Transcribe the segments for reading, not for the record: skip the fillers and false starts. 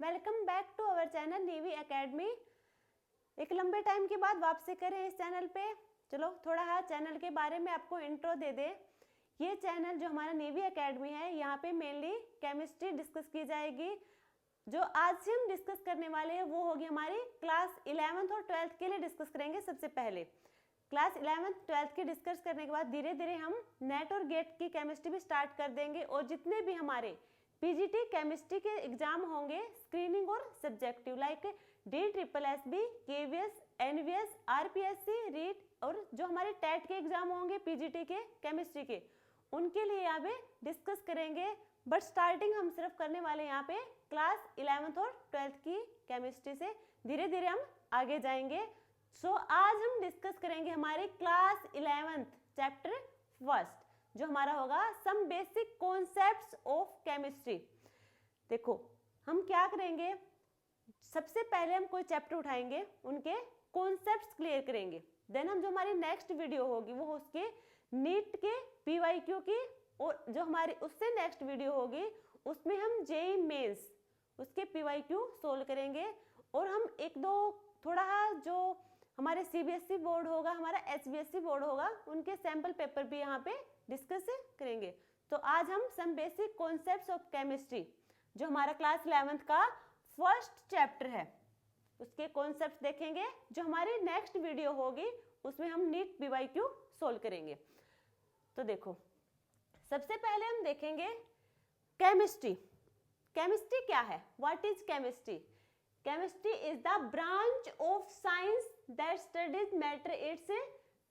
Welcome back to our channel Navy Academy. एक लंबे time के बाद वापसी करें इस चैनल पे। चलो थोड़ा चैनल के बारे में आपको इंट्रो दे दे। ये चैनल जो हमारा नेवी एकेडमी है, यहाँ पे मेनली केमिस्ट्री डिस्कस की जाएगी। जो आज से हम डिस्कस करने वाले हैं वो होगी हमारी क्लास 11th और 12th के लिए डिस्कस करेंगे। सबसे पहले क्लास 11th 12th के डिस्कस करने के बाद धीरे धीरे हम नेट और गेट की केमिस्ट्री भी स्टार्ट कर देंगे। और जितने भी हमारे पीजीटी केमिस्ट्री के एग्जाम होंगे स्क्रीनिंग और subjective like DSSB, KVS, NVS, RPSC, REET और जो हमारे टेट के एग्जाम होंगे पीजीटी के केमिस्ट्री के, उनके लिए यहाँ पे डिस्कस करेंगे। बट स्टार्टिंग हम सिर्फ करने वाले यहाँ पे क्लास 11th और 12th की केमिस्ट्री से। धीरे धीरे हम आगे जाएंगे। सो आज हम डिस्कस करेंगे हमारे क्लास 11th चैप्टर फर्स्ट, जो हमारा होगा some basic concepts of chemistry. देखो हम क्या करेंगे, सबसे पहले हम कोई चैप्टर उठाएंगे, उनके कॉन्सेप्ट्स क्लियर करेंगे। देन हम जो हमारी नेक्स्ट वीडियो होगी वो उसके नीट के PYQ की, और जो हमारी उससे नेक्स्ट वीडियो होगी उसमें हम JEE मेंस उसके PYQ सोल्व करेंगे। और हम एक दो थोड़ा जो हमारे CBSE बोर्ड होगा, हमारा HBSE बोर्ड होगा, उनके सैंपल पेपर भी यहाँ पे डिस्कस करेंगे। तो आज हम some basic concepts of chemistry, जो हमारा क्लास 11th का फर्स्ट चैप्टर है, उसके कॉन्सेप्ट्स देखेंगे। जो हमारी नेक्स्ट वीडियो होगी उसमें हम नीट PYQ सोल्व करेंगे। तो देखो सबसे पहले हम देखेंगे केमिस्ट्री। केमिस्ट्री क्या है? What is chemistry? Chemistry is the branch of science that studies matter, its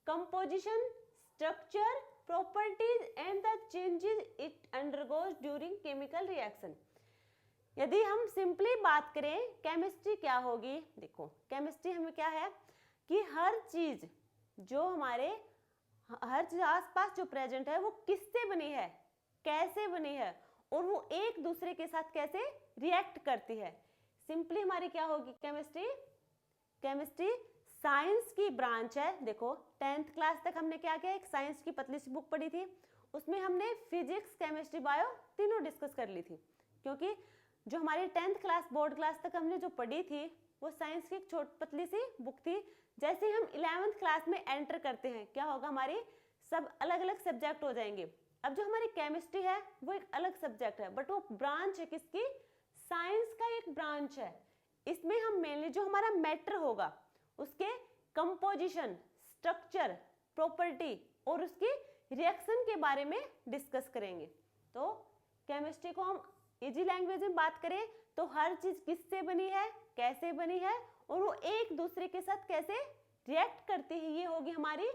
composition, structure, properties and the changes it undergoes during chemical reaction। यदि हम सिंपली बात करें केमिस्ट्री क्या होगी, देखो केमिस्ट्री हमें क्या है कि हर चीज जो हमारे हर चीज आसपास जो प्रेजेंट है वो किससे बनी है, कैसे बनी है, और वो एक दूसरे के साथ कैसे रिएक्ट करती है। सिंपली हमारी क्या होगी केमिस्ट्री? केमिस्ट्री साइंस की ब्रांच है। देखो 10th क्लास तक हमने क्या किया, एक साइंस की पतली सी बुक पढ़ी थी, उसमें हमने फिजिक्स, केमिस्ट्री, बायो तीनों डिस्कस कर ली थी। क्योंकि जो हमारी 10th क्लास बोर्ड क्लास तक हमने जो पढ़ी थी वो साइंस की एक छोटी पतली सी बुक थी। जैसे ही हम 11th क्लास में एंटर करते हैं क्या होगा, हमारी सब अलग अलग सब्जेक्ट हो जाएंगे। अब जो हमारी केमिस्ट्री है वो एक अलग सब्जेक्ट है, बट वो ब्रांच है किसकी? साइंस का एक ब्रांच है। इसमें हम मेनली जो हमारा मैटर होगा उसके कंपोजिशन, स्ट्रक्चर, प्रॉपर्टी और उसकी रिएक्शन के बारे में डिस्कस करेंगे। तो केमिस्ट्री को हम इजी लैंग्वेज में बात करें तो हर चीज किससे बनी है, कैसे बनी है, और वो एक दूसरे के साथ कैसे रिएक्ट करती है, ये होगी हमारी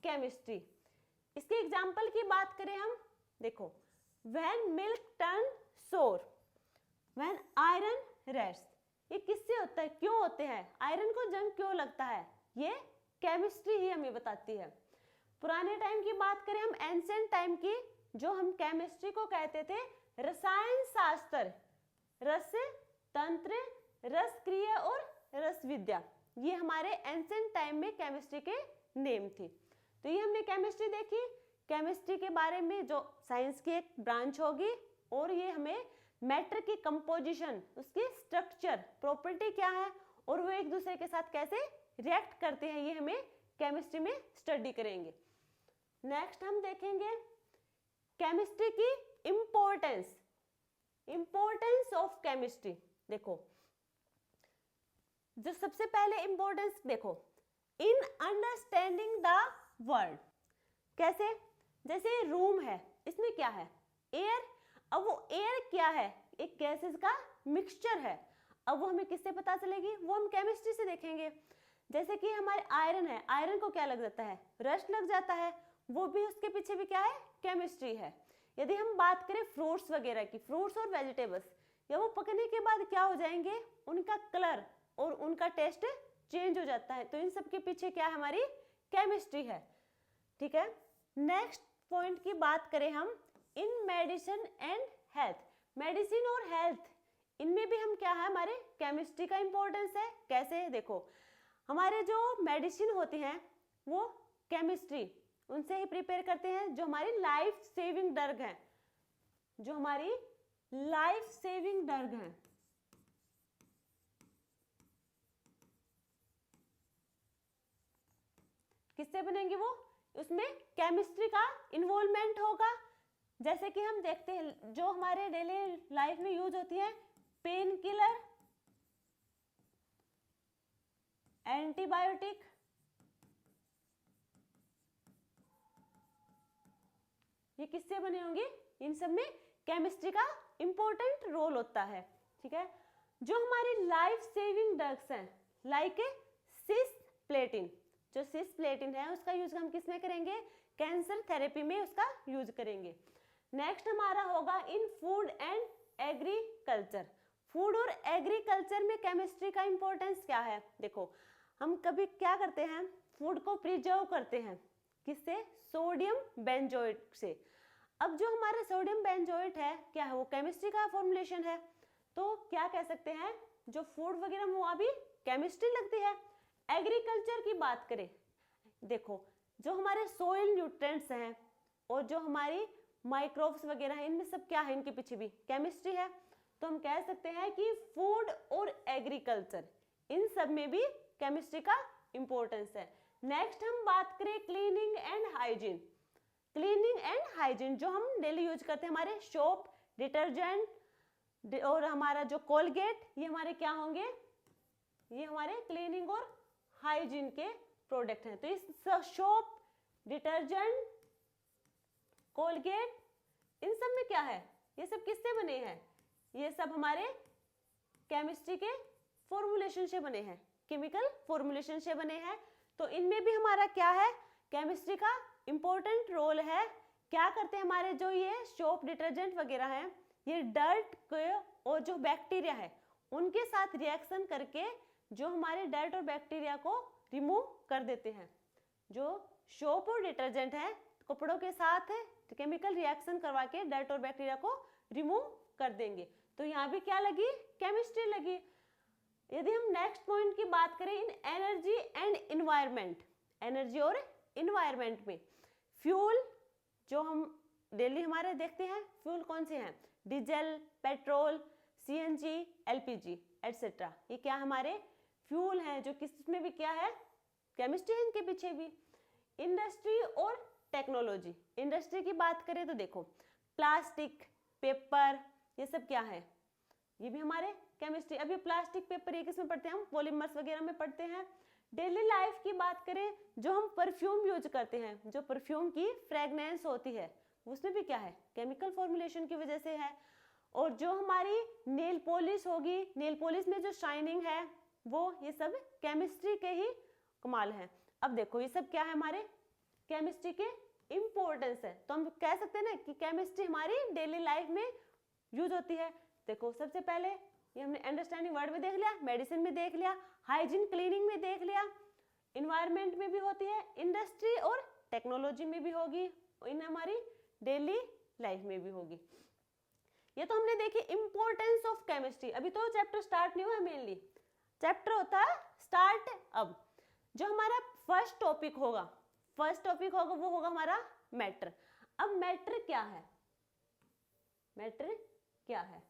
केमिस्ट्री। इसके एग्जाम्पल की बात करें हम, देखो व्हेन मिल्क टर्न सोर, व्हेन आयरन रेस्ट, ये किससे होता है, क्यों होते हैं, आयरन को जंग क्यों लगता है, ये केमिस्ट्री ही हमें बताती है। पुराने टाइम की बात करें हम, एंशिएंट टाइम की, जो हम केमिस्ट्री को कहते थे रसायन शास्त्र, रस तंत्र, रस क्रिया और रस विद्या, ये हमारे एंशिएंट टाइम में केमिस्ट्री के नेम थे। तो ये हमने केमिस्ट्री देखी। केमिस्ट्री के बारे में जो साइंस की एक ब्रांच होगी, और ये हमें मैटर की कंपोजिशन, उसकी स्ट्रक्चर, प्रॉपर्टी क्या है, और वो एक दूसरे के साथ कैसे रिएक्ट करते हैं, ये हमें केमिस्ट्री में स्टडी करेंगे। नेक्स्ट हम देखेंगे केमिस्ट्री की इंपॉर्टेंस, इंपॉर्टेंस ऑफ केमिस्ट्री। देखो जो सबसे पहले इंपॉर्टेंस देखो, इन अंडरस्टैंडिंग द वर्ल्ड। कैसे? जैसे रूम है, इसमें क्या है, एयर। अब वो एयर क्या है, एक गैसेस का मिक्सचर है। अब वो हमें किससे पता चलेगी, वो हम केमिस्ट्री से देखेंगे। जैसे कि हमारे आयरन है, आयरन को क्या लग जाता है, रस्ट लग जाता है, वो भी उसके पीछे भी क्या है, केमिस्ट्री है। यदि हम बात करें फ्रूट्स वगैरह की, फ्रूट्स और वेजिटेबल्स, या वो पकने के बाद क्या हो जाएंगे, उनका कलर और उनका टेस्ट चेंज हो जाता है, तो इन सब के पीछे क्या है, हमारी केमिस्ट्री है। ठीक है। नेक्स्ट पॉइंट की बात करें हम, इन मेडिसिन एंड हेल्थ, मेडिसिन और हेल्थ, इनमें भी हम क्या है, हमारे केमिस्ट्री का इंपॉर्टेंस है। कैसे? देखो हमारे जो मेडिसिन होती हैं वो केमिस्ट्री उनसे ही प्रिपेयर करते हैं। जो हमारी लाइफ सेविंग ड्रग है, जो हमारी लाइफ सेविंग ड्रग है, किससे बनेंगे वो, उसमें केमिस्ट्री का इन्वॉल्वमेंट होगा। जैसे कि हम देखते हैं जो हमारे डेली लाइफ में यूज होती है, पेन किलर, एंटीबायोटिक, ये किससे बने होंगे, इन सब में केमिस्ट्री का इंपॉर्टेंट रोल होता है। ठीक है, जो हमारी लाइफ सेविंग ड्रग्स हैं लाइक सिस्प्लेटिन, जो सिस्प्लेटिन है उसका यूज हम किस में करेंगे, कैंसर थेरेपी में उसका यूज करेंगे। नेक्स्ट हमारा होगा इन फूड एंड एग्रीकल्चर। फूड और एग्रीकल्चर में केमिस्ट्री का इंपॉर्टेंस क्या है, देखो हम कभी क्या करते हैं, फूड को प्रिजर्व करते हैं, किससे, सोडियम बेंजोएट से। अब जो हमारा सोडियम बेंजोएट है क्या है, वो केमिस्ट्री का फॉर्मुलेशन है, तो क्या कह सकते हैं, जो फूड वगैरह में वहाँ भी केमिस्ट्री लगती है। एग्रीकल्चर की बात करें, देखो जो हमारे सोइल न्यूट्रिएंट्स हैं और जो हमारी माइक्रोब्स वगैरह हैं, इनमें सब क्या है, इनके पीछे भी केमिस्ट्री है। तो हम कह सकते हैं कि फूड और एग्रीकल्चर इन सब में भी केमिस्ट्री का इंपॉर्टेंस है। नेक्स्ट हम बात करें cleaning and hygiene. Cleaning and hygiene जो हम डेली यूज करते हैं, हमारे सोप, डिटर्जेंट और हमारा जो कोलगेट, ये हमारे क्या होंगे, ये हमारे क्लीनिंग और हाइजीन के प्रोडक्ट हैं। तो इस सोप, डिटर्जेंट, कोलगेट, इन सब में क्या है, ये सब किससे बने हैं, ये सब हमारे केमिस्ट्री के फॉर्मुलेशन से बने हैं, केमिकल फॉर्मुलेशन से बने हैं। तो इनमें भी हमारा क्या है, केमिस्ट्री का इंपॉर्टेंट रोल है। क्या करते हैं हमारे जो ये सोप, डिटर्जेंट वगैरह हैं, ये डर्ट के और जो बैक्टीरिया है उनके साथ रिएक्शन करके जो हमारे डर्ट और बैक्टीरिया को रिमूव कर देते हैं। जो सोप और डिटर्जेंट है कपड़ों के साथ केमिकल रिएक्शन करवा के डर्ट और बैक्टीरिया को रिमूव कर देंगे। तो यहाँ भी क्या लगी, केमिस्ट्री लगी। यदि हम नेक्स्ट पॉइंट की बात करें इन एनर्जी एंड इन्वायरमेंट, एनर्जी और इन्वायरमेंट में फ्यूल जो हम डेली हमारे देखते हैं, फ्यूल कौन से हैं, diesel, petrol, CNG, LPG etcetera, ये क्या हमारे फ्यूल हैं जो किसमें भी क्या है, केमिस्ट्री है इनके पीछे भी। इंडस्ट्री और टेक्नोलॉजी, इंडस्ट्री की बात करें तो देखो प्लास्टिक, पेपर, ये सब क्या है, ये भी हमारे केमिस्ट्री। अभी प्लास्टिक, पेपर ये किसमें पढ़ते हैं हम, पॉलीमर्स वगैरह में पढ़ते हैं। डेली लाइफ की बात करें, जो हम परफ्यूम यूज करते हैं, जो परफ्यूम की फ्रेगनेंस होती है उसमें भी क्या है, केमिकल फॉर्मुलेशन की वजह से है। और जो हमारी नेल पॉलिश होगी, नेल पॉलिश में जो शाइनिंग है वो, ये सब केमिस्ट्री के ही कमाल है। अब देखो ये सब क्या है, हमारे केमिस्ट्री के इंपॉर्टेंस है। तो हम कह सकते हैं ना कि केमिस्ट्री हमारी डेली लाइफ में यूज होती है। देखो सबसे पहले ये हमने अंडरस्टैंडिंग वर्ड में देख लिया, मेडिसिन में देख लिया, हाइजीन क्लीनिंग में देख लिया, इन्वायरमेंट में भी होती है, इंडस्ट्री और टेक्नोलॉजी में भी होगी, इन हमारी डेली लाइफ में भी होगी। ये तो हमने देखी इंपॉर्टेंस ऑफ केमिस्ट्री। अभी तो चैप्टर स्टार्ट नहीं हुआ, मेनली चैप्टर होता है स्टार्ट। अब जो हमारा फर्स्ट टॉपिक होगा वो होगा हमारा मैटर। अब मैटर क्या है, मैटर क्या है,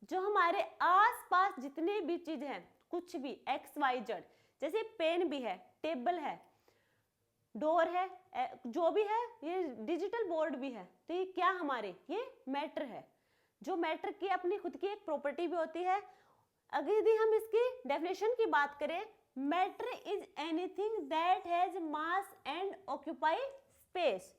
जो हमारे आसपास जितने भी चीज हैं, कुछ भी एक्स वाई जेड, जैसे पेन भी है, टेबल है, डोर है, जो भी है, ये डिजिटल बोर्ड भी है, तो ये क्या हमारे, ये मैटर है। जो मैटर की अपनी खुद की एक प्रॉपर्टी भी होती है। अगर यदि हम इसकी डेफिनेशन की बात करें, matter is anything that has mass and occupy space.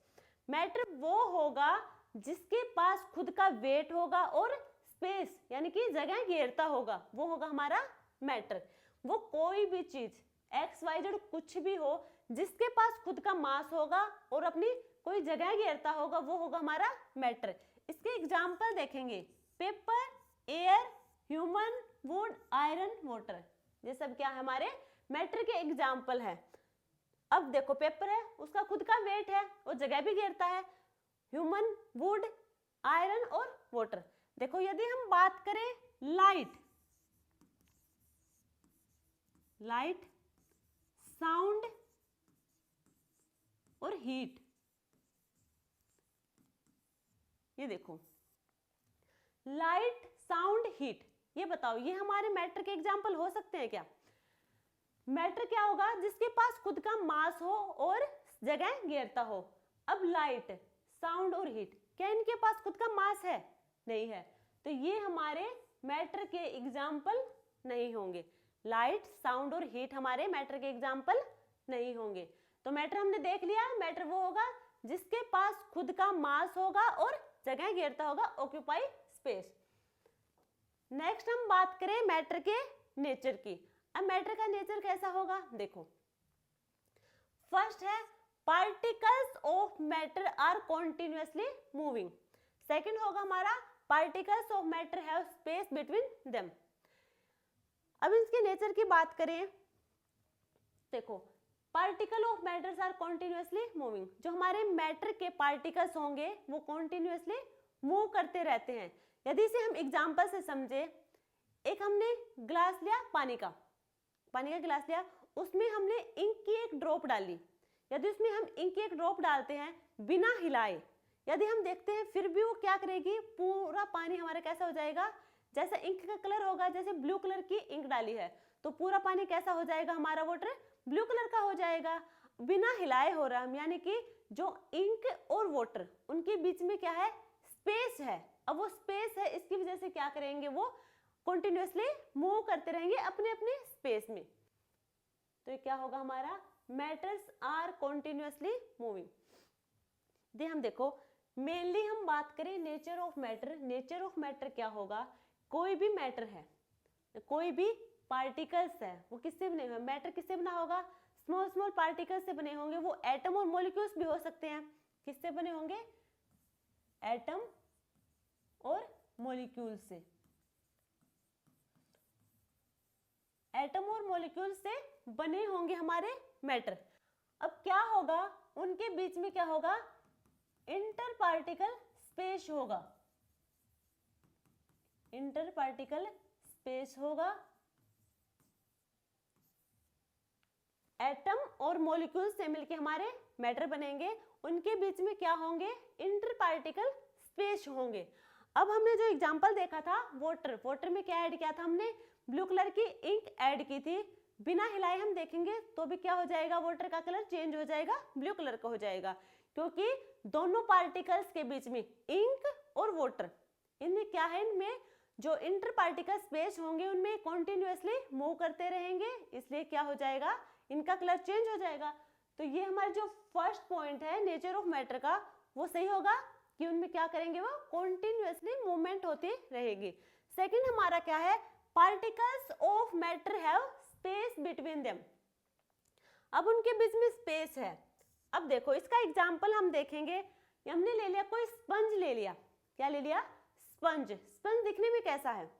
Matter वो होगा जिसके पास खुद का वेट होगा और स्पेस यानी कि जगह घेरता होगा, वो होगा हमारा मैटर। वो कोई भी चीज एक्स वाई जेड कुछ भी हो जिसके पास खुद का मास होगा और अपनी कोई जगह घेरता होगा, वो होगा हमारा मैटर। इसके एग्जाम्पल देखेंगे, paper, air, human, would, iron, water, ये सब क्या है, हमारे मैटर के एग्जाम्पल है। अब देखो पेपर है, उसका खुद का वेट है और जगह भी घेरता है, ह्यूमन, वुड, आयरन और वाटर। देखो यदि हम बात करें लाइट, साउंड और हीट, ये देखो लाइट, साउंड, हीट, ये बताओ ये हमारे मैटर के एग्जाम्पल हो सकते हैं क्या? मैटर क्या होगा? जिसके पास खुद का मास हो और जगह घेरता हो। अब लाइट, साउंड और हीट, क्या इनके पास खुद का मास है? नहीं है, तो ये हमारे मैटर के एग्जाम्पल नहीं होंगे। लाइट, साउंड और हीट हमारे मैटर के एग्जाम्पल नहीं होंगे। तो मैटर हमने देख लिया, मैटर वो होगा जिसके पास खुद का मास होगा और जगह घेरता होगा, ऑक्यूपाई स्पेस। नेक्स्ट हम बात करें मैटर के नेचर की। अब मैटर का नेचर कैसा होगा? देखो, फर्स्ट है particles of matter are continuously moving. Second होगा हमारा particles of matter have space between them. अब इसके नेचर की बात करें, देखो, particle of matters are continuously moving. जो हमारे मैटर के पार्टिकल्स होंगे वो कॉन्टिन्यूअसली मूव करते रहते हैं। यदि इसे हम एग्जाम्पल से समझे, एक हमने ग्लास लिया, पानी का गिलास लिया, उसमें हमने इंक की एक ड्रॉप डाली। यदि उसमें हम इंक की एक ड्रॉप डालते हैं बिना हिलाए, यदि हम देखते हैं फिर भी वो क्या करेगी, पूरा पानी हमारा कैसा हो जाएगा, जैसा इंक का कलर होगा, जैसे ब्लू कलर की इंक डाली है तो पूरा पानी कैसा हो जाएगा, हमारा वाटर ब्लू कलर का हो जाएगा, बिना हिलाए हो रहा है। यानी कि जो इंक और वाटर उनके बीच में क्या है, स्पेस है। अब वो स्पेस है, इसकी वजह से क्या करेंगे, वो कंटिन्यूअसली मूव करते रहेंगे अपने अपने स्पेस में। तो ये क्या होगा हमारा, मैटर्स आर कंटिन्यूअसली मूविंग। दे हम देखो, मेनली हम बात करें nature of matter. Nature of matter क्या होगा, कोई भी मैटर है, कोई भी पार्टिकल्स है, वो किससे बने हुए, मैटर किससे बना होगा, स्मॉल स्मॉल पार्टिकल्स से बने होंगे। वो एटम और मॉलिक्यूल्स भी हो सकते हैं। किससे बने होंगे, एटम और मॉलिक्यूल से। एटम और मॉलिक्यूल से बने होंगे हमारे मैटर। अब क्या होगा, उनके बीच में क्या होगा, इंटर पार्टिकल स्पेस होगा। इंटर पार्टिकल स्पेस होगा। एटम और मॉलिक्यूल से मिलके हमारे मैटर बनेंगे, उनके बीच में क्या होंगे, इंटर पार्टिकल स्पेस होंगे। अब हमने जो एग्जांपल देखा था वाटर, वाटर में क्या ऐड किया था हमने, ब्लू कलर की इंक ऐड की थी। बिना हिलाए हम देखेंगे तो भी क्या हो जाएगा, वाटर का कलर चेंज हो जाएगा, ब्लू कलर का हो जाएगा, क्योंकि दोनों पार्टिकल्स के बीच में इंक और वाटर, इनमें क्या है, इनमें जो इंटर पार्टिकल स्पेस होंगे उनमें कॉन्टिन्यूअसली मूव करते रहेंगे, इसलिए क्या हो जाएगा, इनका कलर चेंज हो जाएगा। तो ये हमारा जो फर्स्ट पॉइंट है नेचर ऑफ मैटर का, वो सही होगा कि उनमें क्या करेंगे, वो कॉन्टिन्यूअसली मूवमेंट होती रहेगी। सेकंड हमारा क्या है, particles of matter have space between them. अब उनके बीच में स्पेस है। अब देखो इसका एग्जांपल हम देखेंगे, हमने ले लिया कोई स्पंज ले लिया, क्या ले लिया, स्पंज। स्पंज दिखने में कैसा है,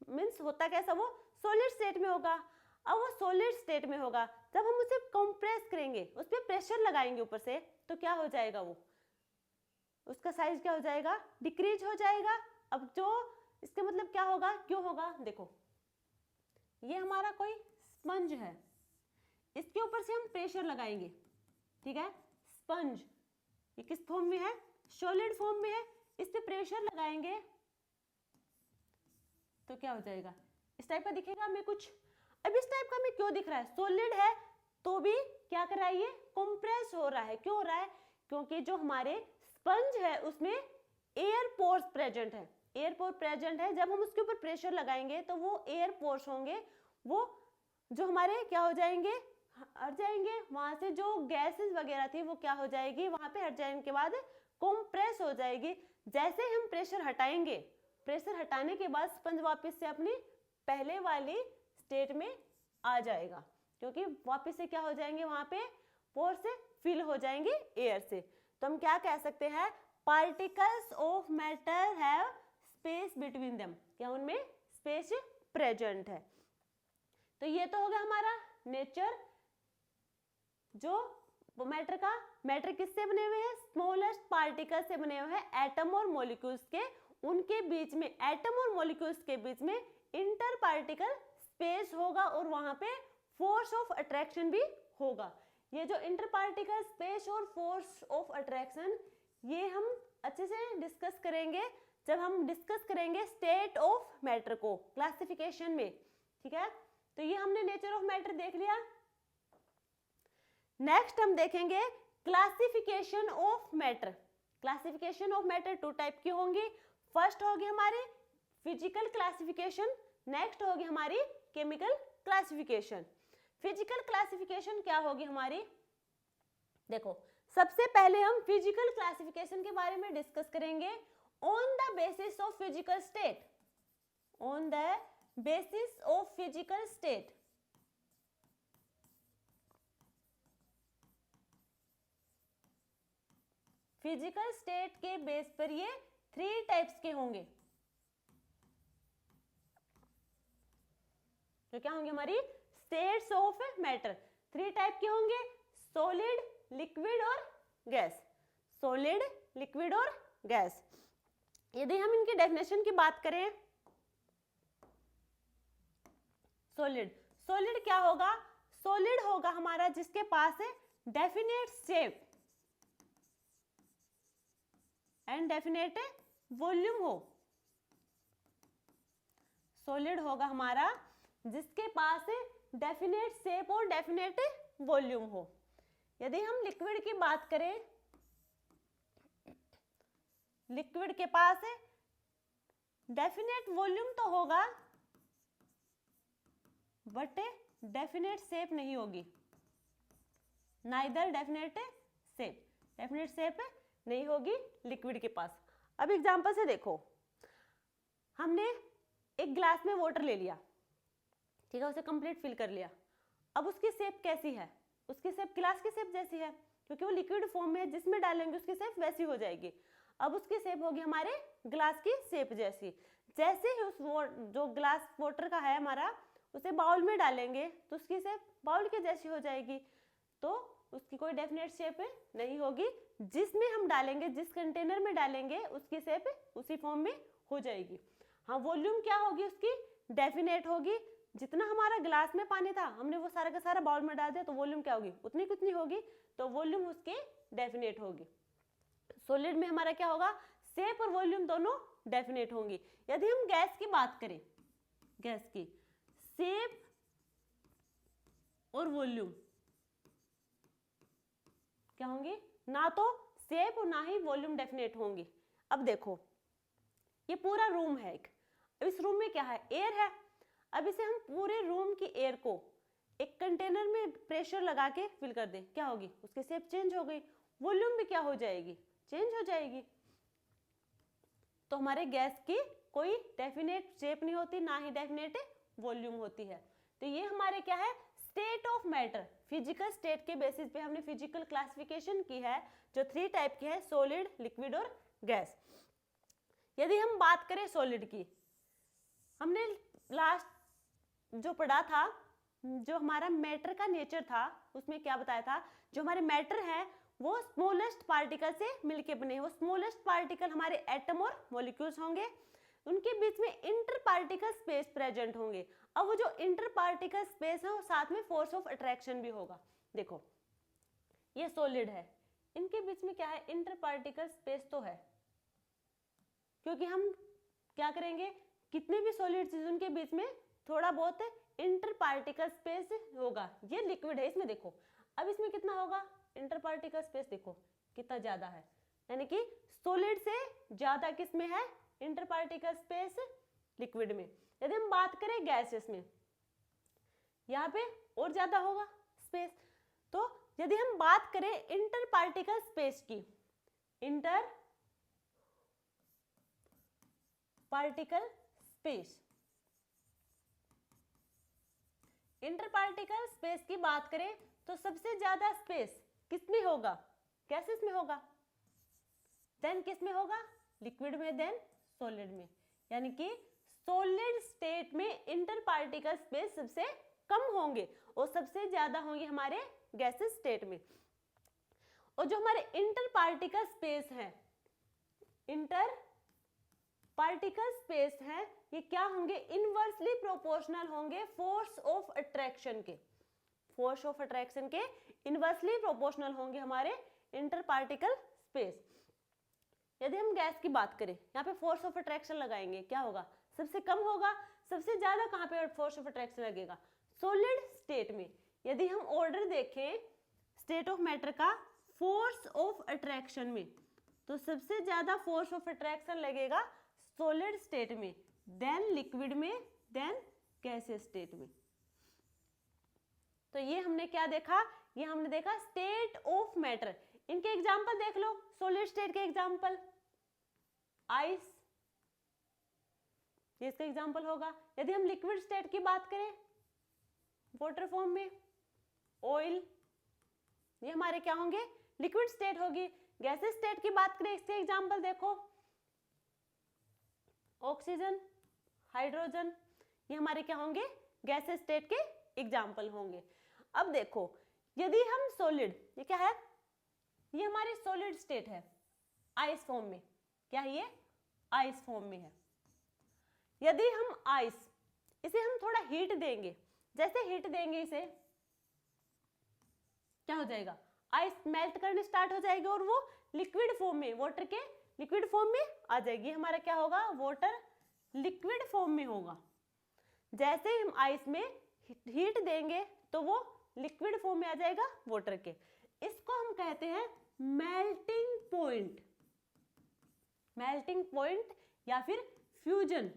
मीन्स होता कैसा, वो सॉलिड स्टेट में होगा। अब वो सॉलिड स्टेट में होगा, जब हम उसे कंप्रेस करेंगे, उस पर प्रेशर लगाएंगे ऊपर से, तो क्या हो जाएगा, वो उसका साइज क्या हो जाएगा, डिक्रीज हो जाएगा। अब जो इसका मतलब क्या होगा, क्यों होगा, देखो ये हमारा कोई स्पंज है, इसके ऊपर से हम प्रेशर लगाएंगे, ठीक है, स्पंज ये किस फॉर्म में है, सॉलिड फॉर्म में है, इस पे प्रेशर लगाएंगे तो क्या हो जाएगा, इस टाइप का दिखेगा हमें कुछ। अब इस टाइप का हमें क्यों दिख रहा है, सॉलिड है तो भी क्या कर रहा है, ये कंप्रेस हो रहा है। क्यों हो रहा है, क्योंकि जो हमारे स्पंज है उसमें एयर पोर्स प्रेजेंट है। एयर पोर प्रेजेंट है, जब हम उसके ऊपर प्रेशर लगाएंगे तो वो एयर पोर्स होंगे, वो जो हमारे क्या हो जाएंगे, हट जाएंगे, वहां से जो गैसेस वगैरह थी वो क्या हो जाएगी, वहां पे हट जाने के बाद कंप्रेस हो जाएगी। जैसे हम प्रेशर हटाएंगे, प्रेशर हटाने के बाद स्पंज वापस से अपनी पहले वाली स्टेट में आ जाएगा, क्योंकि वापस से क्या हो जाएंगे, वहां पे पोर से फिल हो जाएंगे एयर से। तो हम क्या कह सकते हैं, particles of matter have space between them, क्या उनमें स्पेस प्रेजेंट है। तो ये तो हो गया हमारा नेचर, जो मैटर का, मैटर किससे बने हुए हैं, स्मॉलेस्ट पार्टिकल से बने हुए हैं, एटम और मॉलिक्यूल्स के, उनके बीच में, एटम और मॉलिक्यूल्स के बीच में इंटर पार्टिकल स्पेस होगा और वहां पे फोर्स ऑफ अट्रैक्शन भी होगा। ये जो इंटर पार्टिकल स्पेस और फोर्स ऑफ अट्रैक्शन, ये हम अच्छे से डिस्कस करेंगे जब हम डिस्कस करेंगे स्टेट ऑफ मैटर को क्लासिफिकेशन में, ठीक है। तो ये हमने नेचर ऑफ मैटर देख लिया। नेक्स्ट हम देखेंगे classification of matter. Classification of matter 2 type की होंगी। फर्स्ट होगी हमारी फिजिकल क्लासिफिकेशन, नेक्स्ट होगी हमारी केमिकल क्लासिफिकेशन। फिजिकल क्लासिफिकेशन क्या होगी हमारी, देखो सबसे पहले हम फिजिकल क्लासिफिकेशन के बारे में डिस्कस करेंगे। On the basis of physical state, on the basis of physical state, physical state के बेस पर ये 3 टाइप्स के होंगे। तो क्या होंगे हमारी स्टेट्स ऑफ मैटर, 3 टाइप के होंगे, सॉलिड, लिक्विड और गैस। सॉलिड, लिक्विड और गैस। यदि हम इनकी डेफिनेशन की बात करें, सॉलिड, सॉलिड क्या होगा, सॉलिड होगा हमारा जिसके पास है definite shape and definite volume हो। सॉलिड होगा हमारा जिसके पास डेफिनेट शेप और डेफिनेट वॉल्यूम हो। यदि हम लिक्विड की बात करें, लिक्विड के पास डेफिनेट वॉल्यूम तो होगा बट डेफिनेट शेप नहीं होगी, neither definite shape, definite shape नहीं होगी लिक्विड के पास। अब एग्जांपल से देखो, हमने एक ग्लास में वाटर ले लिया, ठीक है, उसे कंप्लीट फिल कर लिया। अब उसकी शेप कैसी है, उसकी शेप ग्लास की शेप जैसी है, क्योंकि वो लिक्विड फॉर्म में है, जिसमें डालेंगे उसकी शेप वैसी हो जाएगी। अब उसकी शेप होगी हमारे ग्लास की शेप जैसी। जैसे ही उस जो ग्लास वाटर का है हमारा, उसे बाउल में डालेंगे तो उसकी शेप बाउल के जैसी हो जाएगी। तो उसकी कोई डेफिनेट शेप नहीं होगी, जिसमें हम डालेंगे, जिस कंटेनर में डालेंगे उसकी शेप उसी फॉर्म में हो जाएगी। हाँ, वॉल्यूम क्या होगी उसकी, डेफिनेट होगी। जितना हमारा ग्लास में पानी था हमने वो सारा का सारा बाउल में डाल दिया, तो वॉल्यूम क्या होगी, उतनी कितनी होगी, तो वॉल्यूम उसकी डेफिनेट होगी। सॉलिड में हमारा क्या होगा, शेप और वॉल्यूम दोनों डेफिनेट होंगी। यदि हम गैस की बात करें, गैस की शेप और वॉल्यूम क्या होंगी, ना तो शेप और ना ही वॉल्यूम डेफिनेट होंगी। अब देखो ये पूरा रूम है एक, इस रूम में क्या है, एयर है। अब इसे हम पूरे रूम की एयर को एक कंटेनर में प्रेशर लगा के फिल कर दें, क्या होगी, उसकी शेप चेंज हो गई, वॉल्यूम भी क्या हो जाएगी, चेंज हो जाएगी। तो हमारे गैस की कोई डेफिनेट शेप नहीं होती, ना ही डेफिनेट वॉल्यूम होती है। तो ये हमारे क्या है, state of matter, physical state के बेसिस पे हमने फिजिकल क्लासिफिकेशन की है, जो 3 टाइप की है, सॉलिड, लिक्विड और गैस। यदि हम बात करें सॉलिड की, हमने लास्ट जो पढ़ा था, जो हमारा मैटर का नेचर था, उसमें क्या बताया था, जो हमारे मैटर है वो स्मॉलेस्ट पार्टिकल से मिलके बने। वो स्मॉलेस्ट पार्टिकल हमारे एटम और मॉलिक्यूल्स होंगे, उनके बीच में इंटर पार्टिकल स्पेस प्रेजेंट होंगे। अब वो जो इंटर पार्टिकल स्पेस है वो साथ में फोर्स ऑफ अट्रैक्शन भी होगा। देखो ये सॉलिड है, इनके बीच में क्या है, इंटर पार्टिकल स्पेस तो है, क्योंकि हम क्या करेंगे, कितने भी सॉलिड चीज उनके बीच में थोड़ा बहुत इंटर पार्टिकल स्पेस होगा। ये लिक्विड है, इसमें देखो अब इसमें कितना होगा इंटर पार्टिकल स्पेस, देखो कितना ज्यादा है, यानी कि सॉलिड से ज्यादा किसमें है इंटर पार्टिकल स्पेस, लिक्विड में। यदि हम बात करें गैसेस में, यहाँ पे और ज्यादा होगा स्पेस। तो यदि हम बात करें इंटर पार्टिकल स्पेस की, inter particle space, inter particle space की बात करें तो सबसे ज्यादा स्पेस किसमें होगा, गैसेस में होगा, देन किस में होगा, लिक्विड में, देन सॉलिड में। यानी कि सॉलिड स्टेट में इंटर पार्टिकल स्पेस सबसे कम होंगे और सबसे ज्यादा होंगे हमारे गैसेस स्टेट में। और जो हमारे इंटर पार्टिकल स्पेस है, इंटर पार्टिकल स्पेस है, ये क्या होंगे, इनवर्सली प्रोपोर्शनल होंगे फोर्स ऑफ अट्रैक्शन के, फोर्स ऑफ अट्रैक्शन के इनवर्सली प्रोपोर्शनल होंगे हमारे इंटर पार्टिकल स्पेस। यदि हम गैस की बात करें, यहाँ पे फोर्स ऑफ अट्रैक्शन लगाएंगे, क्या होगा, सबसे कम होगा, सबसे ज्यादा कहाँ पे फोर्स ऑफ अट्रैक्शन लगेगा, सॉलिड स्टेट में यदि हम ऑर्डर देखें स्टेट ऑफ मैटर का फोर्स ऑफ अट्रैक्शन में, तो सबसे ज्यादा फोर्स ऑफ अट्रैक्शन लगेगा सॉलिड स्टेट में, देन लिक्विड में, देन गैसियस स्टेट में। तो ये हमने क्या देखा, ये हमने देखा स्टेट ऑफ मैटर। इनके एग्जांपल देख लो, सॉलिड स्टेट के एग्जांपल, आइस, ये इसका एग्जांपल होगा। यदि हम लिक्विड स्टेट की बात करें वाटर फॉर्म में, ऑयल, ये हमारे क्या होंगे, लिक्विड स्टेट होगी। गैसेस स्टेट की बात करें, इसके एग्जांपल देखो, ऑक्सीजन, हाइड्रोजन, ये हमारे क्या होंगे, गैसेस स्टेट के एग्जांपल होंगे। अब देखो यदि हम सॉलिड, ये क्या है, ये हमारी सॉलिड स्टेट है आइस फॉर्म में, क्या है ये, आइस फॉर्म में है। यदि हम आइस, इसे हम थोड़ा हीट देंगे, जैसे हीट देंगे इसे, क्या हो जाएगा, आइस मेल्ट करने स्टार्ट हो जाएगी और वो लिक्विड फॉर्म में, वाटर के लिक्विड फॉर्म में आ जाएगी। हमारा क्या होगा, वाटर लिक्विड फॉर्म में होगा। जैसे ही हम आइस में हीट देंगे तो वो लिक्विड फॉर्म में आ जाएगा वाटर के। इसको हम कहते हैं मेल्टिंग पॉइंट, मेल्टिंग पॉइंट या फिर फ्यूजन।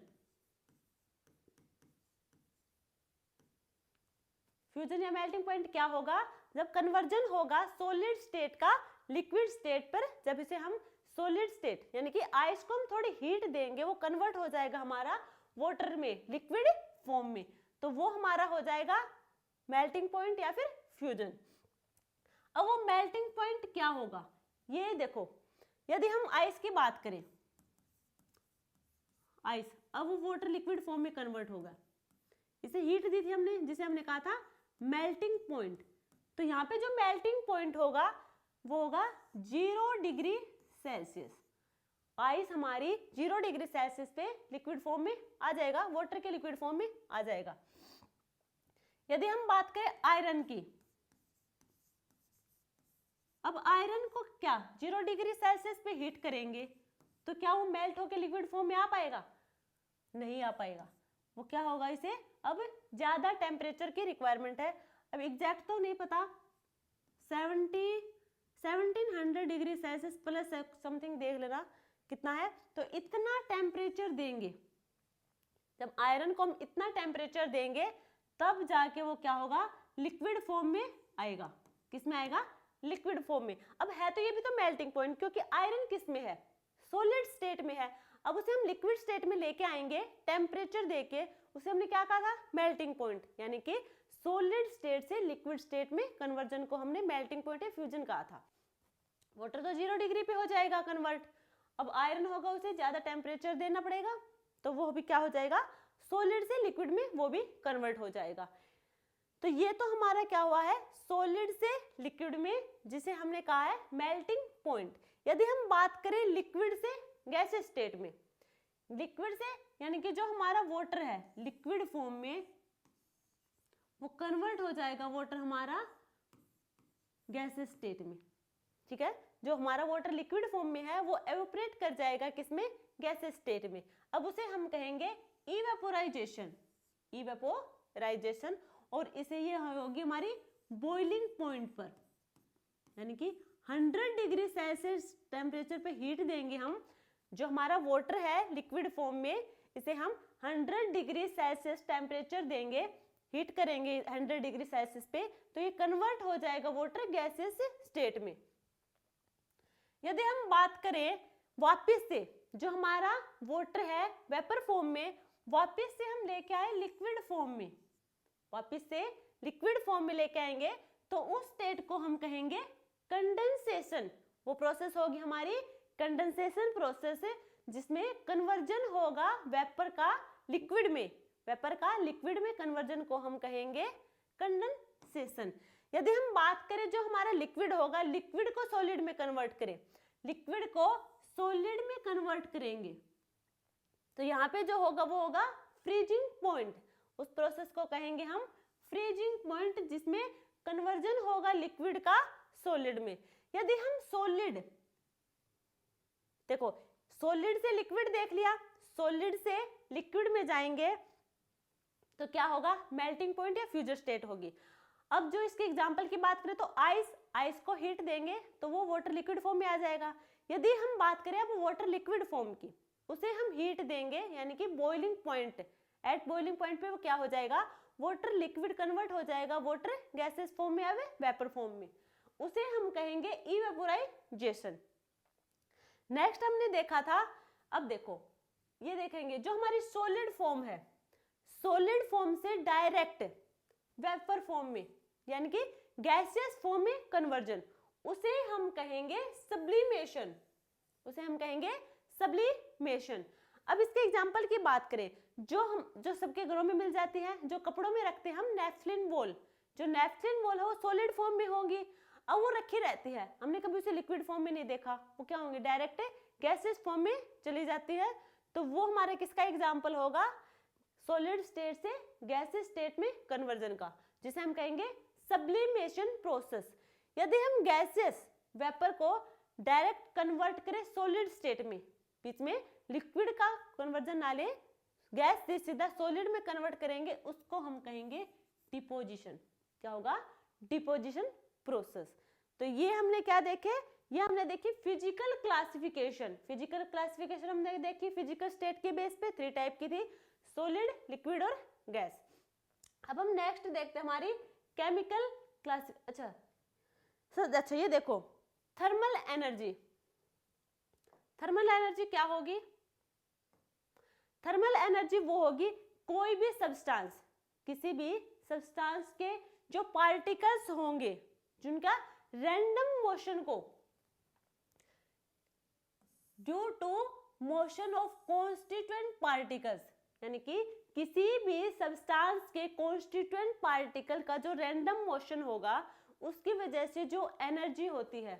फ्यूजन या मेल्टिंग पॉइंट क्या होगा, जब कन्वर्जन होगा सॉलिड स्टेट का लिक्विड स्टेट पर, जब इसे हम सॉलिड स्टेट यानी कि आइस को हम थोड़ी हीट देंगे, वो कन्वर्ट हो जाएगा हमारा वाटर में, लिक्विड फॉर्म में, तो वो हमारा हो जाएगा मेल्टिंग पॉइंट या फिर फ्यूजन। अब वो मेल्टिंग पॉइंट क्या होगा, ये देखो, यदि हम आइस की बात करें, आइस, अब वो वाटर लिक्विड फॉर्म में कन्वर्ट होगा, इसे हीट दी थी हमने, जिसे हमने कहा था मेल्टिंग पॉइंट। तो यहाँ पे जो मेल्टिंग पॉइंट होगा वो होगा 0 डिग्री सेल्सियस। आइस हमारी 0 डिग्री सेल्सियस पे लिक्विड फॉर्म में आ जाएगा, वाटर के लिक्विड फॉर्म में आ जाएगा। यदि हम बात करें आयरन की, अब आयरन को क्या 0 डिग्री सेल्सियस पे हीट करेंगे तो क्या वो मेल्ट होकर लिक्विड फॉर्म में आ पाएगा, नहीं आ पाएगा। वो क्या होगा, इसे अब ज्यादा टेम्परेचर की रिक्वायरमेंट है। अब एग्जैक्ट तो नहीं पता, 1700 डिग्री सेल्सियस प्लस समथिंग देख लेना कितना है, तो इतना टेम्परेचर देंगे, जब आयरन को हम इतना टेम्परेचर देंगे तब जाके वो क्या होगा, लिक्विड फॉर्म में आएगा। किस में आएगा, लिक्विड फॉर्म में। अब है तो ये भी तो मेल्टिंग पॉइंट, क्योंकि आयरन किस में है, सॉलिड स्टेट में है। अब उसे हम लिक्विड स्टेट में लेके आएंगे टेम्परेचर देके, उसे हमने क्या कहा था, मेल्टिंग पॉइंट, यानी कि सॉलिड स्टेट से लिक्विड स्टेट में कन्वर्जन को हमने मेल्टिंग पॉइंट या फ्यूजन कहा था। वाटर तो 0 डिग्री पे हो जाएगा कन्वर्ट, अब आयरन होगा उसे ज्यादा टेम्परेचर देना पड़ेगा, तो वो भी क्या हो जाएगा, सॉलिड से लिक्विड में वो भी कन्वर्ट हो जाएगा। तो ये तो हमारा क्या हुआ है, सॉलिड से लिक्विड में, जिसे हमने कहा है मेल्टिंग पॉइंट। यदि हम बात करें लिक्विड से गैसियस स्टेट में, लिक्विड से यानी कि जो हमारा वाटर है लिक्विड फॉर्म में, वो कन्वर्ट हो जाएगा वाटर हमारा गैसियस स्टेट में, ठीक है। जो हमारा वाटर लिक्विड फॉर्म में है वो एवोपरेट कर जाएगा किसमें, गैसियस स्टेट में। अब उसे हम कहेंगे इवेपोराइजेशन, इवेपोराइजेशन, और इसे ये होगी हमारी बॉइलिंग पॉइंट पर, यानी कि 100 डिग्री सेल्सियस टेम्परेचर पे हीट देंगे हम, जो हमारा वाटर है लिक्विड फॉर्म में, इसे हम 100 डिग्री सेल्सियस टेम्परेचर देंगे, हीट करेंगे 100 डिग्री सेल्सियस पे, तो ये कन्वर्ट हो जाएगा वाटर गैसियस स्टेट में। यदि हम बात करें वापस से, जो हमारा वाटर है वेपर फॉर्म में, वापस से हम लेके आए लिक्विड फॉर्म में, वापस से लिक्विड फॉर्म में लेके आएंगे, तो उस स्टेट को हम कहेंगे कंडेंसेशन। वो प्रोसेस होगी हमारी कंडेंसेशन प्रोसेस, जिसमें कन्वर्जन होगा वेपर का लिक्विड में, वेपर का लिक्विड में कन्वर्जन को हम कहेंगे कंडेंसेशन। यदि हम बात करें जो हमारा लिक्विड होगा, लिक्विड को सॉलिड में कन्वर्ट करें, लिक्विड को सॉलिड में कन्वर्ट करेंगे, तो यहाँ पे जो होगा वो होगा फ्रीजिंग पॉइंट। उस प्रोसेस को कहेंगे हम फ्रीजिंग पॉइंट, जिसमें कन्वर्जन होगा लिक्विड का सॉलिड में। यदि हम सॉलिड, देखो सॉलिड से लिक्विड देख लिया, सॉलिड से लिक्विड में जाएंगे तो क्या होगा, मेल्टिंग पॉइंट या फ्यूजन स्टेट होगी। अब जो इसके एग्जांपल की बात करें तो आइस को हीट देंगे तो वो वाटर लिक्विड फॉर्म में आ जाएगा। यदि हम बात करें अब वाटर लिक्विड फॉर्म की, उसे हम हीट देंगे यानी कि boiling point, at boiling point पे वो क्या हो जाएगा, वाटर लिक्विड कन्वर्ट हो जाएगा वाटर गैसेस फॉर्म में या वेपर फॉर्म में, उसे हम कहेंगे इवेपोराइजेशन। नेक्स्ट हमने देखा था, अब देखो ये देखेंगे जो हमारी सॉलिड फॉर्म है, सॉलिड फॉर्म से डायरेक्ट वेपर फॉर्म में यानी कि गैसियस फॉर्म में कन्वर्जन, उसे हम कहेंगे सब्लिमेशन, उसे हम कहेंगे सब्लिमेशन। अब इसके एग्जांपल की बात करें, जो सबके घरों में मिल जाती है, जो कपड़ों में रखते हैं हम नेफ्थलिन वॉल, जो नेफ्थलिन वॉल है वो सॉलिड फॉर्म में होगी। अब वो रखी रहती है, हमने कभी उसे लिक्विड फॉर्म में नहीं देखा, वो क्या होंगे, डायरेक्ट गैसियस फॉर्म में चली जाती है। तो वो हमारे किसका एग्जाम्पल होगा, सॉलिड स्टेट से गैसियस स्टेट में कन्वर्जन का, जिसे हम कहेंगे सब्लिमेशन प्रोसेस। यदि हम गैसियस वेपर को डायरेक्ट कन्वर्ट करें सॉलिड स्टेट में, बीच में लिक्विड का कन्वर्जन ना ले, गैस से सीधा सॉलिड में कन्वर्ट करेंगे, उसको हम कहेंगे डिपोजिशन। क्या होगा, डिपोजिशन प्रोसेस। तो ये हमने क्या देखे, ये हमने देखी फिजिकल क्लासिफिकेशन। फिजिकल क्लासिफिकेशन हमने देखी फिजिकल स्टेट के बेस पे, 3 टाइप की थी, सॉलिड, लिक्विड और गैस। अब हम नेक्स्ट देखते हैं हमारी केमिकल क्लास। अच्छा ये देखो, थर्मल एनर्जी। थर्मल एनर्जी क्या होगी, थर्मल एनर्जी वो होगी कोई भी सब्सटेंस, किसी भी सब्सटेंस के जो पार्टिकल्स होंगे जिनका रैंडम मोशन को due to motion of constituent particles, यानी कि किसी भी सब्सटेंस के कॉन्स्टिट्यूएंट पार्टिकल का जो रैंडम मोशन होगा उसकी वजह से जो एनर्जी होती है,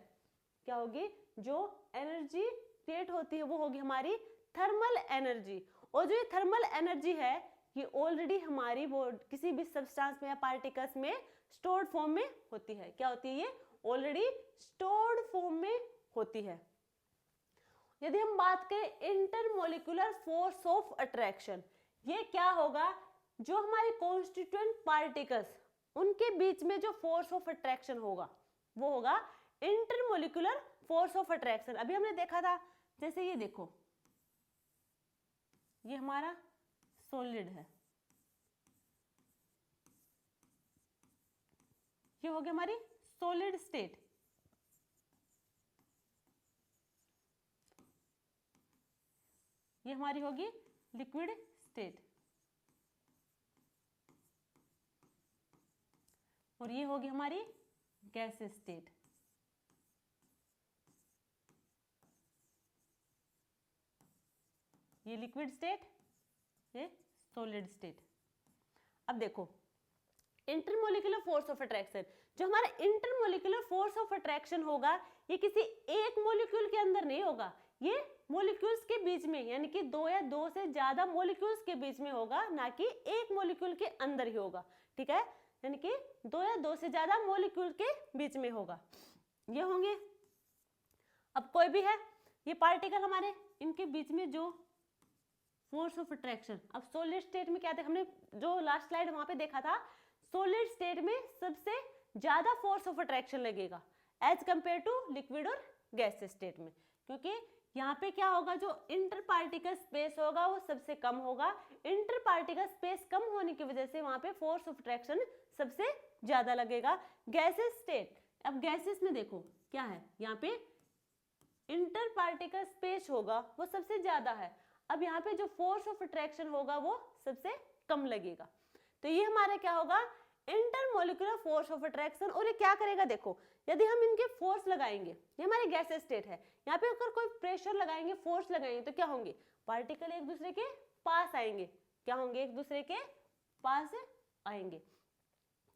क्या होगी, जो एनर्जी क्रिएट होती है वो होगी हमारी थर्मल एनर्जी। और जो ये थर्मल एनर्जी है ये ऑलरेडी हमारी किसी भी सब्सटेंस में या पार्टिकल्स में स्टोर्ड फॉर्म में होती है। क्या होती है, ये ऑलरेडी स्टोर्ड फॉर्म में होती है। यदि हम बात करें इंटरमोलिकुलर फोर्स ऑफ अट्रैक्शन, ये क्या होगा, जो हमारे कॉन्स्टिट्यूएंट पार्टिकल्स उनके बीच में जो फोर्स ऑफ अट्रैक्शन होगा वो होगा इंटरमोलिकुलर फोर्स ऑफ अट्रैक्शन। अभी हमने देखा था, जैसे ये देखो, ये हमारा सॉलिड है, ये हो गया हमारी सॉलिड स्टेट, ये हमारी होगी लिक्विड स्टेट, और ये होगी हमारी गैस स्टेट। ये लिक्विड स्टेट, ये सॉलिड स्टेट। अब देखो इंटरमोलिकुलर फोर्स ऑफ अट्रैक्शन, जो हमारा इंटरमोलिकुलर फोर्स ऑफ अट्रैक्शन होगा ये किसी एक मॉलिक्यूल के अंदर नहीं होगा, ये मॉलिक्यूल्स के बीच में, यानी कि 2 या 2 से ज्यादा मॉलिक्यूल्स के बीच में होगा, ना कि एक मॉलिक्यूल के अंदर ही होगा। ठीक है, यानी कि 2 या 2 से ज्यादा मॉलिक्यूल के बीच में होगा, ये होंगे। अब कोई भी है, ये पार्टिकल हमारे, इनके बीच में जो फोर्स ऑफ अट्रैक्शन, अब सॉलिड स्टेट में क्या था, हमने जो लास्ट स्लाइड वहां पे देखा था, सॉलिड स्टेट में सबसे ज्यादा फोर्स ऑफ अट्रैक्शन लगेगा एज कंपेयर टू लिक्विड और गैस स्टेट में, क्योंकि यहाँ पे क्या होगा, जो इंटर पार्टिकल स्पेस होगा वो सबसे कम होगा। इंटर पार्टिकल स्पेस कम होने की वजह से वहां पे फोर्स ऑफ अट्रैक्शन सबसे ज्यादा लगेगा। गैसेस स्टेट, अब गैसेस में देखो क्या है, यहाँ पे इंटर पार्टिकल स्पेस होगा वो सबसे ज्यादा है, अब यहाँ पे जो फोर्स ऑफ अट्रैक्शन होगा वो सबसे कम लगेगा। तो ये हमारा क्या होगा, इंटरमोलिकुलर फोर्स ऑफ अट्रैक्शन। और ये क्या करेगा, देखो यदि हम इनके फोर्स लगाएंगे, ये हमारी गैस स्टेट है, यहाँ पे अगर कोई प्रेशर लगाएंगे, फोर्स लगाएंगे, तो क्या होंगे, पार्टिकल एक दूसरे के पास आएंगे, क्या होंगे, एक दूसरे के पास आएंगे।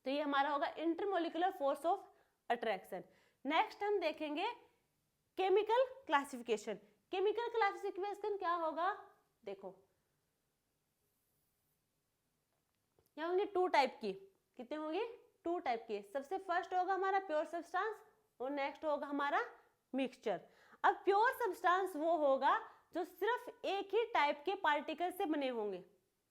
तो ये हमारा होगा intermolecular force of attraction. Next हम देखेंगे केमिकल क्लासिफिकेशन। केमिकल क्लासिफिकेशन क्या होगा, देखो यहाँ होंगे 2 टाइप की, कितने होंगे, 2 टाइप के। सबसे फर्स्ट होगा हमारा प्योर सब्सटेंस और नेक्स्ट होगा हमारा मिक्सचर। अब प्योर सब्सटेंस वो होगा जो सिर्फ एक ही टाइप के पार्टिकल से बने होंगे,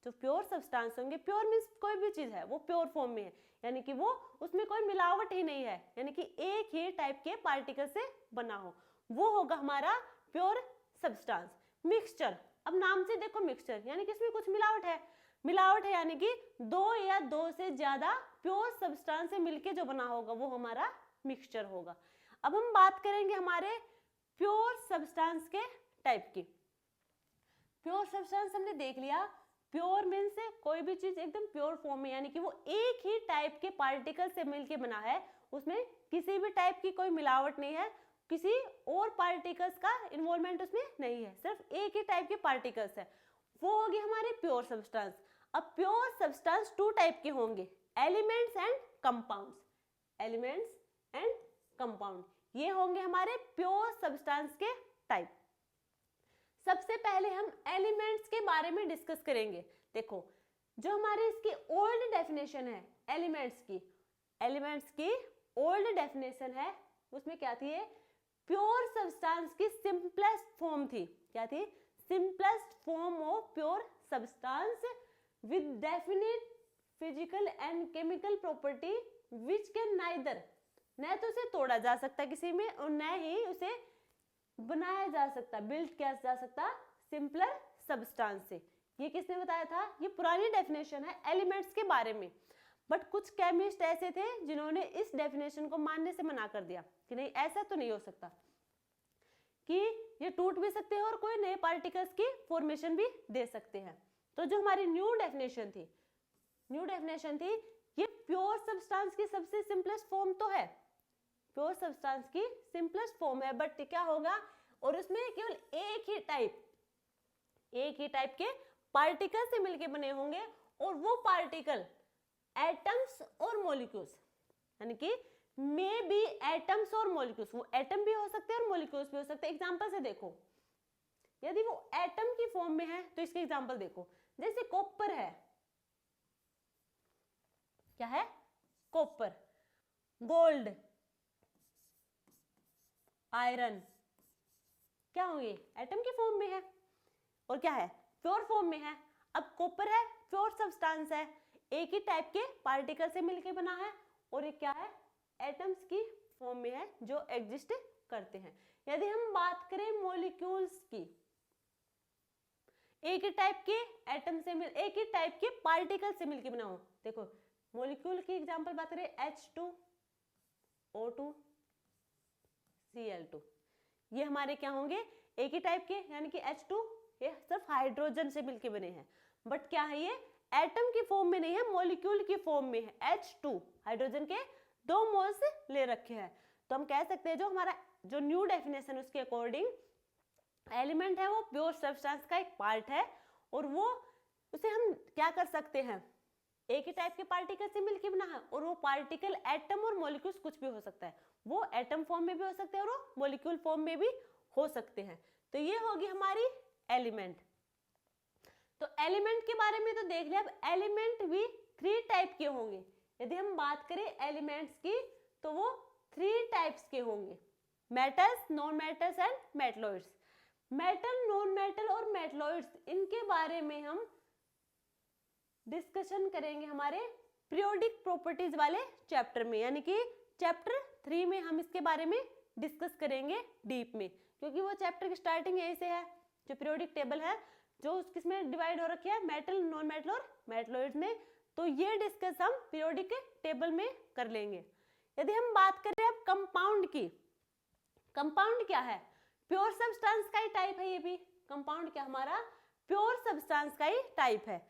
जो प्योर सब्सटेंस होंगे, प्योर मीन्स कोई भी चीज है वो प्योर फॉर्म में है, यानी कि वो उसमें कोई मिलावट ही नहीं है, यानी कि एक ही टाइप के पार्टिकल से बना हो, वो होगा हमारा प्योर सब्सटेंस। मिक्सचर, अब नाम से देखो मिक्सचर यानी कि इसमें कुछ मिलावट है, यानी कि दो या दो से ज्यादा प्योर सब्सटेंस से मिलके जो बना होगा वो हमारा मिक्सचर होगा। अब हम बात करेंगे हमारे प्योर सब्सटेंस के टाइप की। प्योर सब्सटेंस हमने देख लिया, प्योर मीन्स कोई भी चीज एकदम प्योर फॉर्म में, यानी कि वो एक ही टाइप के पार्टिकल से मिलके बना है, उसमें किसी भी टाइप की कोई मिलावट नहीं है, किसी और पार्टिकल्स का इन्वॉल्वमेंट उसमें नहीं है, सिर्फ एक ही टाइप के पार्टिकल्स है, वो होगी हमारे प्योर सब्सटेंस। अब प्योर सब्सटेंस टू टाइप के होंगे, elements and compounds, elements and compound, ये होंगे हमारे प्योर सब्सटेंस के टाइप। सबसे पहले हम एलिमेंट्स के बारे में डिस्कस करेंगे। देखो जो हमारे इसकी ओल्ड डेफिनेशन है एलिमेंट्स की ओल्ड डेफिनेशन है, उसमें क्या थी, प्योर सब्सटेंस की सिंपलेस्ट फॉर्म थी, क्या थी, simplest form of pure substance with definite physical and chemical property which can neither, न तो उसे तोड़ा जा सकता किसी में और न ही उसे बनाया जा सकता, बिल्ड किया जा सकता सिंपलर सब्सटेंस से। ये किसने बताया था, ये पुरानी डेफिनेशन है एलिमेंट्स के बारे में, बट कुछ केमिस्ट ऐसे थे जिन्होंने इस डेफिनेशन को मानने से मना कर दिया कि नहीं ऐसा तो नहीं हो सकता, कि ये टूट भी सकते हैं और कोई नए पार्टिकल्स की फॉर्मेशन भी दे सकते हैं। तो जो हमारी न्यू डेफिनेशन थी, ये प्योर सब्सटेंस की सबसे सिंपलेस्ट फॉर्म तो है, प्योर सब्सटेंस की सिंपलेस्ट फॉर्म है, बट क्या होगा, और उसमें केवल एक ही टाइप के पार्टिकल से मिलके बने होंगे, और वो पार्टिकल एटम्स और मॉलिक्यूल्स, यानी कि मे बी एटम्स और मॉलिक्यूल्स, वो एटम भी हो सकते हैं और मॉलिक्यूल्स भी हो सकते हैं। एग्जांपल से देखो, यदि वो एटम की फॉर्म में है तो इसके एग्जांपल देखो, जैसे कॉपर है, क्या है, कॉपर, गोल्ड, आयरन, क्या होंगे, एटम की फॉर्म में है और क्या है, प्योर फॉर्म में है। अब कॉपर है, प्योर सब्सटेंस है, एक ही टाइप के पार्टिकल से मिलकर बना है, और ये क्या है, एटम्स की फॉर्म में है जो एग्जिस्ट करते हैं। यदि हम बात करें मॉलिक्यूल्स की, एक ही टाइप के एटम से मिल, एक ही टाइप के पार्टिकल से मिलकर बना हो, देखो मॉलिक्यूल की एग्जांपल बात करें, H2O2 Cl2, ये हमारे क्या होंगे, एक ही टाइप के, यानी कि H2 ये सिर्फ हाइड्रोजन से मिलके बने हैं, बट क्या है, ये एटम की फॉर्म में नहीं है, मॉलिक्यूल की फॉर्म में है। H2 हाइड्रोजन के 2 मोल्स ले रखे हैं, तो हम कह सकते हैं जो हमारा जो न्यू डेफिनेशन उसके अकॉर्डिंग एलिमेंट है वो प्योर सब्सटेंस का एक पार्ट है, और वो उसे हम क्या कर सकते हैं, एक ही टाइप के पार्टिकल से मिलके बना है, और वो पार्टिकल एटम और मॉलिक्यूल्स कुछ भी हो सकता है, वो एटम फॉर्म में भी हो सकते हैं और वो मॉलिक्यूल फॉर्म में भी हो सकते हैं। तो ये होगी हमारी एलिमेंट। तो एलिमेंट के बारे में तो देख लिया, अब एलिमेंट भी 3 टाइप के होंगे। यदि हम बात करें एलिमेंट्स की तो वो 3 टाइप्स के होंगे, metals, non metals and metalloids. Metal, non metal और मेटलॉइड्स, इनके बारे में हम डिस्कशन करेंगे हमारे पीरियोडिक प्रॉपर्टीज वाले चैप्टर में, यानी कि चैप्टर 3 में हम इसके बारे में डिस्कस करेंगे डीप में, क्योंकि वो चैप्टर की स्टार्टिंग यहीं से है, जो पीरियोडिक टेबल है जो किसमें डिवाइड हो रखी है, मेटल, नॉन मेटल और मेटलॉइड्स में। तो ये डिस्कस हम पीरियोडिक टेबल में कर लेंगे। यदि हम बात करें अब कंपाउंड की, कंपाउंड क्या है, प्योर सब्सटेंस का ही टाइप है, ये भी कंपाउंड क्या हमारा प्योर सब्सटेंस का ही टाइप है।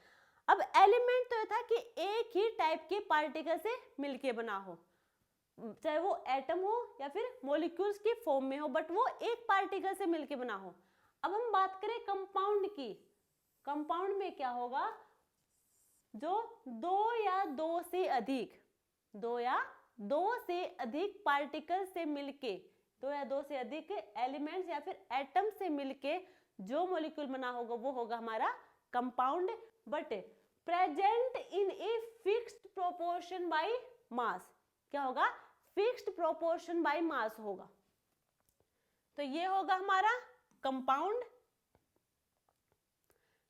अब एलिमेंट तो था कि एक ही टाइप के पार्टिकल से मिलके बना हो, चाहे वो एटम हो या फिर मॉलिक्यूल्स की फॉर्म में हो, बट वो एक पार्टिकल से मिलके बना हो। अब हम बात करें कंपाउंड की, कंपाउंड में क्या होगा, जो 2 या 2 से अधिक पार्टिकल से मिलके, 2 या 2 से अधिक एलिमेंट्स या फिर एटम से मिलके जो मॉलिक्यूल बना होगा वो होगा हमारा compound, but present in a fixed proportion by mass. क्या होगा, फिक्स्ड प्रोपोर्शन बाय मास होगा। तो ये होगा हमारा कंपाउंड।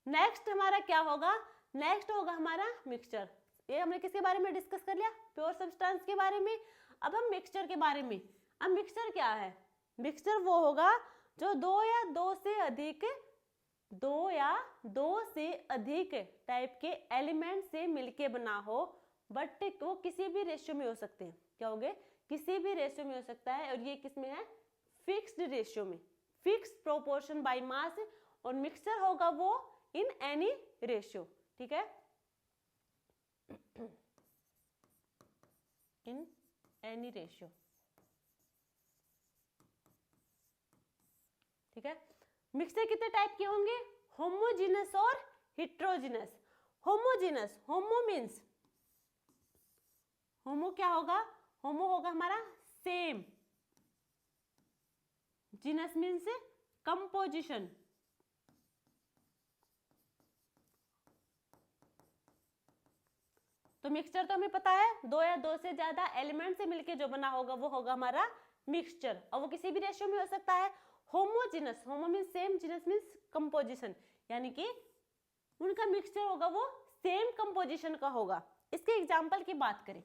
नेक्स्ट हमारा क्या होगा, नेक्स्ट होगा हमारा मिक्सचर। ये हमने किसके बारे में डिस्कस कर लिया, प्योर सब्सटेंस के बारे में। अब हम मिक्सचर के बारे में, अब मिक्सचर क्या है, मिक्सचर वो होगा जो दो या दो से अधिक टाइप के एलिमेंट से मिलके बना हो, बट वो किसी भी रेशियो में हो सकते हैं। क्या हो गए, किसी भी रेशियो में हो सकता है, और ये किस में है, फिक्स्ड रेशियो में, फिक्स्ड प्रोपोर्शन बाय मास, और मिक्सचर होगा वो इन एनी रेशियो। ठीक है, इन एनी रेशियो। ठीक है, मिक्सचर कितने टाइप के होंगे, होमोजीनस और हेट्रोजीनस। होमोजीनस, होमो मीन्स, होमो क्या होगा, होमो होगा हमारा सेम, जीनस मीन्स कंपोजिशन। तो मिक्सचर तो हमें पता है दो या दो से ज्यादा एलिमेंट से मिलके जो बना होगा वो होगा हमारा मिक्सचर, और वो किसी भी रेशियो में हो सकता है। होमोजीनस, होमो means same, genus means composition, यानी कि उनका मिक्सचर होगा वो सेम कंपोजिशन का होगा। इसके एग्जांपल की बात करें,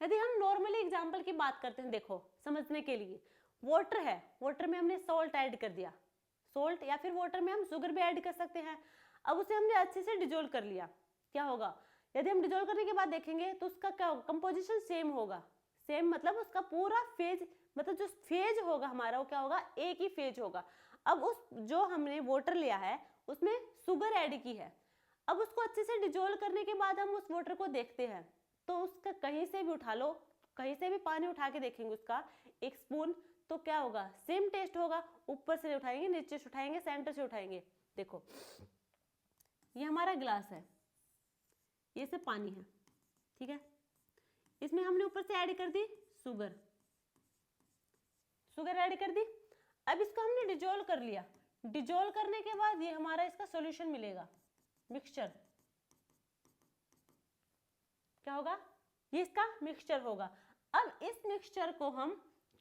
यदि हम नॉर्मली एग्जांपल की बात करते हैं, देखो समझने के लिए, वाटर है, वाटर में हमने सॉल्ट ऐड कर दिया, सॉल्ट या फिर वाटर में हम शुगर भी ऐड कर सकते हैं। अब उसे हमने अच्छे से डिजोल्व कर लिया, क्या होगा, यदि हम डिजोल्व करने के बाद देखेंगे तो उसका क्या होगा, कंपोजिशन सेम होगा। सेम मतलब उसका पूरा फेज, मतलब जो फेज होगा हमारा वो क्या होगा, एक ही फेज होगा। अब उस जो हमने वाटर लिया है उसमें शुगर ऐड की है, अब उसको अच्छे से डिजोल्व करने के बाद हम उस वाटर को देखते हैं, तो उसका कहीं से भी उठा लो, कहीं से भी पानी उठा के देखेंगे उसका एक स्पून, तो क्या होगा, सेम टेस्ट होगा। ऊपर से उठाएंगे, नीचे से उठाएंगे, सेंटर से उठाएंगे, देखो ये हमारा गिलास है, ये सब पानी है, ठीक है, इसमें हमने ऊपर से ऐड कर दी शुगर, शुगर ऐड कर दी। अब इसको हमने डिजोल्व कर लिया, डिजोल्व करने के बाद ये हमारा इसका सॉल्यूशन मिलेगा, मिक्सचर। क्या होगा, ये इसका मिक्सचर होगा। अब इस मिक्सचर को हम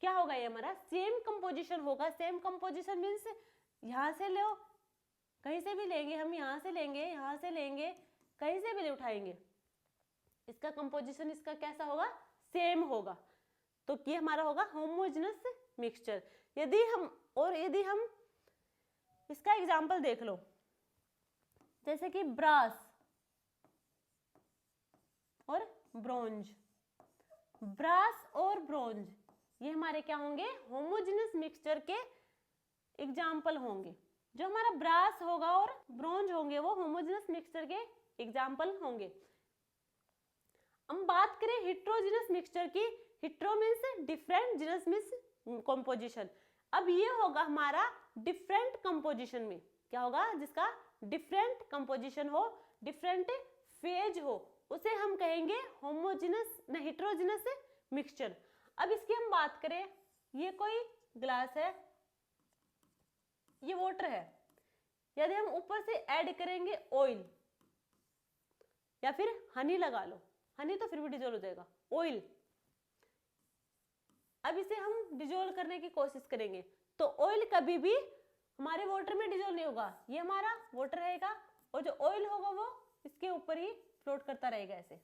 क्या होगा, ये हमारा सेम कंपोजिशन होगा। सेम कंपोजिशन मीन्स यहां से लो, कहीं से भी लेंगे हम, यहां से लेंगे, यहां से लेंगे, कहीं से भी ले उठाएंगे, इसका कंपोजिशन इसका कैसा होगा, सेम होगा। तो ये हमारा होगा होमोजेनस मिक्सचर। यदि हम इसका एग्जांपल देख लो, जैसे कि ब्रास और ब्रोंज, ब्रास और ब्रोंज ये हमारे क्या होंगे, होमोजेनस मिक्सचर के एग्जाम्पल होंगे। जो हमारा ब्रास होगा और ब्रोंज होंगे वो होमोजेनस मिक्सचर के एग्जाम्पल होंगे। हम बात करें हेट्रोजेनस मिक्सचर की, hetero means different, genus means composition. अब ये होगा हमारा डिफरेंट कंपोजिशन में, क्या होगा, जिसका डिफरेंट कंपोजिशन हो, डिफरेंट फेज हो, उसे हम कहेंगे होमोजेनस हेट्रोजेनस मिक्सचर। अब इसकी हम बात करें, ये कोई ग्लास है, ये वाटर है, यदि हम ऊपर से ऐड करेंगे ऑयल या फिर हनी लगा लो, हनी तो फिर भी डिजोल्व हो जाएगा, ऑयल, अब इसे हम डिजोल्व करने की कोशिश करेंगे तो ऑयल कभी भी हमारे वाटर में डिजोल्व नहीं होगा, ये हमारा वाटर रहेगा और जो ऑयल होगा वो इसके ऊपर ही फ्लोट करता रहेगा ऐसे,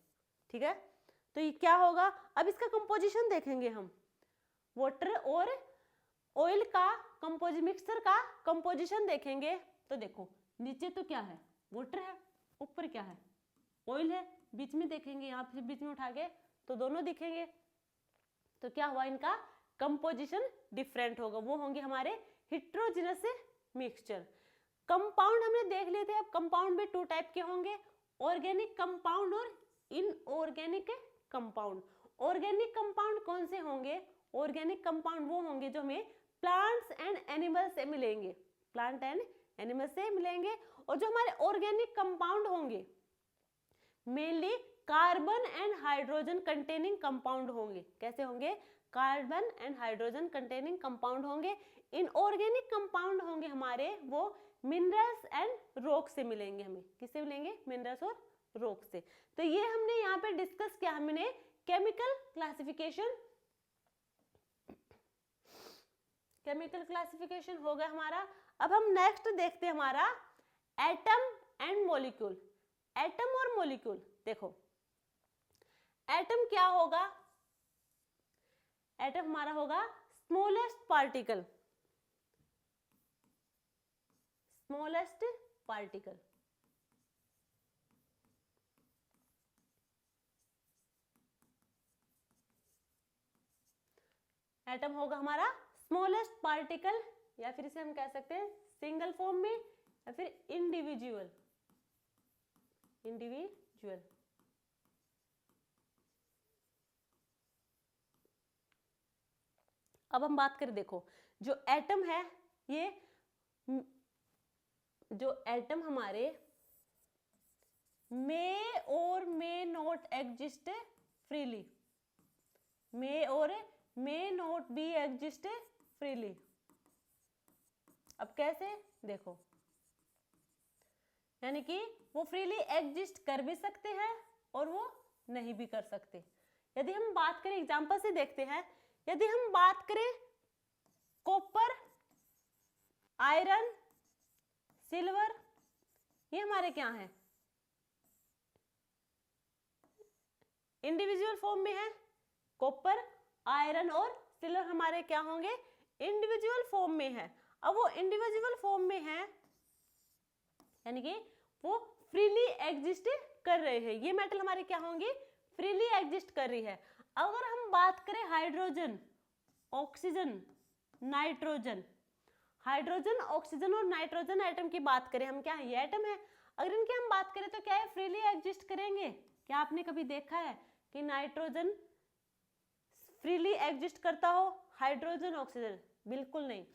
ठीक है। तो ये क्या होगा, अब इसका कंपोजिशन देखेंगे हम, वाटर और ऑयल का मिक्सचर का कंपोजिशन देखेंगे तो देखो नीचे तो क्या है, वाटर है, ऊपर क्या है, ऑयल है, बीच में देखेंगे, यहाँ पे बीच में उठा के तो दोनों दिखेंगे, तो क्या हुआ, इनका कंपोजिशन डिफरेंट होगा, वो होंगे हमारे हेट्रोजेनस मिक्सचर। कंपाउंड हमने देख लिए थे, अब कंपाउंड भी टू टाइप के होंगे, ऑर्गेनिक कंपाउंड और इनऑर्गेनिक कंपाउंड। ऑर्गेनिक कंपाउंड कौन से होंगे, ऑर्गेनिक कंपाउंड वो होंगे जो हमें प्लांट्स एंड एनिमल्स से मिलेंगे, प्लांट एंड एनिमल से मिलेंगे। और जो हमारे ऑर्गेनिक कंपाउंड होंगे mainly carbon and hydrogen containing compound होंगे। कैसे होंगे, carbon and hydrogen containing compound होंगे। इनऑर्गेनिक कंपाउंड होंगे हमारे वो मिनरल्स एंड रॉक से मिलेंगे, हमें किससे मिलेंगे, मिनरल्स और रॉक से। तो ये हमने यहाँ पे डिस्कस किया, हमने केमिकल क्लासिफिकेशन, केमिकल क्लासिफिकेशन हो गया हमारा। अब हम नेक्स्ट देखते हैं हमारा एटम मॉलिक्यूल, एटम और मॉलिक्यूल। देखो एटम क्या होगा, एटम हमारा होगा smallest particle, smallest particle. Atom होगा हमारा स्मॉलेस्ट पार्टिकल, या फिर इसे हम कह सकते हैं सिंगल फॉर्म में, या फिर इंडिविजुअल, इंडिविजुअल। अब हम बात करें, देखो जो एटम है, ये जो एटम हमारे मे और मे नॉट एग्जिस्ट फ्रीली, मे और may not be exist freely. अब कैसे, देखो यानी कि वो फ्रीली एग्जिस्ट कर भी सकते हैं और वो नहीं भी कर सकते। यदि हम बात करें, एग्जांपल से देखते हैं, यदि हम बात करें कॉपर, आयरन, सिल्वर, ये हमारे क्या हैं, इंडिविजुअल फॉर्म में है। कॉपर, आयरन और सिल्वर हमारे क्या होंगे, इंडिविजुअल फॉर्म में है। अब वो इंडिविजुअल फॉर्म में है, यानी कि वो फ्रीली एग्जिस्ट कर रहे हैं, ये मेटल हमारे क्या होंगे, फ्रीली एग्जिस्ट कर रही है। अगर हम बात करें hydrogen, oxygen, nitrogen, hydrogen, oxygen और नाइट्रोजन एटम की बात करें हम, क्या है, ये एटम है। अगर इनकी हम बात करें तो क्या है, फ्रीली एग्जिस्ट करेंगे। क्या आपने कभी देखा है कि नाइट्रोजन फ्रीली एग्जिस्ट करता हो, हाइड्रोजन, ऑक्सीजन? बिल्कुल नहीं।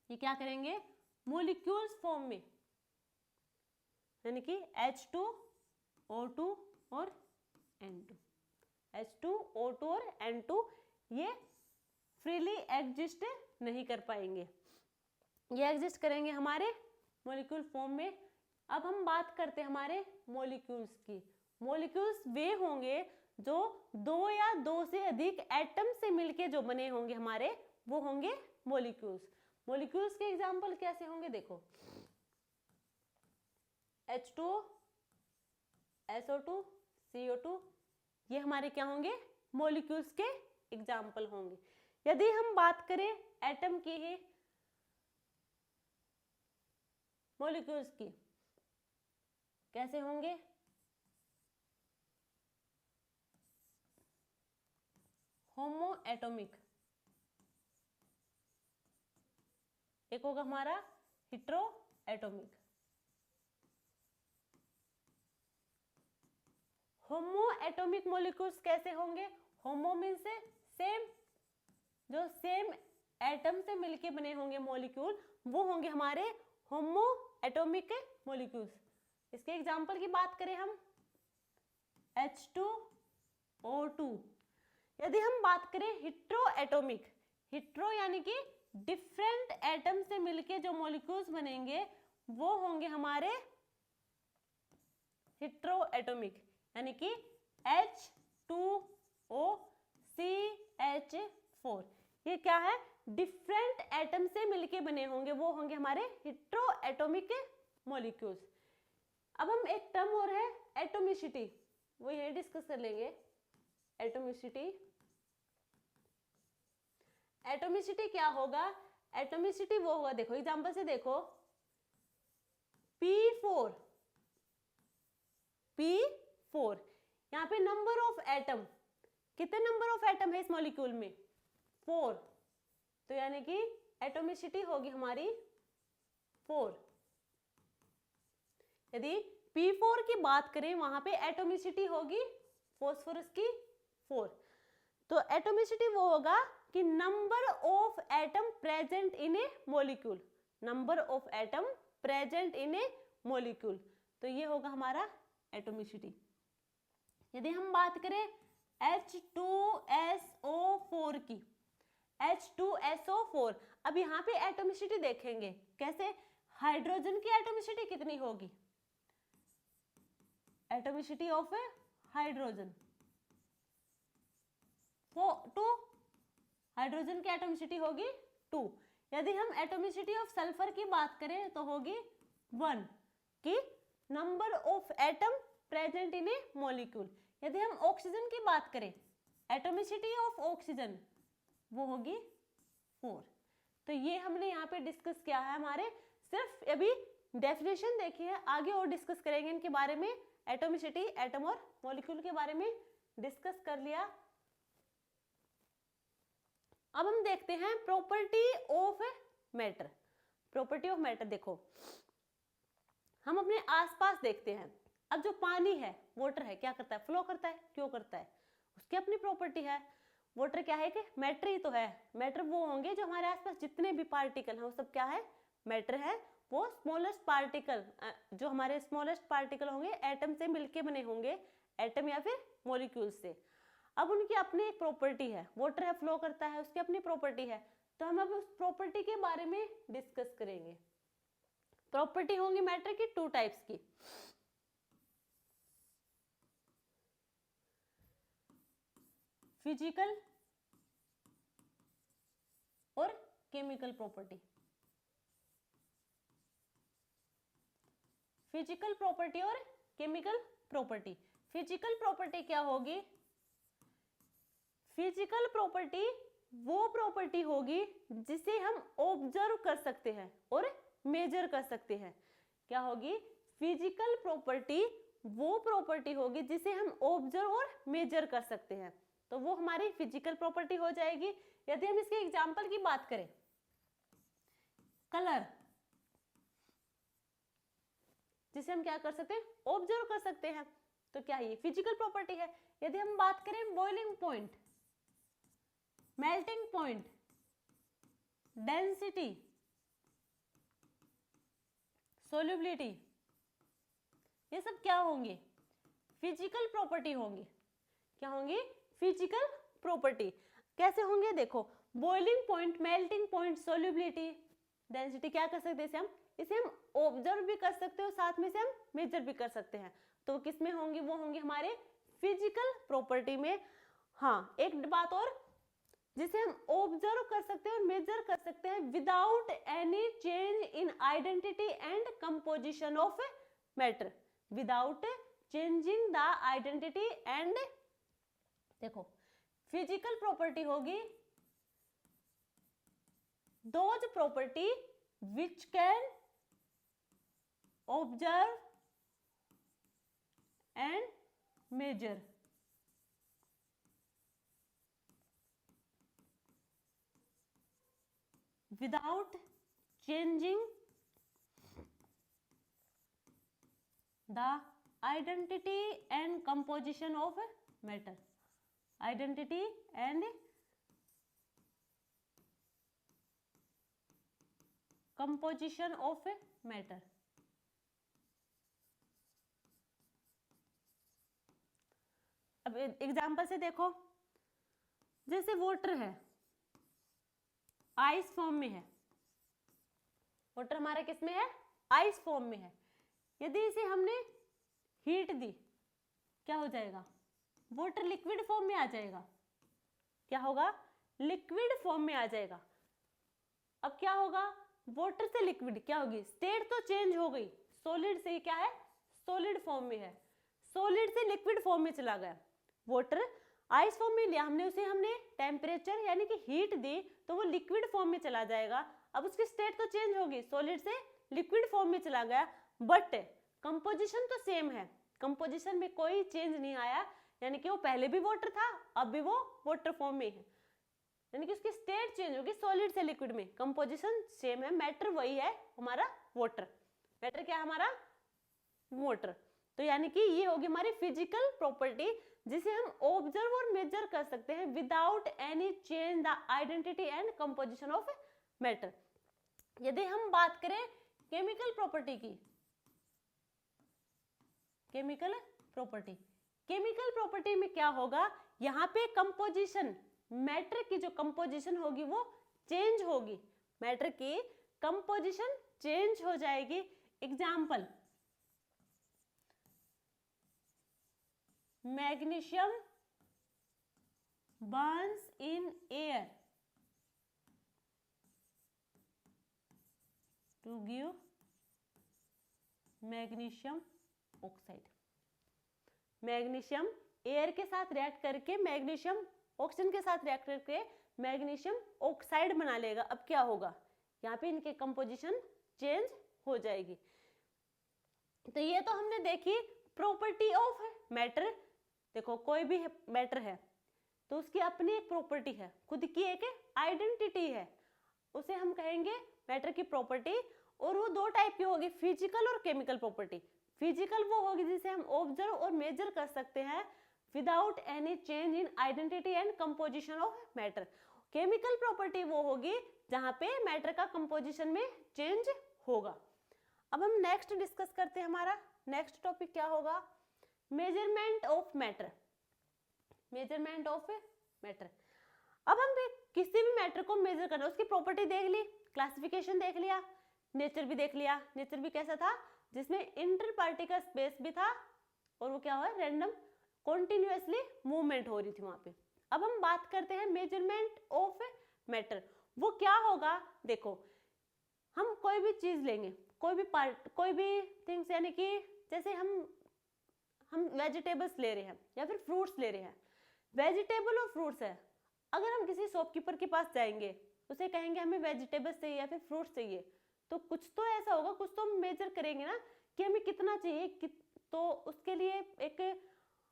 ये क्या करेंगे, मॉलिक्यूल्स फॉर्म में, यानी कि H2O2 और N2, H2O2 और N2 ये फ्रीली एग्जिस्ट नहीं कर पाएंगे, ये एग्जिस्ट करेंगे हमारे मॉलिक्यूल फॉर्म में। अब हम बात करते हैं हमारे मॉलिक्यूल्स की। मॉलिक्यूल्स वे होंगे जो दो या दो से अधिक एटम से मिलके जो बने होंगे हमारे, वो होंगे मॉलिक्यूल्स। मॉलिक्यूल्स के एग्जांपल कैसे होंगे, देखो H2O, SO2, CO2, ये हमारे क्या होंगे, मॉलिक्यूल्स के एग्जाम्पल होंगे। यदि हम बात करें एटम की ही, मॉलिक्यूल्स की कैसे होंगे, होमो एटॉमिक, एक होगा हमारा हिट्रो एटॉमिक। होमो एटॉमिक मॉलिक्यूल्स कैसे होंगे, होमो मीन से सेम, जो सेम एटम से मिलके बने होंगे मॉलिक्यूल, वो होंगे हमारे होमो एटॉमिक मॉलिक्यूल्स। इसके एग्जांपल की बात करें हम, H2O2। यदि हम बात करें हिट्रो एटॉमिक, हिट्रो यानी कि डिफरेंट एटम से मिलके जो मॉलिक्यूल्स बनेंगे वो होंगे हमारे हिट्रो एटॉमिक, यानी कि H2OCH4, ये क्या है, डिफरेंट एटम से मिलके बने होंगे, वो होंगे हमारे हिट्रो एटॉमिक मॉलिक्यूल्स। अब हम एक टर्म और है एटोमिसिटी, वो यही डिस्कस कर लेंगे। एटोमिसिटी, एटोमिसिटी क्या होगा, एटोमिसिटी वो होगा, देखो एग्जांपल से देखो, P4, P4, यहाँ पे नंबर ऑफ एटम, कितने नंबर ऑफ एटम है इस मॉलिक्यूल में, 4, तो यानी कि एटोमिसिटी होगी हमारी 4। यदि P4 की बात करें, वहां पे एटोमिसिटी होगी फॉस्फोरस की 4। तो एटोमिसिटी वो होगा कि number of atom present in A molecule, number of atom present in A molecule, तो ये होगा हमारा एटोमिसिटी। यदि हम बात करें H2SO4 की, H2SO4, अब यहाँ पे एटोमिसिटी देखेंगे कैसे, हाइड्रोजन की एटोमिसिटी कितनी होगी, एटोमिसिटी ऑफ हाइड्रोजन 2, हाइड्रोजन की एटोमिसिटी होगी 2। यदि हम एटोमिसिटी ऑफ सल्फर की बात करें तो होगी 1, कि number of atom present in A molecule. यदि हम ऑक्सीजन की बात करें, एटोमिसिटी ऑफ ऑक्सीजन वो होगी 4। तो ये हमने यहाँ पे डिस्कस किया है, हमारे सिर्फ अभी डेफिनेशन देखी है, आगे और डिस्कस करेंगे इनके बारे में। एटोमिसिटी, एटम और मॉलिक्यूल के बारे में डिस्कस कर लिया। अब हम देखते हैं property of matter. Property of matter देखो, हम अपने आसपास देखते हैं। अब जो पानी है, वाटर है, क्या करता है? फ्लो करता है। क्यों करता है? उसकी अपनी प्रॉपर्टी है। वाटर क्या है कि मैटर ही तो है। मैटर वो होंगे जो हमारे आसपास जितने भी पार्टिकल हैं वो सब क्या है? मैटर है। वो स्मॉलेस्ट पार्टिकल, जो हमारे स्मॉलेस्ट पार्टिकल होंगे एटम से मिलके बने होंगे, एटम या फिर मॉलिक्यूल से। अब उनकी अपनी एक प्रॉपर्टी है। वाटर है, फ्लो करता है, उसकी अपनी प्रॉपर्टी है। तो हम अब उस प्रॉपर्टी के बारे में डिस्कस करेंगे। प्रॉपर्टी होंगी मैटर की 2 टाइप्स की। फिजिकल और केमिकल प्रॉपर्टी। फिजिकल प्रॉपर्टी और केमिकल प्रॉपर्टी। फिजिकल प्रॉपर्टी क्या होगी? फिजिकल प्रॉपर्टी वो प्रॉपर्टी होगी जिसे हम ऑब्जर्व कर सकते हैं और मेजर कर सकते हैं। क्या होगी? फिजिकल प्रॉपर्टी वो प्रॉपर्टी होगी जिसे हम ऑब्जर्व और मेजर कर सकते हैं, तो वो हमारी फिजिकल प्रॉपर्टी हो जाएगी। यदि हम इसके एग्जांपल की बात करें, कलर, जिसे हम क्या कर सकते हैं? ऑब्जर्व कर सकते हैं, तो क्या ये फिजिकल प्रॉपर्टी है। यदि हम बात करें boiling point, melting point, density, solubility, ये सब क्या होंगे? फिजिकल प्रॉपर्टी होंगी। क्या होंगी? Physical property. कैसे होंगे? देखो, boiling point, melting point, solubility, density, क्या कर सकते हैं? इसे हम ऑब्जर्व भी कर सकते हो, साथ में से हम मेजर भी कर सकते हैं। तो किस में होंगी? वो होंगी हमारे फिजिकल प्रॉपर्टी में। हाँ, एक बात और, जिसे हम ऑब्जर्व कर सकते हैं और मेजर कर सकते हैं without any change in identity and composition of matter. Without changing the identity and, देखो फिजिकल प्रॉपर्टी होगी those property which can observe and measure. Without changing the identity and composition of matter. Identity and composition of matter. अब example से देखो, जैसे water है, ice form में है। Water हमारा किस में है? आइस फॉर्म में है। यदि इसे हमने हीट दी, क्या हो जाएगा? वाटर लिक्विड फॉर्म में आ जाएगा। क्या होगा? लिक्विड फॉर्म में आ जाएगा। अब क्या होगा? वाटर से लिक्विड क्या होगी? स्टेट तो चेंज हो गई, सॉलिड से क्या है? सॉलिड फॉर्म में है। सॉलिड से लिक्विड फॉर्म में चला गया। वाटर आइस फॉर्म में लिया हमने, उसे हमने टेम्परेचर यानी कि हीट दी, तो वो लिक्विड फॉर्म में चला जाएगा। अब उसकी स्टेट तो चेंज होगी, सॉलिड से लिक्विड फॉर्म में चला गया, बट कंपोजिशन तो सेम है। कंपोजिशन में कोई चेंज नहीं आया, यानी कि वो पहले भी वाटर था, अब भी वो वाटर फॉर्म में है, यानी कि उसकी स्टेट चेंज होगी सॉलिड से लिक्विड में। कंपोजिशन सेम है, मैटर वही है हमारा वाटर। मैटर क्या है हमारा? वाटर। तो यानी कि ये होगी हमारी फिजिकल प्रॉपर्टी जिसे हम ऑब्जर्व और मेजर कर सकते हैं without any change the identity and composition of matter. यदि हम बात करें केमिकल प्रॉपर्टी की, केमिकल प्रॉपर्टी, केमिकल प्रॉपर्टी में क्या होगा? यहाँ पे कंपोजिशन, मैटर की जो कंपोजिशन होगी वो चेंज होगी। मैटर की कंपोजिशन चेंज हो जाएगी। Example, magnesium burns in air to give magnesium oxide. Magnesium air के साथ रिएक्ट करके मैग्नीशियम ऑक्सीजन के साथ रिएक्ट करके मैग्नीशियम ऑक्साइड बना लेगा। अब क्या होगा, यहाँ पे इनके कंपोजिशन चेंज हो जाएगी। तो ये तो हमने देखी प्रॉपर्टी ऑफ मैटर। देखो कोई भी मैटर है तो उसकी अपनी एक प्रॉपर्टी है, खुद की एक आइडेंटिटी है, उसे हम कहेंगे मैटर की प्रॉपर्टी। और वो दो टाइप की होगी, फिजिकल और केमिकल प्रॉपर्टी। फिजिकल वो होगी जिसे हम ऑब्जर्व और मेजर कर सकते हैं without any change in identity and composition of matter. Chemical property वो होगी जहां पे मैटर का कंपोजिशन में चेंज होगा। अब हम नेक्स्ट डिस्कस करते हैं, हमारा नेक्स्ट टॉपिक क्या होगा, measurement of matter. Measurement of matter. अब हम किसी भी मैटर को मेजर करना, उसकी प्रॉपर्टी देख ली, क्लासिफिकेशन देख लिया, नेचर भी देख लिया। नेचर भी कैसा था, जिसमें इंटर पार्टिकल स्पेस भी था और वो क्या हुआ, रैंडम कॉन्टिन्यूअसली मूवमेंट हो रही थी वहां पे। अब हम बात करते हैं मेजरमेंट ऑफ मैटर। वो क्या होगा, देखो हम कोई भी चीज लेंगे, कोई भी पार्ट, कोई भी थिंग्स, यानी कि जैसे हम वेजिटेबल्स ले रहे हैं या फिर फ्रूट्स ले रहे हैं। वेजिटेबल और फ्रूट्स है, अगर हम किसी शॉपकीपर के पास जाएंगे, उसे कहेंगे हमें वेजिटेबल्स चाहिए या फिर फ्रूट्स चाहिए, तो कुछ तो ऐसा होगा, कुछ तो हम मेजर करेंगे ना कि हमें कितना चाहिए, तो उसके लिए एक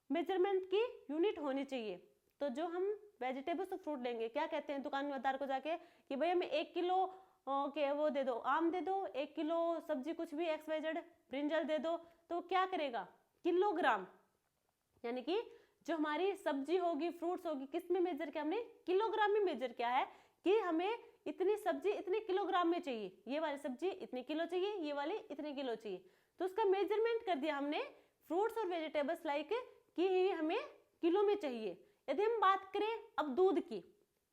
मेजरमेंट की यूनिट होनी चाहिए। तो जो हम वेजिटेबल्स और फ्रूट लेंगे, क्या कहते हैं दुकानदार को जाके कि भाई हमें 1 किलो के वो दे दो, आम दे दो, 1 किलो सब्जी कुछ भी XYZ ब्रिंजल दे दो, तो क्या करेगा, किलोग्राम, यानी कि जो हमारी सब्जी होगी, फ्रूट्स होगी, किस में मेजर किया हमने, किलोग्राम में मेजर किया है कि हमें इतनी सब्जी इतने किलोग्राम में चाहिए, ये वाली सब्जी इतने किलो चाहिए, ये वाली इतने किलो चाहिए। तो उसका मेजरमेंट कर दिया हमने फ्रूट्स और वेजिटेबल्स लाइक कि हमें किलो में चाहिए। यदि हम बात करें अब दूध की,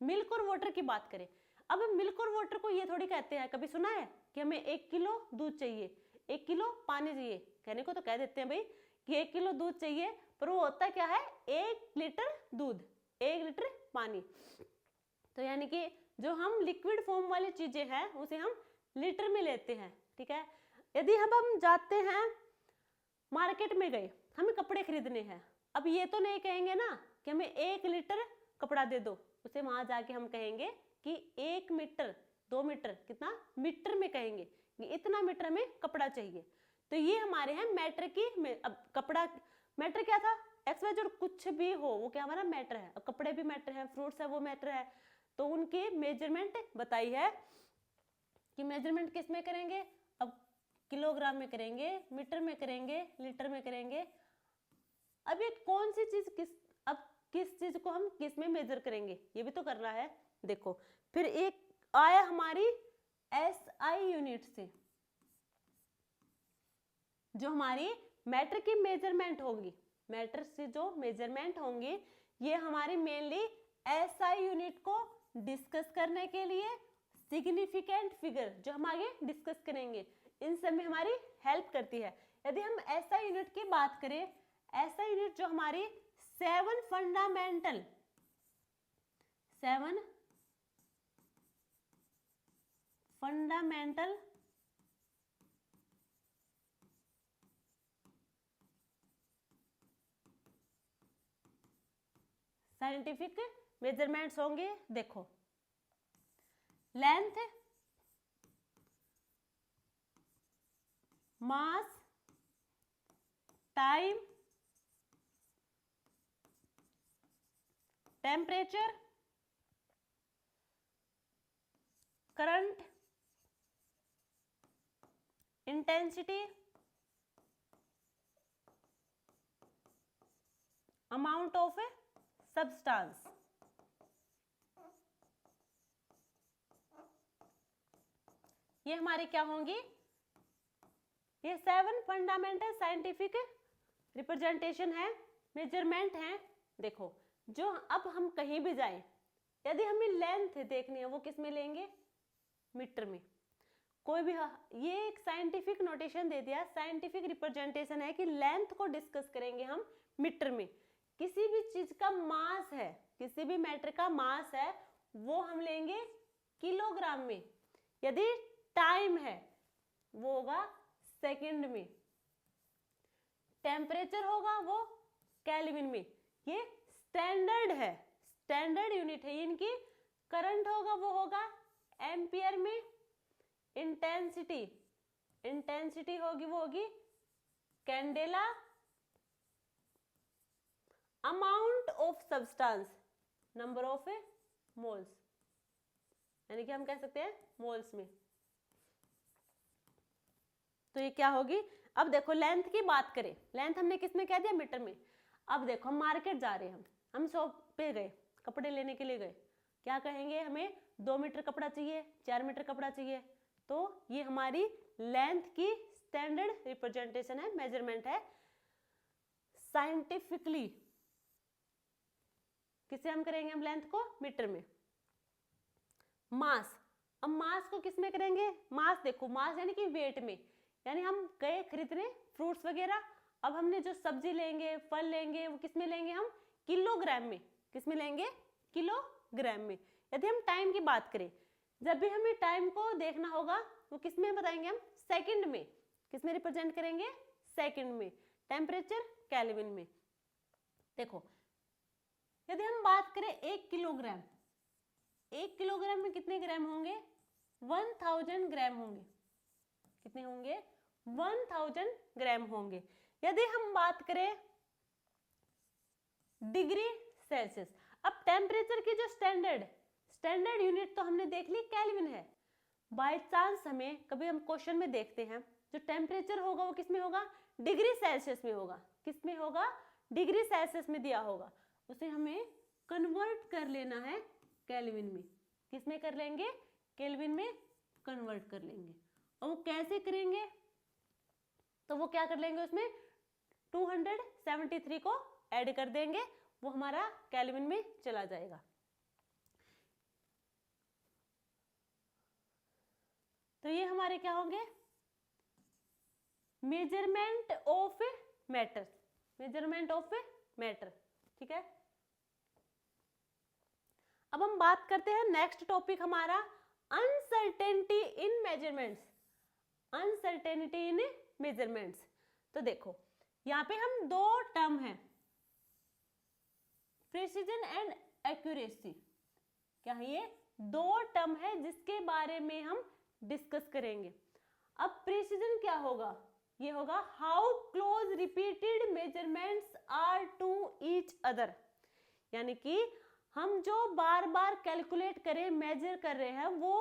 मिल्क और वाटर की बात करें, अब मिल्क और वाटर को ये थोड़ी कहते हैं, कभी सुना है कि हमें 1 किलो दूध चाहिए, 1 किलो पानी चाहिए, कहने को तो कह देते हैं भाई कि 1 किलो दूध चाहिए, पर वो होता क्या है, 1 लीटर दूध, 1 लीटर पानी। तो यानी कि जो हम लिक्विड फॉर्म वाली चीजें हैं उसे हम लीटर में लेते हैं, ठीक है। यदि हम जाते हैं मार्केट में गए, हमें कपड़े खरीदने हैं, अब ये तो नहीं कहेंगे ना कि हमें 1 लीटर कपड़ा दे दो, उसे वहां जाके हम कहेंगे कि 1 मीटर, 2 मीटर, कितना मीटर में कहेंगे कि इतना मीटर में कपड़ा चाहिए। तो ये हमारे हैं मैटर की। अब कपड़ा मैटर क्या था, XYZ कुछ भी हो वो क्या हमारा मैटर है। अब कपड़े भी मैटर है, फ्रूट्स है वो मैटर है, तो उनकी मेजरमेंट बताई है कि मेजरमेंट किस में करेंगे, अब किलोग्राम में करेंगे, मीटर में करेंगे, लीटर में करेंगे। अब ये कौन सी चीज किस चीज को हम किस में मेजर करेंगे, ये भी तो करना है। देखो फिर एक आया हमारी SI यूनिट से, जो हमारी मैटर की मेजरमेंट होगी, मैटर से जो मेजरमेंट होंगी, ये हमारी मेनली SI यूनिट को डिस्कस करने के लिए सिग्निफिकेंट फिगर जो हम आगे डिस्कस करेंगे, इन सब में हमारी हेल्प करती है। यदि हम SI यूनिट की बात करें, SI यूनिट जो हमारी 7 फंडामेंटल साइंटिफिक मेजरमेंट्स होंगे। देखो length, mass, time, temperature, current, intensity, amount of substance. ये हमारी क्या होंगी, ये 7 फंडामेंटल साइंटिफिक रिप्रेजेंटेशन है, मेजरमेंट है। देखो जो अब हम कहीं भी जाएं, यदि हमें लेंथ देखनी है वो किस में लेंगे, मीटर में। कोई भी ये एक साइंटिफिक नोटेशन दे दिया, साइंटिफिक रिप्रेजेंटेशन है कि लेंथ को डिस्कस करेंगे हम मीटर में। किसी भी चीज का मास है, किसी भी मैटर का मास है, वो हम लेंगे किलोग्राम में। यदि टाइम है वो होगा सेकंड में। टेम्परेचर होगा वो केल्विन में, ये स्टैंडर्ड है, स्टैंडर्ड यूनिट है इनकी। करंट होगा वो होगा एम्पियर में। इंटेंसिटी, इंटेंसिटी होगी वो होगी candela. Amount of substance, number of moles, यानी कि हम कह सकते हैं मोल्स में। तो ये क्या होगी? अब देखो लेंथ की बात करें, लेंथ हमने किस में कह दिया? मीटर में। अब देखो हम मार्केट जा रहे हैं, हम शॉप पे गए, कपड़े लेने के लिए गए, क्या कहेंगे? हमें 2 मीटर कपड़ा चाहिए, 4 मीटर कपड़ा चाहिए। तो ये हमारी लेंथ की स्टैंडर्ड रिप्रेजेंटेशन है, मेजरमेंट है। साइंटिफिकली किसे हम करेंगे? हम लेंथ को मीटर में। मास, अब मास को किस में करेंगे? मास देखो, मास यानी कि वेट में, यानी हम गए खरीदने फ्रूट्स वगैरह, अब हमने जो सब्जी लेंगे, फल लेंगे, वो किस में लेंगे? हम किलोग्राम में। किस में लेंगे? किलोग्राम में। यदि हम टाइम की बात करें, जब भी हमें टाइम को देखना होगा वो किस में बताएंगे? हम सेकंड में। किस में रिप्रेजेंट करेंगे? सेकंड में। टेम्परेचर केल्विन में। देखो यदि हम बात करें 1 किलोग्राम, 1 किलोग्राम में कितने ग्राम होंगे? 1000 ग्राम होंगे। कितने होंगे? 1000 ग्राम होंगे। यदि हम बात करें डिग्री सेल्सियस, अब टेम्परेचर की जो स्टैंडर्ड यूनिट तो हमने देख ली केल्विन है। बाय चांस हमें कभी हम क्वेश्चन में देखते हैं जो टेम्परेचर होगा वो किस में होगा? डिग्री सेल्सियस में होगा। किस में होगा? डिग्री सेल्सियस में दिया होगा, उसे हमें कन्वर्ट कर लेना है केल्विन में। किस में कर लेंगे? केल्विन में कन्वर्ट कर लेंगे। और वो कैसे करेंगे? तो वो क्या कर लेंगे? उसमें 273 को ऐड कर देंगे, वो हमारा केल्विन में चला जाएगा। तो ये हमारे क्या होंगे? Measurement of matter, measurement of matter. ठीक है, अब हम बात करते हैं नेक्स्ट टॉपिक हमारा अनसर्टेनिटी इन मेजरमेंट्स। अनसर्टेनिटी इन मेजरमेंट्स। तो देखो यहाँ पे हम 2 टर्म हैं, प्रिसीजन एंड एक्यूरेसी। क्या है ये? 2 टर्म है जिसके बारे में हम डिस्कस करेंगे। अब प्रिसीजन क्या होगा? ये होगा how close repeated measurements are to each other, यानी कि हम जो बार बार कैलकुलेट करें, मेजर कर रहे हैं, वो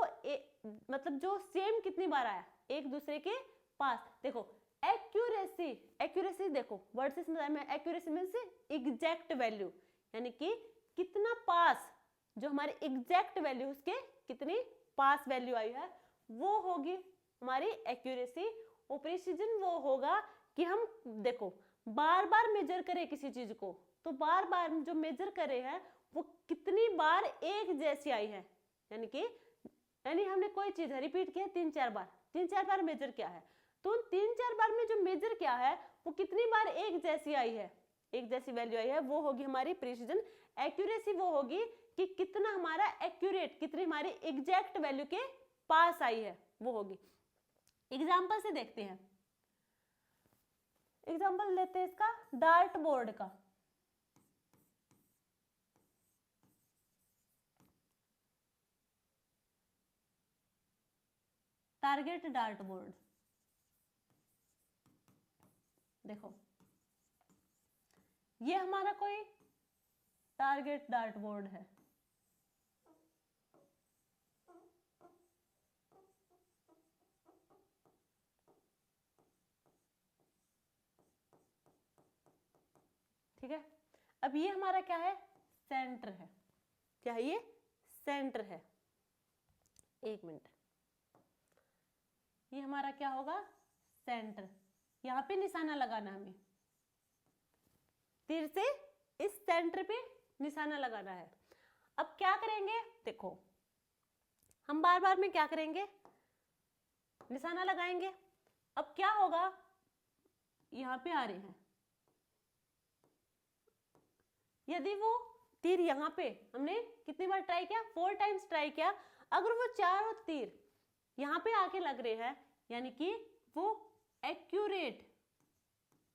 मतलब जो सेम कितनी बार आया एक दूसरे के पास। देखो एक्यूरेसी, एक्यूरेसी देखो वर्ड से समझ में, एक्यूरेसी मींस एग्जैक्ट वैल्यू, यानी कि कितना पास, जो हमारी एग्जैक्ट वैल्यू उसके कितनी पास वैल्यू आई है, वो होगी हमारी एक्यूरेसी। और प्रिसीजन वो होगा कि हम देखो बार बार मेजर करें किसी चीज को, तो बार बार जो मेजर करे हैं वो कितनी बार एक जैसी आई है, यानी हमने कोई चीज है रिपीट किया 3-4 बार, 3-4 बार मेजर किया है, तो उन 3-4 बार में जो मेजर किया है वो कितनी बार एक जैसी आई है, एक जैसी वैल्यू आई है, वो होगी हमारी प्रिसीजन। एक्यूरेसी वो होगी कि कितना हमारा एक्यूरेट, कितनी हमारी एग्जैक्ट वैल्यू के पास आई है, वो होगी। एग्जाम्पल से देखते हैं, एग्जाम्पल लेते हैं इसका डार्ट बोर्ड का। टारगेट डार्ट बोर्ड, देखो ये हमारा कोई टारगेट डार्ट बोर्ड है। ठीक है, अब ये हमारा क्या है? सेंटर है। क्या है ये? सेंटर है। एक मिनट, ये हमारा क्या होगा? सेंटर। यहाँ पे निशाना लगाना, हमें तीर से इस सेंटर पे निशाना लगाना है। अब क्या करेंगे? देखो हम बार बार में क्या करेंगे? निशाना लगाएंगे। अब क्या होगा? यहाँ पे आ रहे हैं, यदि वो तीर यहाँ पे हमने कितनी बार ट्राई किया? 4 टाइम्स ट्राई किया, अगर वो चारों तीर यहाँ पे आके लग रहे हैं, यानी कि वो एक्यूरेट,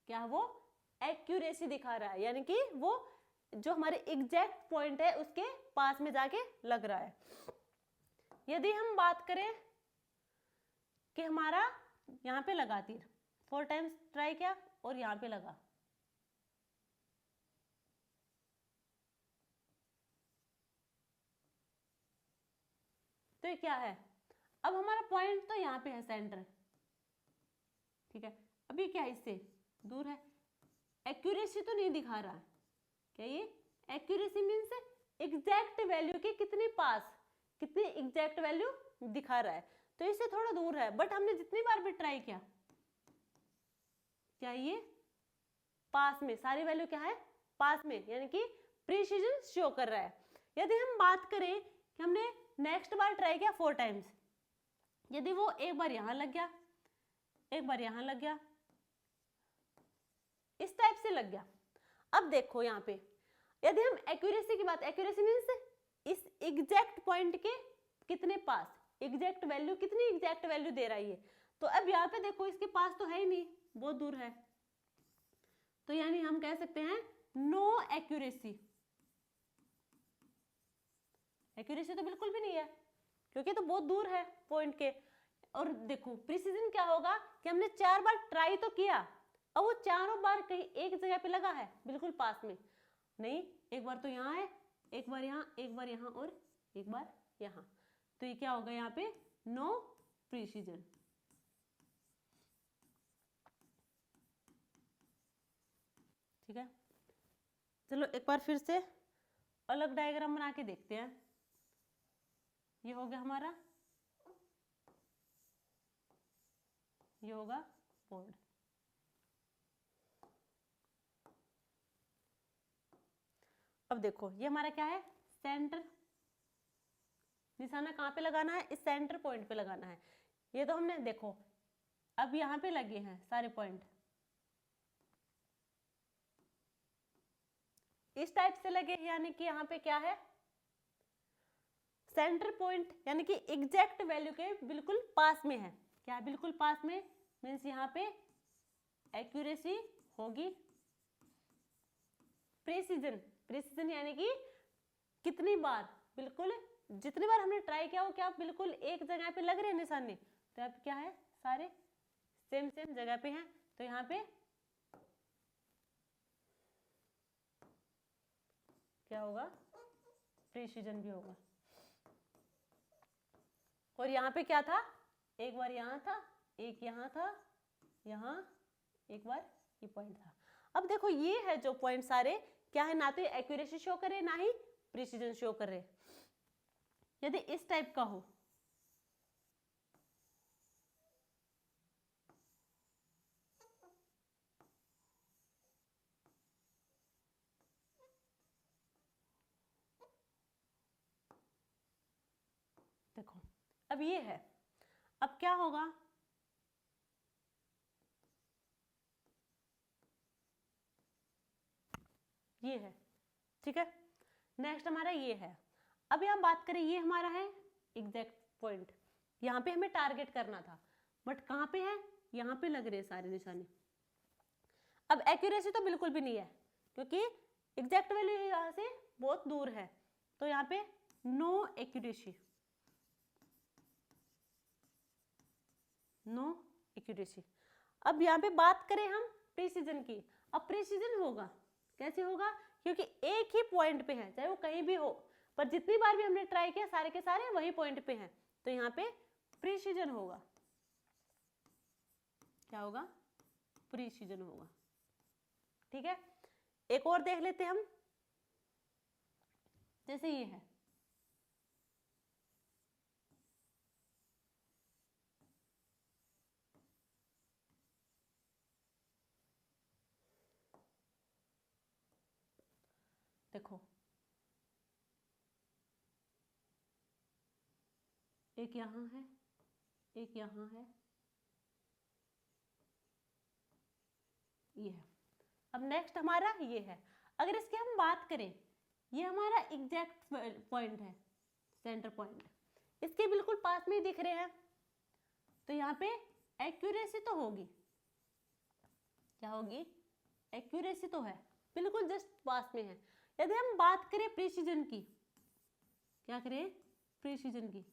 क्या वो एक्यूरेसी दिखा रहा है, यानी कि वो जो हमारे एग्जैक्ट पॉइंट है उसके पास में जाके लग रहा है। यदि हम बात करें कि हमारा यहाँ पे लगा तीर, 4 टाइम्स ट्राई किया और यहाँ पे लगा, तो ये क्या है, अब हमारा पॉइंट तो यहाँ पे है सेंटर, ठीक है। अब ये क्या है, इससे दूर है, एक्यूरेसी तो नहीं दिखा रहा है। क्या ये एक्यूरेसी मीन्स एग्जैक्ट वैल्यू के कितने पास, कितनी एग्जैक्ट वैल्यू दिखा रहा है, तो इससे थोड़ा दूर है। बट हमने जितनी बार भी ट्राई किया, क्या ये पास में, सारी वैल्यू क्या है पास में, यानी कि प्रिसीजन शो कर रहा है। यदि हम बात करें कि हमने नेक्स्ट बार ट्राई किया 4 टाइम्स, यदि वो एक बार यहां लग गया, एक बार यहां लग गया, इस टाइप से लग गया। अब देखो यहाँ पे यदि हम एक्यूरेसी की बात, एक्यूरेसी मीन्स इस एग्जैक्ट पॉइंट के कितने पास, एग्जैक्ट वैल्यू, कितनी एग्जैक्ट वैल्यू दे रहा है ये। तो अब यहाँ पे देखो इसके पास तो है ही नहीं, बहुत दूर है, तो यानी हम कह सकते हैं नो एक्यूरेसी। एक्यूरेसी तो बिल्कुल भी नहीं है क्योंकि तो बहुत दूर है पॉइंट के। और देखो प्रिसीजन क्या होगा कि हमने 4 बार ट्राई तो किया, अब वो चारों बार कहीं एक जगह पे लगा है बिल्कुल पास में नहीं, एक बार तो यहाँ है, एक बार यहाँ, एक बार यहाँ और एक बार यहाँ, तो ये क्या होगा यहाँ पे नो प्रिसीजन। ठीक है, चलो एक बार फिर से अलग डायग्राम बना के देखते हैं। ये हो गया हमारा, ये होगा बोर्ड। अब देखो ये हमारा क्या है, सेंटर, निशाना कहाँ पे लगाना है, इस सेंटर पॉइंट पे लगाना है। ये तो हमने देखो अब यहाँ पे लगे हैं सारे पॉइंट, इस टाइप से लगे, यानी कि यहाँ पे क्या है सेंटर पॉइंट, यानी कि एग्जैक्ट वैल्यू के बिल्कुल पास में है। क्या है बिल्कुल पास में, मीन्स यहाँ पे एक्यूरेसी होगी। प्रिसीजन, प्रिसीजन यानी कि कितनी बार, बिल्कुल जितनी बार हमने ट्राई किया वो क्या बिल्कुल एक जगह पे लग रहे हैं निशाने, तो अब क्या है सारे सेम सेम जगह पे हैं, तो यहाँ पे क्या होगा प्रिसीजन भी होगा। और यहाँ पे क्या था, एक बार यहाँ था, एक यहाँ था, यहाँ एक बार ये पॉइंट था। अब देखो ये है जो पॉइंट सारे क्या है, ना तो ये एक्यूरेसी शो करे ना ही प्रिसीजन शो करे। यदि इस टाइप का हो, देखो अब ये है, अब क्या होगा, ये है, ठीक है। नेक्स्ट हमारा ये है। अभी हम बात करें, ये हमारा है एग्जैक्ट पॉइंट, यहाँ पे हमें टारगेट करना था, बट कहाँ पे है, यहाँ पे लग रहे हैं सारे निशाने। अब एक्यूरेसी तो बिल्कुल भी नहीं है क्योंकि एग्जैक्ट वैल्यू यहाँ से बहुत दूर है, तो यहाँ पे नो एक्यूरेसी, नो एक्यूरेसी। अब यहाँ पे बात करें हम प्रिसीजन की, अब प्रिसीजन होगा कैसे होगा, क्योंकि एक ही पॉइंट पे है, चाहे वो कहीं भी हो, पर जितनी बार भी हमने ट्राई किया सारे के सारे वही पॉइंट पे हैं, तो यहाँ पे प्रिसीजन होगा। क्या होगा, प्रिसीजन होगा। ठीक है, एक और देख लेते हैं हम, जैसे ये है, देखो एक यहाँ है, एक यहाँ है, ये है। अब नेक्स्ट हमारा ये है, अगर इसकी हम बात करें, ये हमारा एग्जैक्ट पॉइंट है, सेंटर पॉइंट, इसके बिल्कुल पास में ही दिख रहे हैं, तो यहाँ पे एक्यूरेसी तो होगी, क्या होगी एक्यूरेसी तो है, बिल्कुल जस्ट पास में है। यदि हम बात करें प्रिसीजन की, क्या करें, प्रिसीजन की,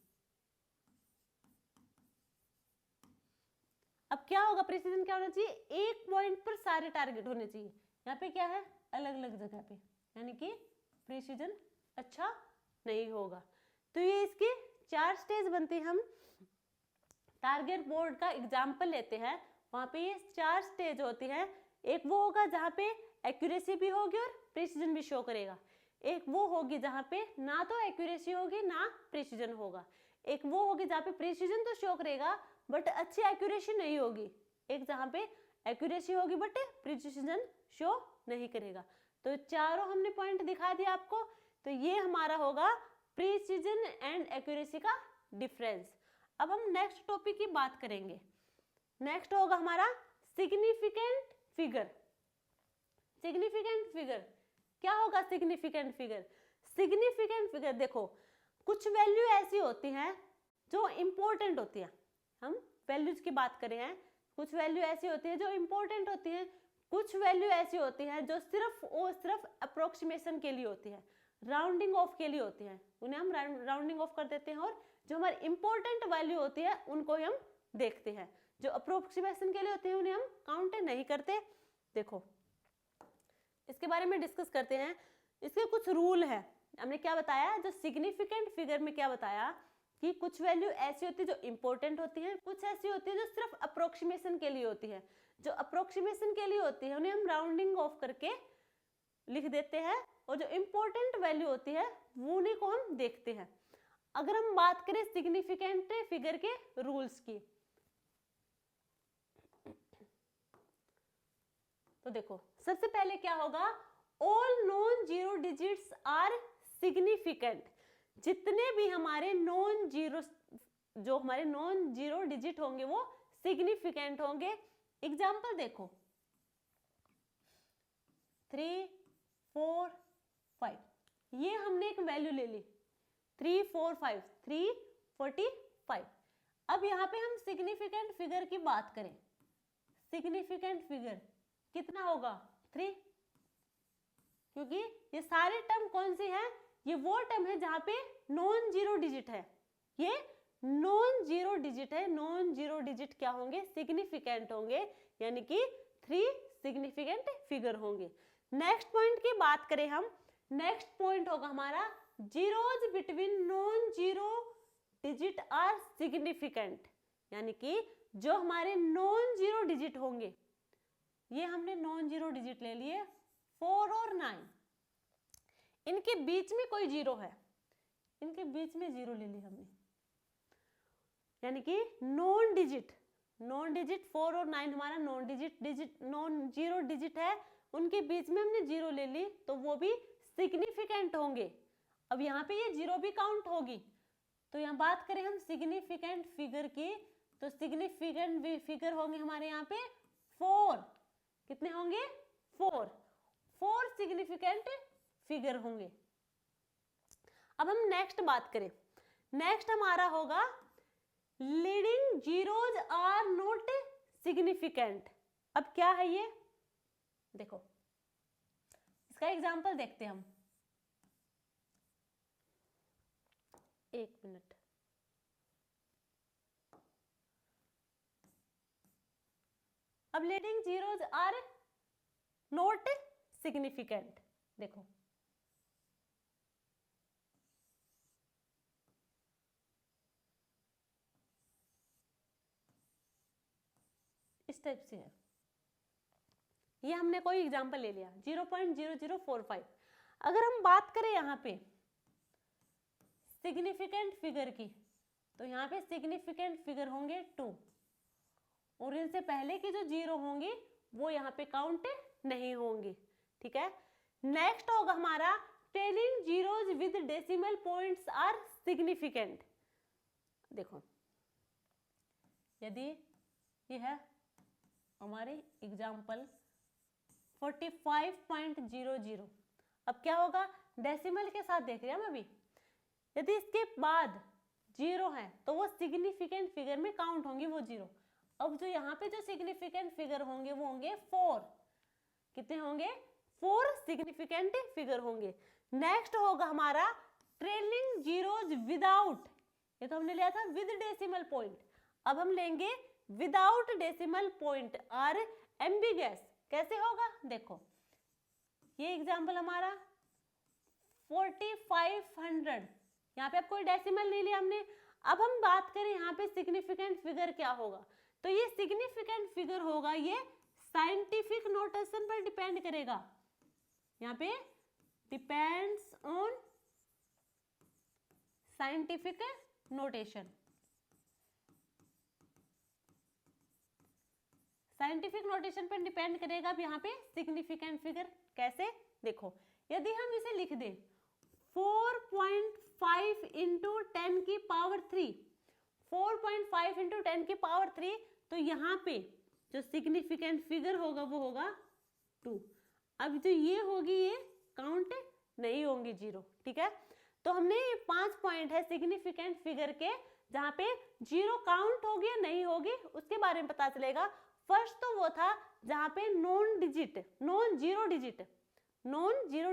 अब क्या होगा, प्रिसीजन क्या होना चाहिए, एक पॉइंट पर सारे टारगेट होने चाहिए। यहाँ पे क्या है, अलग अलग जगह पे, यानी कि प्रिसीजन अच्छा नहीं होगा। तो ये इसके 4 स्टेज बनते हैं। हम टारगेट बोर्ड का एग्जाम्पल लेते हैं, वहां पे ये 4 स्टेज होती हैं। एक वो होगा जहाँ पे एक्यूरेसी भी होगी और प्रिसीजन भी शो करेगा। एक वो होगी जहाँ पे ना तो एक्यूरेसी होगी ना प्रिसीजन होगा। एक वो होगी जहाँ पे प्रिसीजन तो शो करेगा बट अच्छी एक्यूरेसी नहीं होगी। एक जहाँ पे एक्यूरेसी होगी बट प्रिसीजन शो नहीं करेगा। तो चारों हमने पॉइंट दिखा दिया आपको। तो ये हमारा होगा प्रिसीजन एंड एक्यूरेसी का डिफरेंस। अब हम नेक्स्ट टॉपिक की बात करेंगे। नेक्स्ट होगा हमारा सिग्निफिकेंट फिगर। सिग्निफिकेंट फिगर क्या होगा, सिग्निफिकेंट फिगर, सिग्निफिकेंट फिगर देखो, कुछ वैल्यू ऐसी होती हैं जो इंपॉर्टेंट होती हैं। हम वैल्यूज की बात करें हैं, कुछ वैल्यू ऐसी होती है जो इंपॉर्टेंट होती हैं, कुछ वैल्यू ऐसी होती हैं जो सिर्फ और सिर्फ अप्रोक्सीमेशन के लिए होती है, राउंडिंग ऑफ के लिए होती हैं, उन्हें हम राउंडिंग ऑफ कर देते हैं। और जो हमारी इंपॉर्टेंट वैल्यू होती है उनको हम देखते हैं, जो अप्रोक्सीमेशन के लिए होते हैं उन्हें हम काउंट नहीं करते। देखो इसके बारे में डिस्कस करते हैं। इसके कुछ रूल है। हमने क्या बताया, जो सिग्निफिकेंट फिगर में क्या बताया कि कुछ वैल्यू ऐसी होती है जो इंपॉर्टेंट होती है, कुछ ऐसी होती है जो सिर्फ अप्रोक्सीमेशन के लिए होती है। जो अप्रोक्सीमेशन के लिए होती है उन्हें हम राउंडिंग ऑफ करके लिख देते हैं, और जो इंपॉर्टेंट वैल्यू होती है वो उन्हीं को हम देखते हैं। अगर हम बात करें सिग्निफिकेंट फिगर के रूल्स की, तो देखो सबसे पहले क्या होगा, all non zero digits are significant. जितने भी हमारे नॉन जीरो, जो हमारे नॉन जीरो डिजिट होंगे वो सिग्निफिकेंट होंगे। एग्जाम्पल देखो 3, 4, 5, ये हमने एक वैल्यू ले ली 3, 4, 5, 345। अब यहाँ पे हम सिग्निफिकेंट फिगर की बात करें, सिग्निफिकेंट फिगर कितना होगा 3, क्योंकि ये सारे टर्म कौन सी है, ये वो टर्म है जहां पे नॉन जीरो डिजिट है। ये नॉन जीरो डिजिट है, नॉन जीरो डिजिट क्या होंगे, सिग्निफिकेंट होंगे, यानी कि 3 सिग्निफिकेंट फिगर होंगे। नेक्स्ट पॉइंट की बात करें हम, नेक्स्ट पॉइंट होगा हमारा zeros between non zero digit are significant, यानी कि जो हमारे नॉन जीरो डिजिट होंगे, ये हमने नॉन जीरो डिजिट ले लिए 4 और 9, इनके बीच में कोई जीरो है, इनके बीच में जीरो ले ली हमने, यानी कि नॉन डिजिट 4 और 9 हमारा नॉन जीरो डिजिट है, उनके बीच में हमने जीरो ले ली तो वो भी सिग्निफिकेंट होंगे। अब यहाँ पे ये जीरो भी काउंट होगी। तो यहाँ बात करें हम सिग्निफिकेंट फिगर की, तो सिग्निफिकेंट फिगर होंगे हमारे यहाँ पे 4, कितने होंगे 4 सिग्निफिकेंट फिगर होंगे। अब हम नेक्स्ट बात करें, नेक्स्ट हमारा होगा leading zeros are not significant. अब क्या है ये, देखो इसका एग्जांपल देखते हैं हम, एक मिनट, अब leading zeros are not significant, देखो इस टाइप से है। ये हमने कोई एग्जांपल ले लिया 0.0045। अगर हम बात करें यहाँ पे सिग्निफिकेंट फिगर की, तो यहाँ पे सिग्निफिकेंट फिगर होंगे 2, और इनसे पहले के जो जीरो होंगे वो यहाँ पे काउंट नहीं होंगे, ठीक है। नेक्स्ट होगा हमारा trailing zeros with decimal points are significant. देखो यदि ये है हमारे एग्जाम्पल 45.00, अब क्या होगा, डेसिमल के साथ देख रहे हैं हम अभी, यदि इसके बाद जीरो है तो वो सिग्निफिकेंट फिगर में काउंट होंगे वो जीरो। अब जो यहाँ पे जो सिग्निफिकेंट फिगर होंगे वो होंगे 4, कितने कितने होंगे? 4 सिग्निफिकेंट फिगर होंगे। नेक्स्ट होगा हमारा ट्रेलिंग जीरोज विदाउट, ये तो हमने लिया था विद डेसिमल पॉइंट, अब हम लेंगे विदाउट डेसिमल पॉइंट और एम्बिगस। कैसे होगा? देखो ये एग्जाम्पल हमारा 4500, यहाँ पे अब कोई डेसिमल नहीं लिया हमने। अब हम बात करें यहाँ पे सिग्निफिकेंट फिगर क्या होगा, तो ये सिग्निफिकेंट फिगर होगा, ये साइंटिफिक नोटेशन पर डिपेंड करेगा। यहाँ पे depends on scientific notation. Scientific notation पर डिपेंड करेगा। अब यहाँ पे सिग्निफिकेंट फिगर कैसे? देखो यदि हम इसे लिख दें 4.5 इंटू 10 की पावर 3, 4.5 इंटू 10 की पावर 3, तो यहाँ पे जो सिग्निफिकेंट फिगर होगा वो होगा 2। अब जो ये होगी ये काउंट नहीं होंगी 0, ठीक है। तो हमने 5 पॉइंट है सिग्निफिकेंट फिगर के, जहाँ पे 0 काउंट होगी या नहीं होगी उसके बारे में पता चलेगा। फर्स्ट तो वो था जहाँ पे नॉन जीरो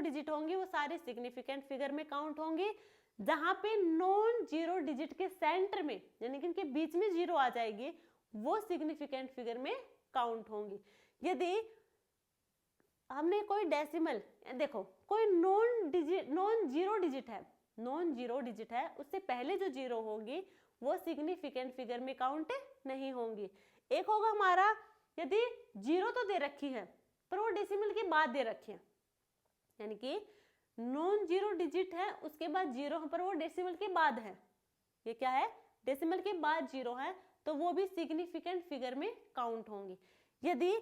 डिजिट होंगी, वो सारे सिग्निफिकेंट फिगर में काउंट होंगी। जहाँ पे नॉन जीरो डिजिट के सेंटर में, यानी कि इनके बीच में 0 आ जाएगी, वो सिग्निफिकेंट फिगर में काउंट होंगी। यदि हमने कोई डेसिमल, देखो कोई नॉन जीरो डिजिट है, उससे पहले जो 0 होगी वो सिग्निफिकेंट फिगर में काउंट नहीं होंगी। एक होगा हमारा यदि 0 तो दे रखी है पर वो डेसिमल के बाद दे रखी है, यानी कि नॉन जीरो डिजिट है उसके बाद 0 पर वो डेसिमल के बाद है, ये क्या है? डेसिमल के बाद 0 है, तो वो भी सिग्निफिकेंट फिगर में काउंट होंगी। यदि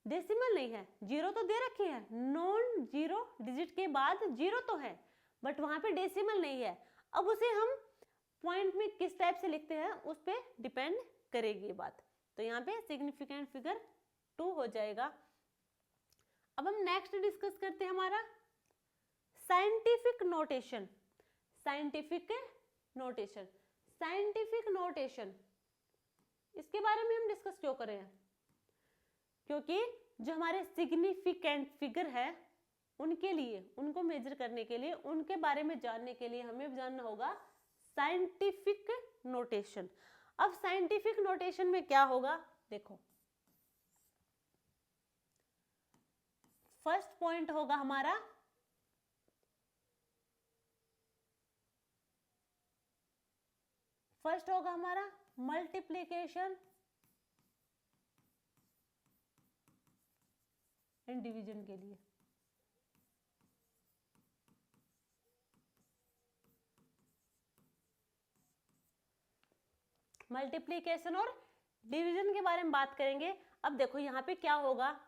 डेसिमल नहीं है, 0 तो दे रखी है, नॉन जीरो डिजिट के बाद 0 तो है बट वहां पे डेसिमल नहीं है, अब उसे हम पॉइंट में किस टाइप से लिखते हैं उस पे डिपेंड करेगी ये बात। तो यहाँ पे सिग्निफिकेंट फिगर 2 हो जाएगा। अब हम नेक्स्ट डिस्कस करते हैं हमारा साइंटिफिक नोटेशन। इसके बारे में हम डिस्कस क्यों कर रहे हैं? क्योंकि जो हमारे सिग्निफिकेंट फिगर है उनके लिए, उनको मेजर करने के लिए, उनके बारे में जानने के लिए हमें जानना होगा साइंटिफिक नोटेशन। अब साइंटिफिक नोटेशन में क्या होगा? देखो फर्स्ट पॉइंट होगा हमारा मल्टीप्लिकेशन एंड डिवीजन के लिए। मल्टीप्लिकेशन और डिवीजन के बारे में बात करेंगे। अब देखो यहाँ पे क्या होगा,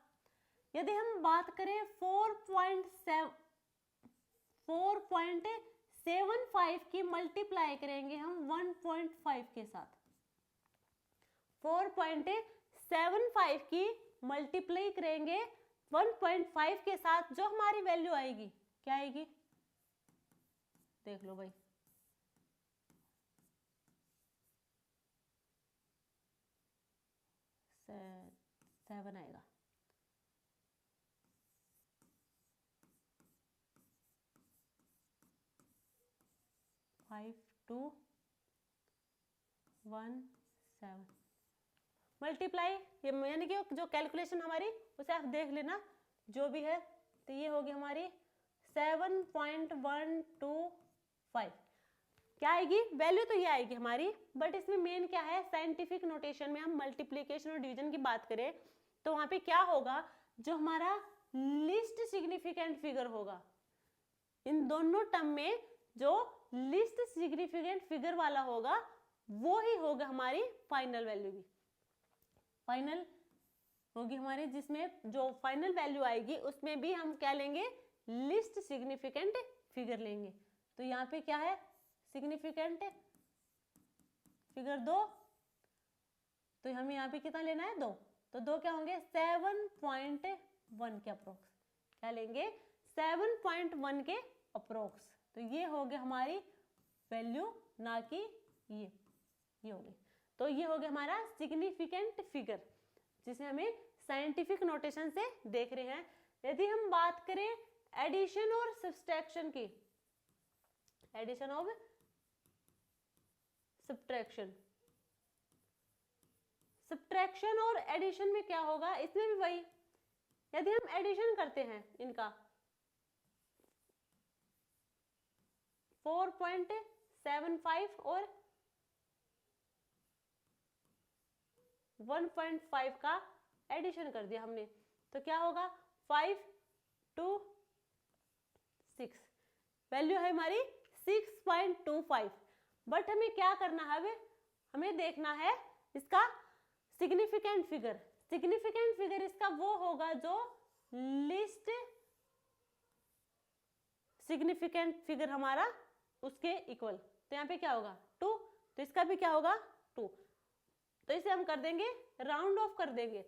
यदि हम बात करें 4.75 की मल्टीप्लाई करेंगे हम 1.5 के साथ, 4.75 की मल्टीप्लाई करेंगे 1.5 के साथ, जो हमारी वैल्यू आएगी क्या आएगी? देख लो भाई, 7 आएगा। मल्टीप्लाई, यानी कि जो कैलकुलेशन हमारी उसे आप देख लेना जो भी है, तो ये होगी हमारी 7.125। क्या आएगी वैल्यू? तो ये आएगी हमारी, बट इसमें मेन क्या है, साइंटिफिक नोटेशन में हम मल्टीप्लिकेशन और डिवीजन की बात करें तो वहां पे क्या होगा, जो हमारा लिस्ट सिग्निफिकेंट फिगर होगा, इन दोनों टर्म में जो लिस्ट सिग्निफिकेंट फिगर वाला होगा वो ही होगा हमारी फाइनल वैल्यू भी। फाइनल होगी हमारी, जिसमें जो फाइनल वैल्यू आएगी उसमें भी हम क्या लेंगे, लिस्ट सिग्निफिकेंट फिगर लेंगे। तो यहाँ पे क्या है, सिग्निफिकेंट फिगर 2, तो हमें यहाँ पे कितना लेना है 2, तो 2 क्या होंगे 7.1 के अप्रोक्स, क्या लेंगे 7.1 के अप्रोक्स। तो ये हो गया हमारी वैल्यू, ना कि ये हो गई। तो ये हो गया हमारा सिग्निफिकेंट फिगर, जिसे हमें साइंटिफिक नोटेशन से देख रहे हैं। यदि हम बात करें एडिशन और सब्सट्रैक्शन की, एडिशन और सब्ट्रैक्शन, सब्ट्रैक्शन और एडिशन में क्या होगा, इसमें भी वही, यदि हम एडिशन करते हैं इनका 4.75 और 1.5 का एडिशन कर दिया हमने, तो क्या होगा 5 to 6, वैल्यू है हमारी 6.25। बट हमें क्या करना है, हमें देखना है इसका सिग्निफिकेंट फिगर। सिग्निफिकेंट फिगर इसका वो होगा जो लिस्ट सिग्निफिकेंट फिगर हमारा उसके इक्वल। तो यहाँ पे क्या होगा 2, तो इसका भी क्या होगा 2, तो इसे हम कर देंगे राउंड ऑफ कर देंगे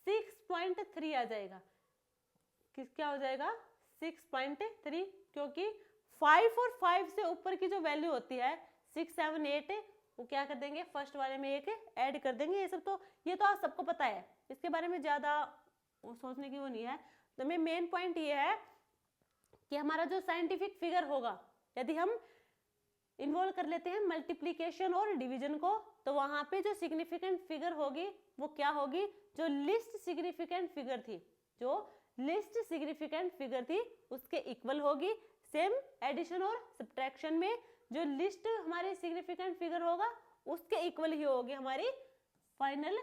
6.3 आ जाएगा। क्या हो जाएगा 6.3, क्योंकि 5 और 5 से ऊपर की जो वैल्यू होती है 6, 7, 8 वो क्या कर देंगे फर्स्ट वाले में एक ऐड कर देंगे। ये सब तो आप सबको पता है, इसके बारे में ज्यादा सोचने की वो नहीं है। तो मेन पॉइंट ये है कि हमारा जो साइंटिफिक फिगर होगा, यदि हम इन्वॉल्व कर लेते हैं मल्टीप्लीकेशन और डिवीजन को, तो वहां पे जो सिग्निफिकेंट फिगर होगी वो क्या होगी, जो लिस्ट सिग्निफिकेंट फिगर थी, जो लिस्ट सिग्निफिकेंट फिगर थी उसके इक्वल होगी। सेम एडिशन और सब्ट्रैक्शन में जो लिस्ट हमारी सिग्निफिकेंट फिगर होगा उसके इक्वल ही होगी हमारी फाइनल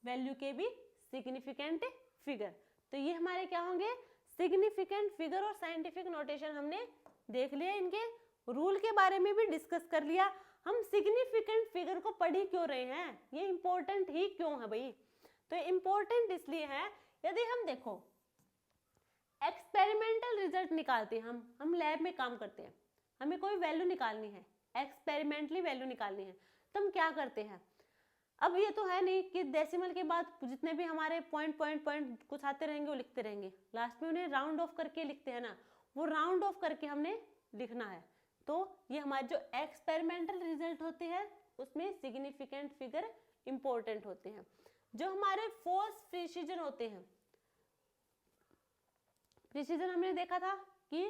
वैल्यू के भी सिग्निफिकेंट फिगर। तो ये हमारे क्या होंगे सिग्निफिकेंट फिगर। और साइंटिफिक नोटेशन हमने देख लिया, इनके रूल के बारे में भी डिस्कस कर लिया। हम सिग्निफिकेंट फिगर को पढ़ ही क्यों रहे हैं, ये इंपॉर्टेंट ही क्यों है भाई, तो इंपॉर्टेंट इसलिए है, यदि हम देखो एक्सपेरिमेंटल रिजल्ट निकालते हैं, हम लैब में काम करते हैं, हमें कोई वैल्यू निकालनी है, एक्सपेरिमेंटली वैल्यू निकालनी है, तो हम क्या करते हैं, अब ये तो है नहीं कि डेसिमल के बाद जितने भी हमारे पॉइंट कुछ आते रहेंगे वो लिखते रहेंगे, लास्ट में उन्हें राउंड ऑफ करके लिखते हैं ना, वो राउंड ऑफ करके हमने लिखना है। तो ये हमारे जो एक्सपेरिमेंटल रिजल्ट होते हैं उसमें सिग्निफिकेंट फिगर इंपॉर्टेंट होते हैं। जो हमारे फॉल्स प्रिसिजन होते हैं, प्रिसिजन हमने देखा था कि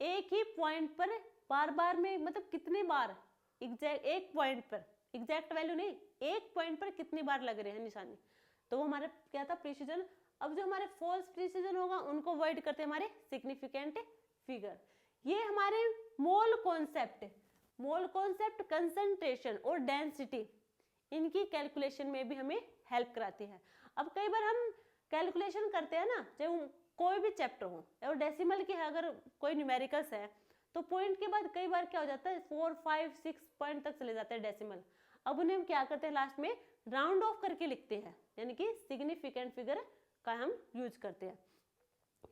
एक ही पॉइंट पर बार बार में, मतलब कितने बार एग्जैक्ट एक पॉइंट पर, एग्जैक्ट वैल्यू नहीं, एक पॉइंट पर कितनी बार लग रहे हैं निशानी, तो वो हमारा क्या था प्रिसिजन। अब जो हमारे फॉल्स प्रिसिजन होगा उनको अवॉइड करते हैं हमारे सिग्निफिकेंट फिगर। ये हमारे मोल कॉन्सेप्ट कंसंट्रेशन और डेंसिटी इनकी कैलकुलेशन में भी हमें हेल्प कराती है। अब कई बार हम कैलकुलेशन करते हैं ना, चाहे कोई भी चैप्टर हो और डेसिमल की अगर कोई न्यूमेरिकल्स है तो पॉइंट के बाद कई बार क्या हो जाता है 4, 5, 6 पॉइंट तक चले जाते हैं डेसिमल। अब उन्हें हम क्या करते हैं लास्ट में राउंड ऑफ करके लिखते हैं, यानी कि सिग्निफिकेंट फिगर का हम यूज करते हैं।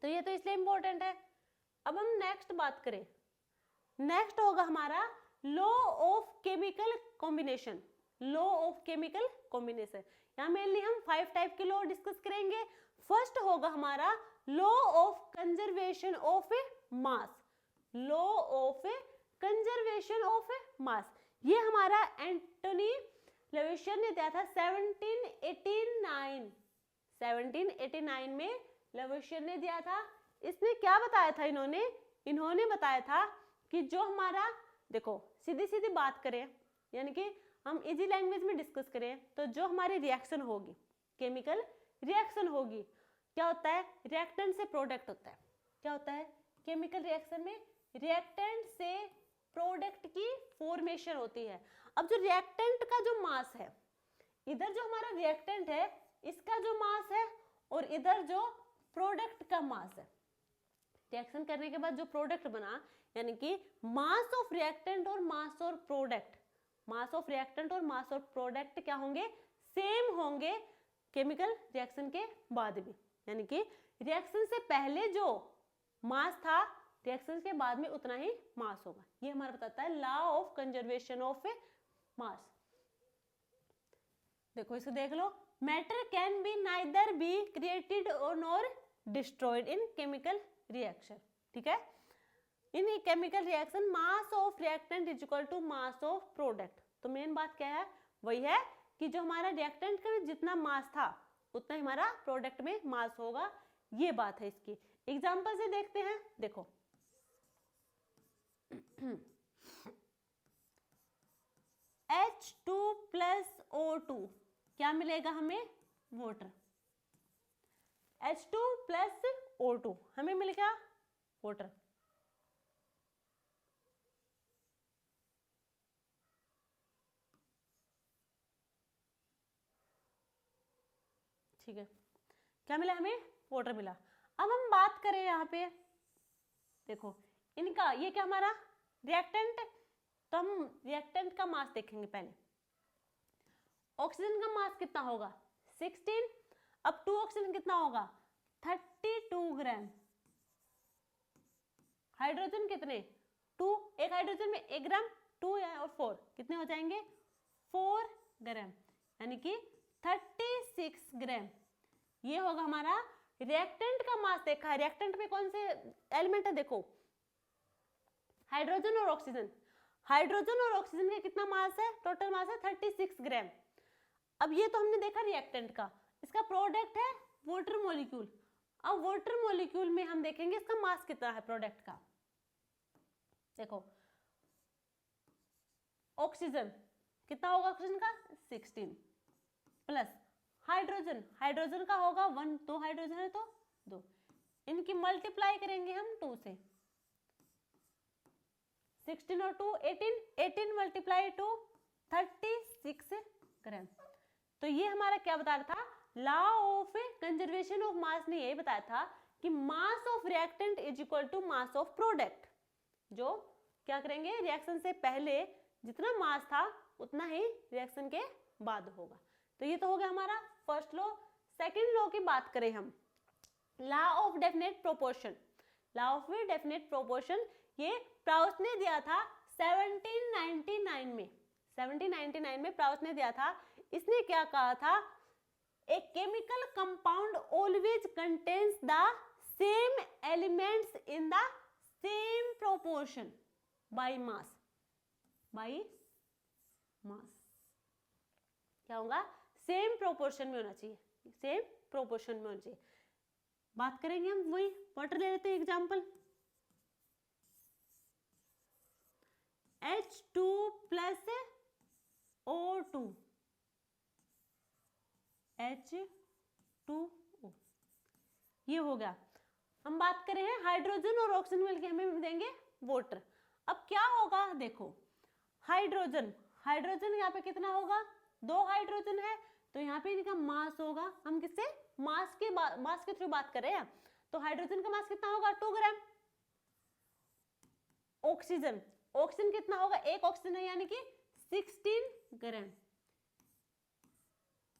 तो ये तो इसलिए इंपॉर्टेंट है। अब हम नेक्स्ट बात करें, नेक्स्ट होगा हमारा law of chemical combination. Law of chemical combination, यहाँ मेनली हम 5 टाइप के लॉ डिस्कस करेंगे। फर्स्ट होगा हमारा law of conservation of mass. Law of conservation of मास, ये हमारा एंटोनी लेविशियर ने दिया था 1789 में लेविशियर ने दिया था। इसने क्या बताया था, इन्होंने बताया था कि जो हमारा, देखो सीधी सीधी बात करें, यानी कि हम इजी लैंग्वेज में डिस्कस करें, तो जो हमारी रिएक्शन होगी, केमिकल रिएक्शन होगी, क्या होता है रिएक्टेंट से प्रोडक्ट होता है। क्या होता है केमिकल रिएक्शन में, रिएक्टेंट से प्रोडक्ट की फॉर्मेशन होती है। अब जो रिएक्टेंट का जो मास है, इधर जो हमारा रिएक्टेंट है इसका जो मास है और इधर जो प्रोडक्ट का मास है, रिएक्शन करने के बाद जो प्रोडक्ट बना, यानी कि मास ऑफ रिएक्टेंट और मास of product, mass of reactant और मास ऑफ प्रोडक्ट क्या होंगे, सेम होंगे केमिकल रिएक्शन के बाद भी। यानी कि रिएक्शन से पहले जो मास था रिएक्शन के बाद में उतना ही मास होगा। ये हमारा बताता है law of conservation of mass. देखो इसे देख लो, matter can be neither be created और nor destroyed in chemical reaction. ठीक है, in chemical reaction mass of reactant is equal to mass of product. तो मेन बात क्या है, वही है कि जो हमारा रिएक्टेंट का जितना मास था उतना ही हमारा प्रोडक्ट में मास होगा। ये बात है इसकी। एग्जांपल से देखते हैं, देखो H2 प्लस O2 क्या मिलेगा हमें? वाटर। H2 प्लस O2 हमें मिल गया वाटर। ठीक है, क्या मिला हमें? वाटर मिला। अब हम बात करें यहाँ पे, देखो इनका ये क्या हमारा रिएक्टेंट, तो हम रिएक्टेंट का मास देखेंगे पहले। ऑक्सीजन का मास कितना होगा? 16। अब 2 ऑक्सीजन कितना होगा? 32 ग्राम। हाइड्रोजन कितने? 2। एक हाइड्रोजन में 1 ग्राम, 2 और 4 कितने हो जाएंगे? 4 ग्राम, यानी कि 36 ग्राम। ये होगा हमारा रिएक्टेंट का मास। देखा रिएक्टेंट में कौन से एलिमेंट है? देखो हाइड्रोजन और ऑक्सीजन। हाइड्रोजन और ऑक्सीजन का कितना मास है? टोटल मास है 36 ग्राम। अब ये तो हमने देखा रिएक्टेंट का। इसका प्रोडक्ट है वाटर मॉलिक्यूल। अब वाटर मॉलिक्यूल में हम देखेंगे इसका मास कितना है प्रोडक्ट का। देखो ऑक्सीजन कितना होगा? ऑक्सीजन का 16 प्लस हाइड्रोजन, हाइड्रोजन का होगा 1, 2 हाइड्रोजन है तो 2। इनकी मल्टीप्लाई करेंगे हम 2 से। 16 और 2 18, 18 मल्टीप्लाई 2 36 ग्राम। तो ये हमारा क्या बता रहा था? Law of conservation of mass ने यही बताया था कि mass of reactant is equal to mass of product. जो क्या करेंगे, रिएक्शन से पहले जितना मास था उतना ही रिएक्शन के बाद होगा। तो ये तो हो गया हमारा फर्स्ट लॉ। सेकंड लॉ की बात करें हम, law of definite proportion. Law of definite proportion ये प्राउस ने दिया था 1799 में। 1799 में प्राउस ने दिया था। इसने क्या कहा था? A chemical compound always contains the same elements in the same proportion by mass. By mass क्या होगा? सेम प्रोपोर्शन में होना चाहिए, सेम प्रोपोर्शन में होना चाहिए। बात करेंगे हम वही वाटर ले लेते हैं example. H2 plus O2 H2O ये हो गया। हम बात करें हैं हाइड्रोजन और ऑक्सीजन मिलके हमें देंगे वाटर। अब क्या होगा? देखो हाइड्रोजन, हाइड्रोजन यहाँ पे कितना होगा? 2 हाइड्रोजन है तो यहाँ पे इनका मास होगा। हम किससे? मास के थ्रू बात कर रहे हैं। तो हाइड्रोजन का मास कितना होगा? 2 ग्राम। ऑक्सीजन, ऑक्सीजन कितना होगा? 1 ऑक्सीजन है यानी कि 16 ग्राम।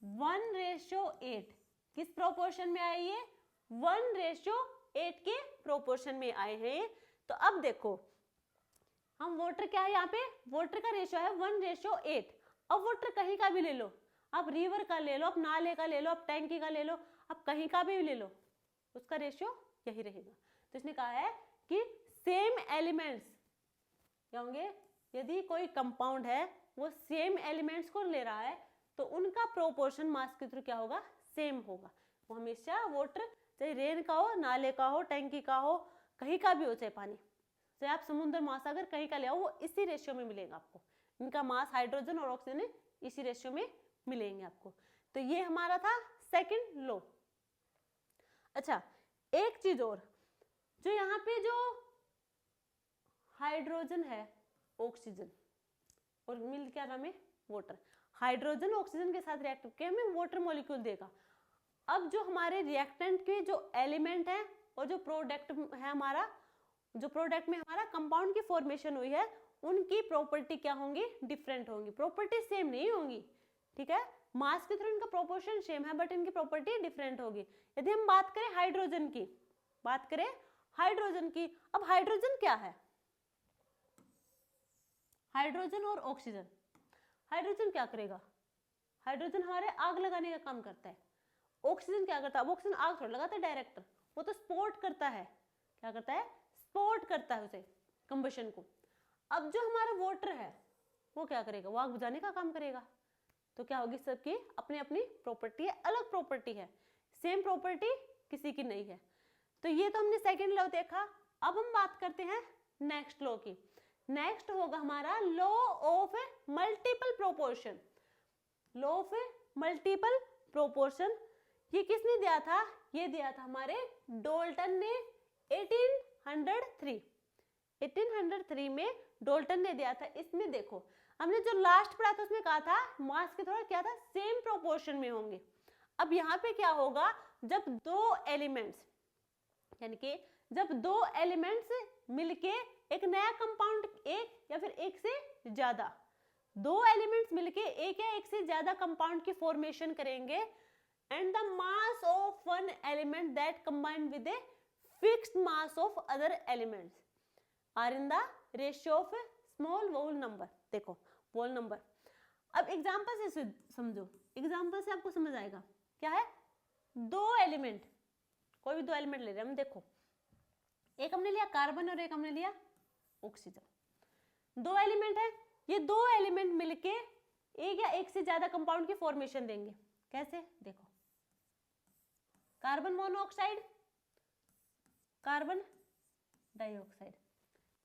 1:8 किस प्रोपोर्शन में आई है? 1:8 के प्रोपोर्शन में आए हैं। तो अब देखो हम वाटर क्या है यहाँ पे? वाटर का रेशियो है 1:8। अब वाटर कहीं का भी ले लो, आप रिवर का ले लो, आप नाले का ले लो, आप टैंकी का ले लो, आप कहीं का भी ले लो, उसका रेशियो यही रहेगा। तो इसने कहा है कि सेम एलिमेंट्स क्या होंगे? यदि कोई कंपाउंड है वो सेम एलिमेंट्स को ले रहा है तो उनका प्रोपोर्शन मास के थ्रू क्या होगा? सेम होगा। वो हमेशा वाटर चाहे रेन का हो, नाले का हो, टैंकी का हो, कहीं का भी हो, चाहे पानी, चाहे आप समुद्र महासागर कहीं का ले आओ, वो इसी रेशियो में मिलेगा आपको। इनका मास हाइड्रोजन और ऑक्सीजन इसी रेशियो में मिलेंगे आपको। तो ये हमारा था सेकंड लॉ। अच्छा एक चीज और, जो यहाँ पे जो हाइड्रोजन है, ऑक्सीजन और मिल क्या नाम है? वाटर। हाइड्रोजन ऑक्सीजन के साथ रिएक्ट करके हमें वाटर मॉलिक्यूल देगा। अब जो हमारे रिएक्टेंट के जो एलिमेंट है और जो प्रोडक्ट है हमारा, जो प्रोडक्ट में हमारा कंपाउंड की फॉर्मेशन हुई है, उनकी प्रॉपर्टी क्या होंगी? डिफरेंट होंगी। प्रॉपर्टी सेम नहीं होंगी, ठीक है? मास के थ्रू इनका प्रोपोर्शन सेम है बट इनकी प्रॉपर्टी डिफरेंट होगी। यदि हम बात करें हाइड्रोजन की, बात करें हाइड्रोजन की, अब हाइड्रोजन क्या है? हाइड्रोजन और ऑक्सीजन। हाइड्रोजन क्या करेगा? हाइड्रोजन हमारे आग लगाने का काम करता है। ऑक्सीजन क्या करता है? अब ऑक्सीजन आग थोड़ा लगाता है डायरेक्ट, वो तो स्पोर्ट करता है। क्या करता है? स्पोर्ट करता है उसे, कंबशन को। अब जो हमारा वाटर है वो क्या करेगा? वो आग बुझाने का काम करेगा। तो क्या होगी, सबकी अपनी अपनी प्रॉपर्टी है, अलग प्रॉपर्टी है, सेम प्रॉपर्टी किसी की नहीं है। तो ये तो हमने सेकेंड लॉ देखा। अब हम बात करते हैं नेक्स्ट लॉ की। नेक्स्ट होगा हमारा law of multiple proportion. Law of multiple proportion ये किसने दिया था? ये दिया था हमारे डाल्टन ने 1803 में डाल्टन ने दिया था। इसमें देखो हमने जो लास्ट पढ़ा था उसमें कहा था मास के थोड़ा क्या था, सेम प्रोपोर्शन में होंगे। अब यहाँ पे क्या होगा, जब दो एलिमेंट्स यानी कि जब दो एलिमेंट्स मिलके एक नया कंपाउंड, एक या फिर एक से ज्यादा दो एलिमेंट्स मिलके एक या एक से ज्यादा कंपाउंड की फॉर्मेशन करेंगे, and the mass of one element that combined with a fixed mass of other elements are in the ratio of a small whole number। देखो whole number। अब एग्जांपल से समझो, एग्जांपल से आपको समझ आएगा क्या है। दो एलिमेंट, कोई भी दो एलिमेंट ले रहे हैं हम, देखो एक हमने लिया कार्बन और एक हमने लिया ऑक्सीजन। दो एलिमेंट है, ये दो एलिमेंट मिलके एक या एक से ज्यादा कंपाउंड की फॉर्मेशन देंगे। कैसे? देखो carbon monoxide, carbon dioxide,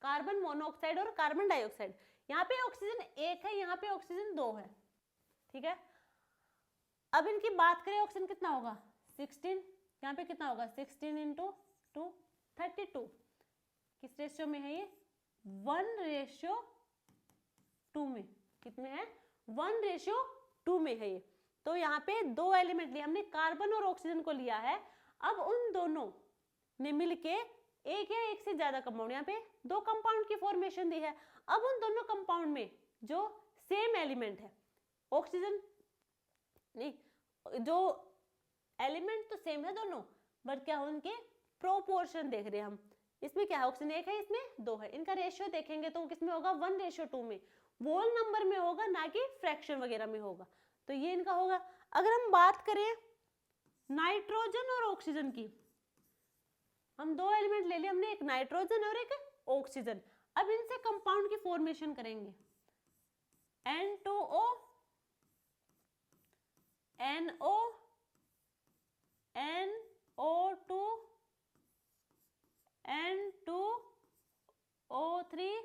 carbon monoxide और कार्बन डाइऑक्साइड। यहाँ पे ऑक्सीजन एक है, यहाँ पे ऑक्सीजन दो है, ठीक है। अब इनकी बात करें, ऑक्सीजन कितना होगा 16, यहाँ पे कितना होगा 16 इंटू 2 32। किस रेशियो में है ये? 1:2 में। कितने हैं? 1:2 में है ये। तो यहाँ पे दो एलिमेंट लिए हमने, कार्बन और ऑक्सीजन को लिया है। अब उन दोनों ने मिलके एक या एक से ज्यादा कंपाउंड, यहाँ पे दो कंपाउंड की फॉर्मेशन दी है। अब उन दोनों कंपाउंड में जो सेम एलिमेंट है, ऑक्सीजन नहीं, जो एलिमेंट तो सेम है दोनों, बट क्या उनके प्रोपोर्शन देख रहे हैं हम। इसमें क्या है, ऑक्सीजन एक है, इसमें दो है। इनका रेशियो देखेंगे तो किसमें होगा 1:2 में, होल नंबर में होगा, ना कि फ्रैक्शन वगैरह में होगा। तो ये इनका होगा। अगर हम बात करें नाइट्रोजन और ऑक्सीजन की, हम दो एलिमेंट ले लिए हमने, एक नाइट्रोजन और एक ऑक्सीजन। अब इनसे कंपाउंड की फॉर्मेशन करेंगे, N2O NO NO2 N2O3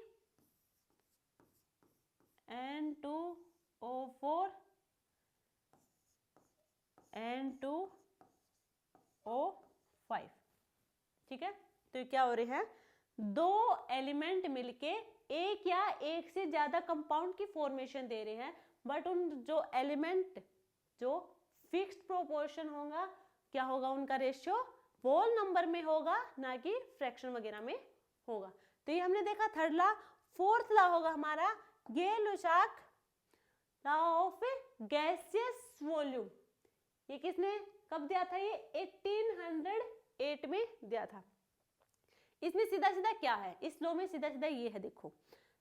N2O4 N2O5। ठीक है। तो क्या हो रहे हैं, दो एलिमेंट मिलके एक या एक से ज्यादा कंपाउंड की फॉर्मेशन दे रहे हैं, बट उन जो एलिमेंट जो फिक्स्ड प्रोपोर्शन होगा, क्या होगा उनका रेशियो होल नंबर में होगा, ना कि फ्रैक्शन वगैरह में होगा। तो ये हमने देखा थर्ड लॉ। फोर्थ लॉ होगा हमारा गे-लुसाक लॉ ऑफ गैसियस वॉल्यूम। ये किसने कब दिया था? ये 1808 में दिया था। इसमें सीधा सीधा क्या है, इस लॉ में सीधा सीधा ये है, देखो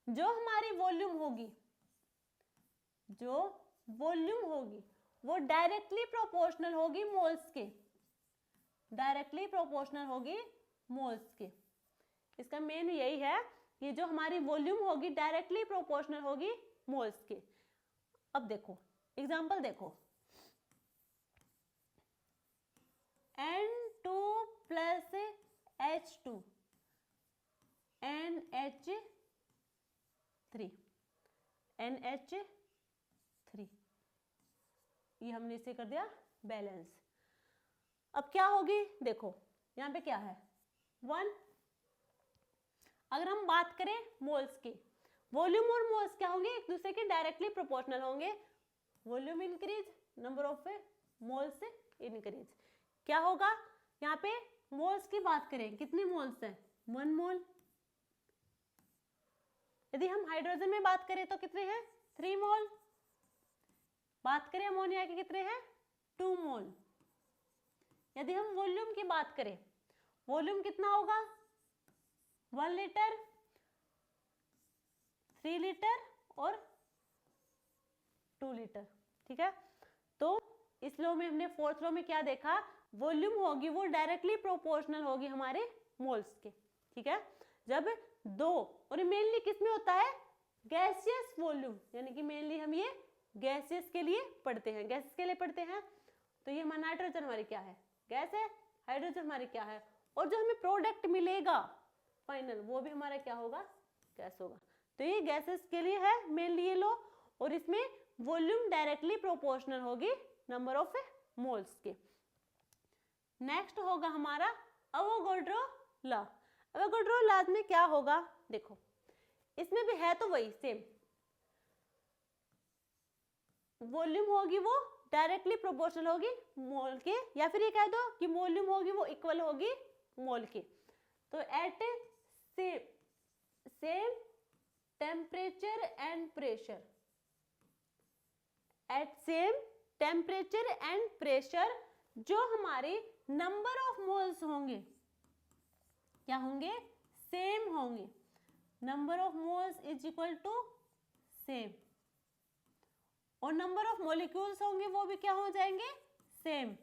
जो हमारी वॉल्यूम होगी, जो वॉल्यूम होगी वो डायरेक्टली प्रोपोर्शनल होगी मोल्स के, डायरेक्टली प्रोपोर्शनल होगी मोल्स के। इसका मेन यही है, ये जो हमारी वॉल्यूम होगी डायरेक्टली प्रोपोर्शनल होगी मोल्स के। अब देखो एग्जांपल देखो, N2 plus H2 NH3 NH3, ये हमने इसे कर दिया बैलेंस। अब क्या होगी, देखो यहाँ पे क्या है 1। अगर हम बात करें मोल्स की, वॉल्यूम और मोल्स क्या होंगे, एक दूसरे के डायरेक्टली प्रोपोर्शनल होंगे। Volume increase, number of moles increase. क्या होगा यहाँ पे, मोल्स की बात करें कितने मोल्स हैं 1 मोल। यदि हम हाइड्रोजन में बात करें तो कितने हैं 3 मोल। बात करें अमोनिया के कितने हैं 2 मोल। यदि हम वॉल्यूम की बात करें, वॉल्यूम कितना होगा 1 लीटर, 3 लीटर और 2 लीटर। ठीक है। तो इस लॉ में हमने फोर्थ लॉ में क्या देखा, वॉल्यूम होगी वो डायरेक्टली प्रोपोर्शनल होगी हमारे मोल्स के। ठीक है। जब दो, और मेनली किस में होता है गैसियस वॉल्यूम, यानी कि मेनली हम ये गैसेस के लिए पढ़ते हैं, गैसेस के लिए पढ़ते हैं। तो ये हमारा नाइट्रोजन हमारी क्या है, गैस है, हाइड्रोजन हमारी क्या है, और जो हमें प्रोडक्ट मिलेगा फाइनल वो भी हमारा क्या होगा, गैस होगा। तो ये गैसेस के लिए है मेनली ये लॉ, और इसमें वॉल्यूम डायरेक्टली प्रोपोर्शनल होगी नंबर ऑफ मोल्स के। नेक्स्ट होगा हमारा अवोगाड्रो लॉ। अवोगाड्रो लॉ में क्या होगा, देखो इसमें भी है तो वही सेम, वॉल्यूम होगी वो डायरेक्टली प्रोपोर्शनल होगी मोल के, या फिर ये कह दो कि वॉल्यूम होगी वो इक्वल होगी मोल के। तो at same temperature and pressure, at same temperature and pressure जो हमारे नंबर ऑफ मोल्स होंगे क्या होंगे, सेम होंगे। Number of moles is equal to same, और नंबर ऑफ मॉलिक्यूल्स होंगे वो भी क्या हो जाएंगे, सेम।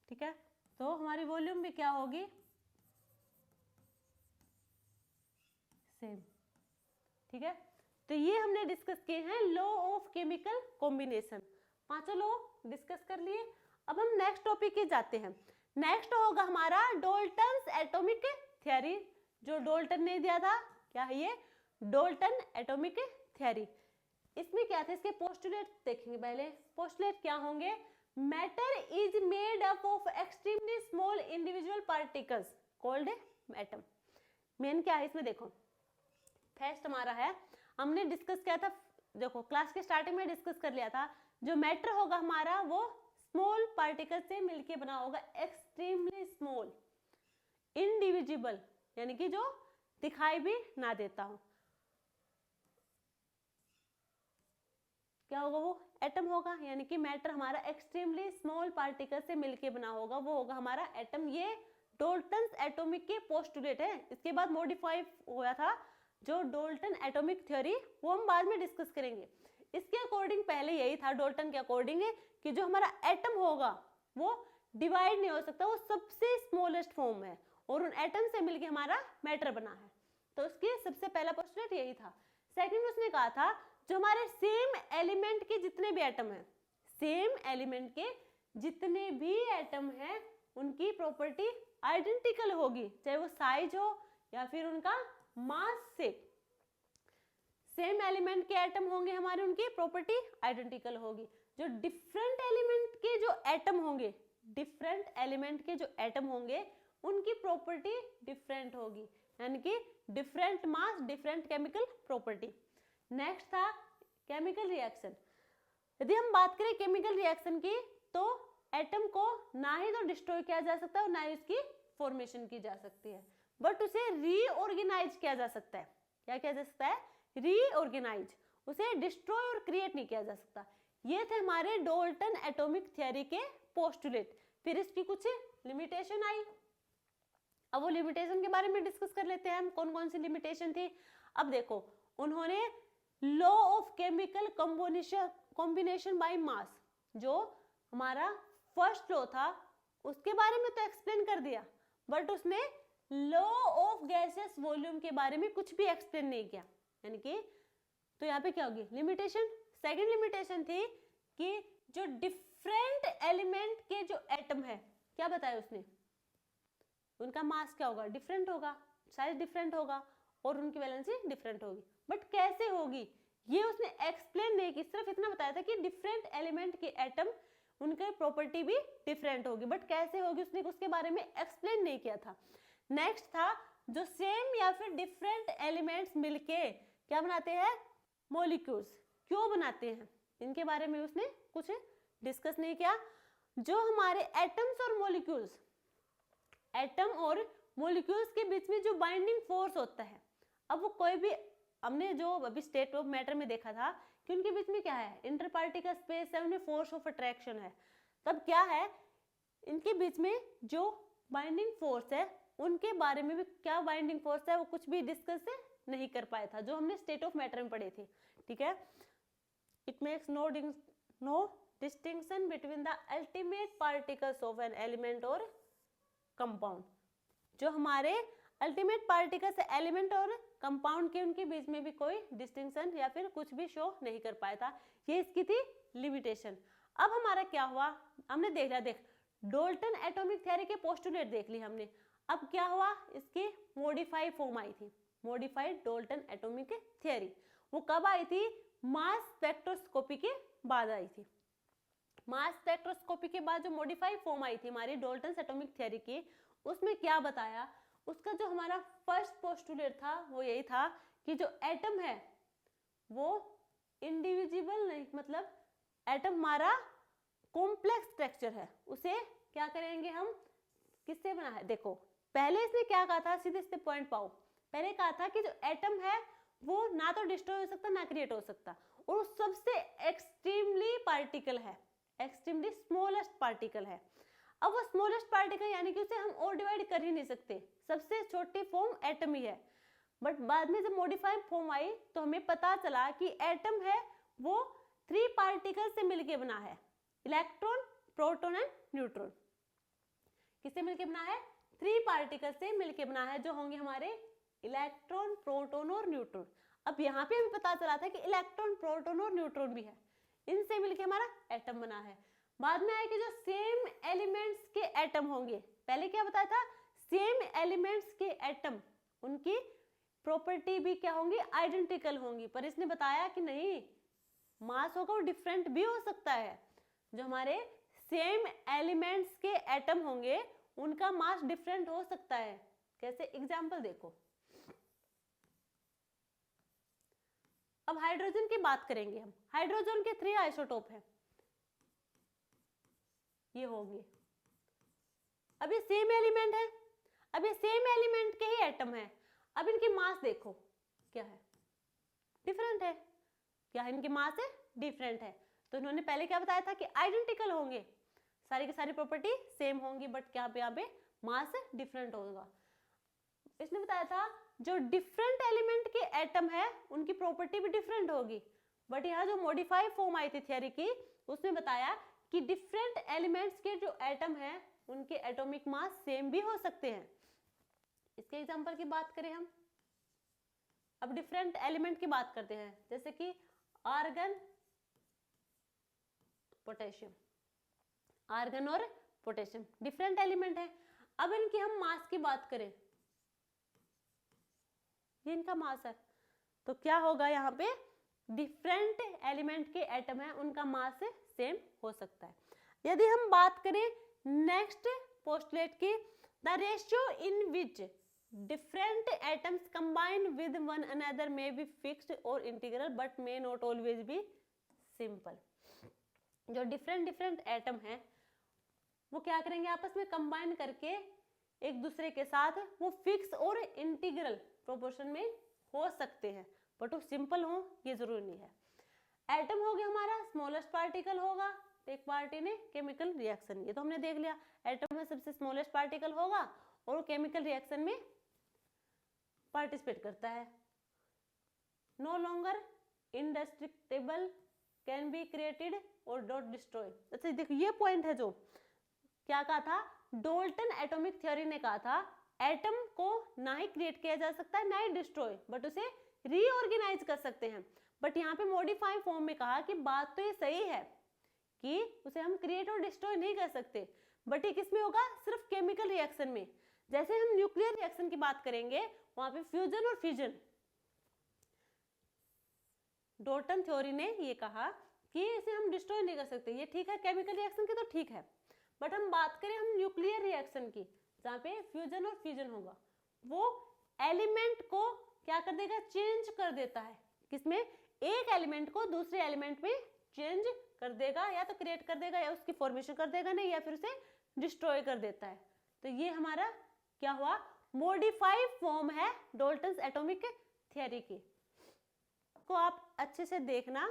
ठीक है, तो हमारी वॉल्यूम भी क्या होगी, सेम। ठीक है, तो ये हमने डिस्कस किए हैं लॉ ऑफ केमिकल कॉम्बिनेशन, पांचों लॉ डिस्कस कर लिए। अब हम नेक्स्ट टॉपिक के जाते हैं। नेक्स्ट होगा हमारा डाल्टन्स एटॉमिक थ्योरी, जो डाल्टन ने दिया था, क्या है ये, डाल्टन एटॉमिक थ्योरी। इसमें क्या था, इसके पोस्टुलेट देखेंगे पहले। पोस्टुलेट क्या होंगे, matter is made up of extremely small individual particles called atom. Main क्या है इसमें, देखो फर्स्ट हमारा है, हमने डिस्कस किया था, देखो क्लास के स्टार्टिंग में डिस्कस कर लिया था, जो मैटर होगा हमारा वो स्मॉल पार्टिकल से मिलके बना होगा, एक्सट्रीमली स्मॉल, इनडिविजिबल, यानी कि जो दिखाई भी ना देता हो। क्या होगा वो, एटम होगा, यानी कि मैटर हमारा एक्सट्रीमली स्मॉल पार्टिकल से मिलके बना होगा, वो होगा हमारा एटम। ये डाल्टन्स एटॉमिक के पोस्टुलेट है, इसके बाद मॉडिफाई हुआ था जो डाल्टन एटॉमिक थ्योरी, वो हम बाद में डिस्कस करेंगे। इसके अकॉर्डिंग पहले यही था डाल्टन के अकॉर्डिंग कि जो हमारा एटम होगा वो डिवाइड नहीं हो सकता, वो सबसे स्मॉलेस्ट फॉर्म है, और उन एटम से मिलके हमारा मैटर बना है। तो उसके सबसे पहला पोस्टुलेट यही था। सेकंड उसने कहा था जो हमारे सेम एलिमेंट के जितने भी एटम हैं, सेम एलिमेंट के जितने भी एटम हैं उनकी प्रॉपर्टी आइडेंटिकल होगी, चाहे वो साइज हो या फिर उनका मास से। सेम एलिमेंट के एटम होंगे हमारे, उनकी प्रॉपर्टी आइडेंटिकल होगी। जो डिफरेंट एलिमेंट के जो एटम होंगे, डिफरेंट एलिमेंट के जो एटम होंगे उनकी प्रॉपर्टी डिफरेंट होगी, यानी कि different mass different chemical property. Next था केमिकल रिएक्शन। यदि हम बात करें केमिकल रिएक्शन की, तो एटम को ना ही तो डिस्ट्रॉय किया जा सकता है और ना ही उसकी फॉर्मेशन की जा सकती है, बट उसे रीऑर्गेनाइज किया जा सकता है। क्या किया जा सकता है, रीऑर्गेनाइज, उसे डिस्ट्रॉय और क्रिएट नहीं किया जा सकता। ये थे हमारे डाल्टन एटॉमिक थ्योरी के पोस्टुलेट। फिर इसकी कुछ लिमिटेशन आई, अब वो लिमिटेशन के बारे में डिस्कस कर लेते हैं हम, कौन कौन सी लिमिटेशन थी। अब देखो, उन्होंने law of chemical combination by mass, जो हमारा फर्स्ट लॉ था उसके बारे में तो एक्सप्लेन कर दिया, बट उसने लॉ ऑफ गैसेस वॉल्यूम के बारे में कुछ भी एक्सप्लेन नहीं किया, यानी कि तो यहाँ पे क्या होगी लिमिटेशन। सेकंड लिमिटेशन थी कि जो डिफरेंट एलिमेंट के जो एटम है, क्या बताया उसने, उनका मास क्या होगा, डिफरेंट होगा, साइज डिफरेंट होगा और उनकी वैलेंसी डिफरेंट होगी। बट कैसे होगी ये उसने एक्सप्लेन नहीं की, सिर्फ इतना बताया था कि डिफरेंट एलिमेंट के एटम उनके प्रॉपर्टी भी डिफरेंट होगी, बट कैसे होगी उसने उसके बारे में एक्सप्लेन नहीं किया था। नेक्स्ट था जो सेम या फिर डिफरेंट एलिमेंट्स मिलके क्या बनाते हैं, मॉलिक्यूल्स, क्यों बनाते हैं, इनके बारे में उसने कुछ डिस्कस नहीं किया। जो हमारे एटम्स और मॉलिक्यूल्स, एटम और मॉलिक्यूल्स के बीच में जो बाइंडिंग फोर्स होता है, अब वो कोई भी, हमने जो अभी स्टेट ऑफ मैटर में देखा था कि उनके बीच में क्या है, इंटर पार्टिकल स्पेस है, उनमें फोर्स ऑफ अट्रैक्शन है। तब क्या है, इनके बीच में जो बाइंडिंग फोर्स है उनके बारे में भी, क्या बाइंडिंग फोर्स है वो कुछ भी डिस्कस नहीं कर पाया था, जो हमने स्टेट ऑफ मैटर में पढ़े थे। ठीक है, it makes no distinction between the ultimate particles of an element और कंपाउंड। जो हमारे अल्टीमेट पार्टिकल से एलिमेंट और कंपाउंड के उनके बीच में भी कोई डिस्टिंक्शन या फिर कुछ भी शो नहीं कर पाया था। ये इसकी थी लिमिटेशन। अब हमारा क्या हुआ, हमने देख लिया, देख डाल्टन एटॉमिक थ्योरी के पोस्टुलेट देख ली हमने। अब क्या हुआ, इसकी मॉडिफाइड फॉर्म आई थी, मॉडिफाइड डाल्टन एटॉमिक थ्योरी। वो कब आई थी, मास स्पेक्ट्रोस्कोपी के बाद आई थी। मास स्पेक्ट्रोस्कोपी के बाद जो मॉडिफाइड फॉर्म आई थी हमारी डाल्टन एटॉमिक थ्योरी की, उसमें क्या बताया, उसका जो हमारा फर्स्ट पोस्टुलेट था वो यही था कि जो एटम है वो इंडिविजिबल नहीं, मतलब एटम हमारा कॉम्प्लेक्स स्ट्रक्चर है, उसे क्या करेंगे हम, किससे बना है। देखो पहले इसने क्या कहा था, सीधे सीधे पॉइंट पाओ। पहले कहा था कि जो एटम है वो ना तो डिस्ट्रॉय हो सकता ना क्रिएट हो सकता, और सबसे एक्सट्रीमली पार्टिकल है, एक्सट्रीमली स्मॉलेस्ट पार्टिकल है। अब वो स्मॉलेस्ट पार्टिकल यानी कि उसे हम और डिवाइड कर ही नहीं सकते, सबसे छोटी फॉर्म एटम ही है। बट बाद में जब मॉडिफाइड फॉर्म आई तो हमें पता चला कि एटम है वो 3 पार्टिकल से मिलके बना है, इलेक्ट्रॉन, प्रोटॉन एंड न्यूट्रॉन। किससे मिलके बना है, 3 पार्टिकल से मिलके बना है, जो होंगे हमारे इलेक्ट्रॉन, प्रोटॉन और न्यूट्रॉन। अब यहाँ पे हमें पता चला था कि इलेक्ट्रॉन, प्रोटॉन और न्यूट्रॉन भी है, इनसे मिलके हमारा एटम बना है। बाद में आया कि जो सेम एलिमेंट्स के एटम होंगे, पहले क्या बताया था, सेम एलिमेंट्स के एटम, उनकी प्रॉपर्टी भी क्या होंगी, आइडेंटिकल होंगी। पर इसने बताया कि नहीं, मास होगा वो डिफरेंट भी हो सकता है। जो हमारे सेम एलिमेंट्स के एटम होंगे उनका मास डिफरेंट हो सकता है। कैसे, एग्जांपल देखो। अब हाइड्रोजन की बात करेंगे हम। हाइड्रोजन के 3 आइसोटोप हैं, ये होंगे। अब ये सेम एलिमेंट है, अब ये सेम एलिमेंट के ही एटम है। अब इनकी मास देखो क्या है, डिफरेंट है। क्या इनकी मास है, डिफरेंट है। तो इन्होंने पहले क्या बताया था कि आइडेंटिकल होंगे, सारी की सारी प्रॉपर्टी सेम होंगी, बट क्या यहाँ पे मास डिफरेंट होगा। इसने बताया था जो डिफरेंट एलिमेंट के एटम है उनकी प्रॉपर्टी भी डिफरेंट होगी। बट यहाँ जो मॉडिफाइड फॉर्म आई थी थ्योरी की, उसमें बताया कि डिफरेंट एलिमेंट्स के जो एटम है उनके एटॉमिक मास सेम भी हो सकते हैं। इसके एग्जांपल की बात करें हम, अब डिफरेंट एलिमेंट की बात करते हैं, जैसे कि आर्गन, पोटेशियम। आर्गन और पोटेशियम डिफरेंट एलिमेंट है। अब इनकी हम मास की बात करें, ये इनका मास है, तो क्या होगा, यहाँ पे डिफरेंट एलिमेंट के एटम है उनका मास सेम हो सकता है। यदि हम बात करें नेक्स्ट पोस्टुलेट की, the ratio in which different atoms combine with one another may be fixed और integral but may not always be simple. जो डिफरेंट एटम है वो क्या करेंगे, आपस में कंबाइन करके एक दूसरे के साथ वो फिक्स और इंटीग्रल प्रोपोर्शन में हो सकते हैं, बट वो सिंपल हो ये जरूरी नहीं है। एटम हो गया हमारा स्मॉलेस्ट पार्टिकल होगा, एक पार्टी ने केमिकल रिएक्शन, ये तो हमने देख लिया, एटम में सबसे स्मॉलेस्ट पार्टिकल होगा और वो केमिकल रिएक्शन में पार्टिसिपेट करता है। No longer indestructible, can be created और डॉट डिस्ट्रॉय। अच्छा देखो ये पॉइंट है, जो क्या कहा था, डाल्टन एटॉमिक थ्योरी ने कहा था एटम को ना ही क्रिएट किया जा सकता है ना ही डिस्ट्रॉय, बट उसे रीऑर्गेनाइज कर सकते हैं। बट यहाँ पे मॉडिफाइड फॉर्म में कहा कि बात तो ये सही है कि उसे हम क्रिएट और डिस्ट्रॉय नहीं कर सकते, बट ये किसमें होगा, सिर्फ केमिकल रिएक्शन में। जैसे हम न्यूक्लियर रिएक्शन की बात करेंगे वहां पे फ्यूजन और फ्यूजन, डाल्टन थ्योरी ने ये कहा कि इसे हम डिस्ट्रॉय नहीं कर सकते, ये ठीक है केमिकल रिएक्शन की तो ठीक है। बट हम बात करें हम न्यूक्लियर रिएक्शन की, जहाँ पे फ्यूजन और फ्यूजन होगा, वो एलिमेंट को क्या कर देगा, चेंज कर देता है। किसमें, एक एलिमेंट को दूसरे एलिमेंट में चेंज कर देगा, या तो क्रिएट कर देगा या उसकी फॉर्मेशन कर देगा, नहीं या फिर उसे डिस्ट्रॉय कर देता है। तो ये हमारा क्या हुआ, मॉडिफाइड फॉर्म है डाल्टन एटॉमिक थ्योरी की। को आप अच्छे से देखना,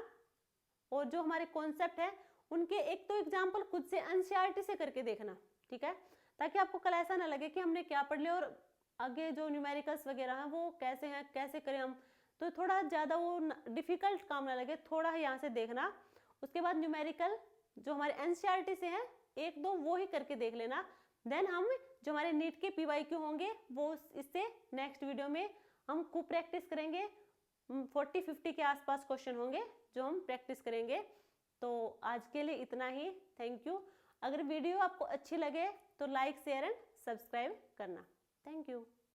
और जो हमारे कॉन्सेप्ट है उनके एक तो एग्जाम्पल खुद से एनसीईआरटी से करके देखना, ठीक है, ताकि आपको कल ऐसा ना लगे कि हमने क्या पढ़ लिया और आगे जो न्यूमेरिकल्स वगैरह हैं वो कैसे हैं, कैसे करें हम, तो थोड़ा ज़्यादा वो डिफिकल्ट काम ना लगे, थोड़ा ही यहाँ से देखना। उसके बाद न्यूमेरिकल जो हमारे एनसीईआरटी से हैं 1-2 वो ही करके देख लेना, देन हम जो हमारे नीट के PYQ होंगे वो इससे नेक्स्ट वीडियो में हम खूब प्रैक्टिस करेंगे। 40-50 के आसपास क्वेश्चन होंगे जो हम प्रैक्टिस करेंगे। तो आज के लिए इतना ही। Thank you. अगर वीडियो आपको अच्छी लगे तो लाइक शेयर एंड सब्सक्राइब करना। Thank you.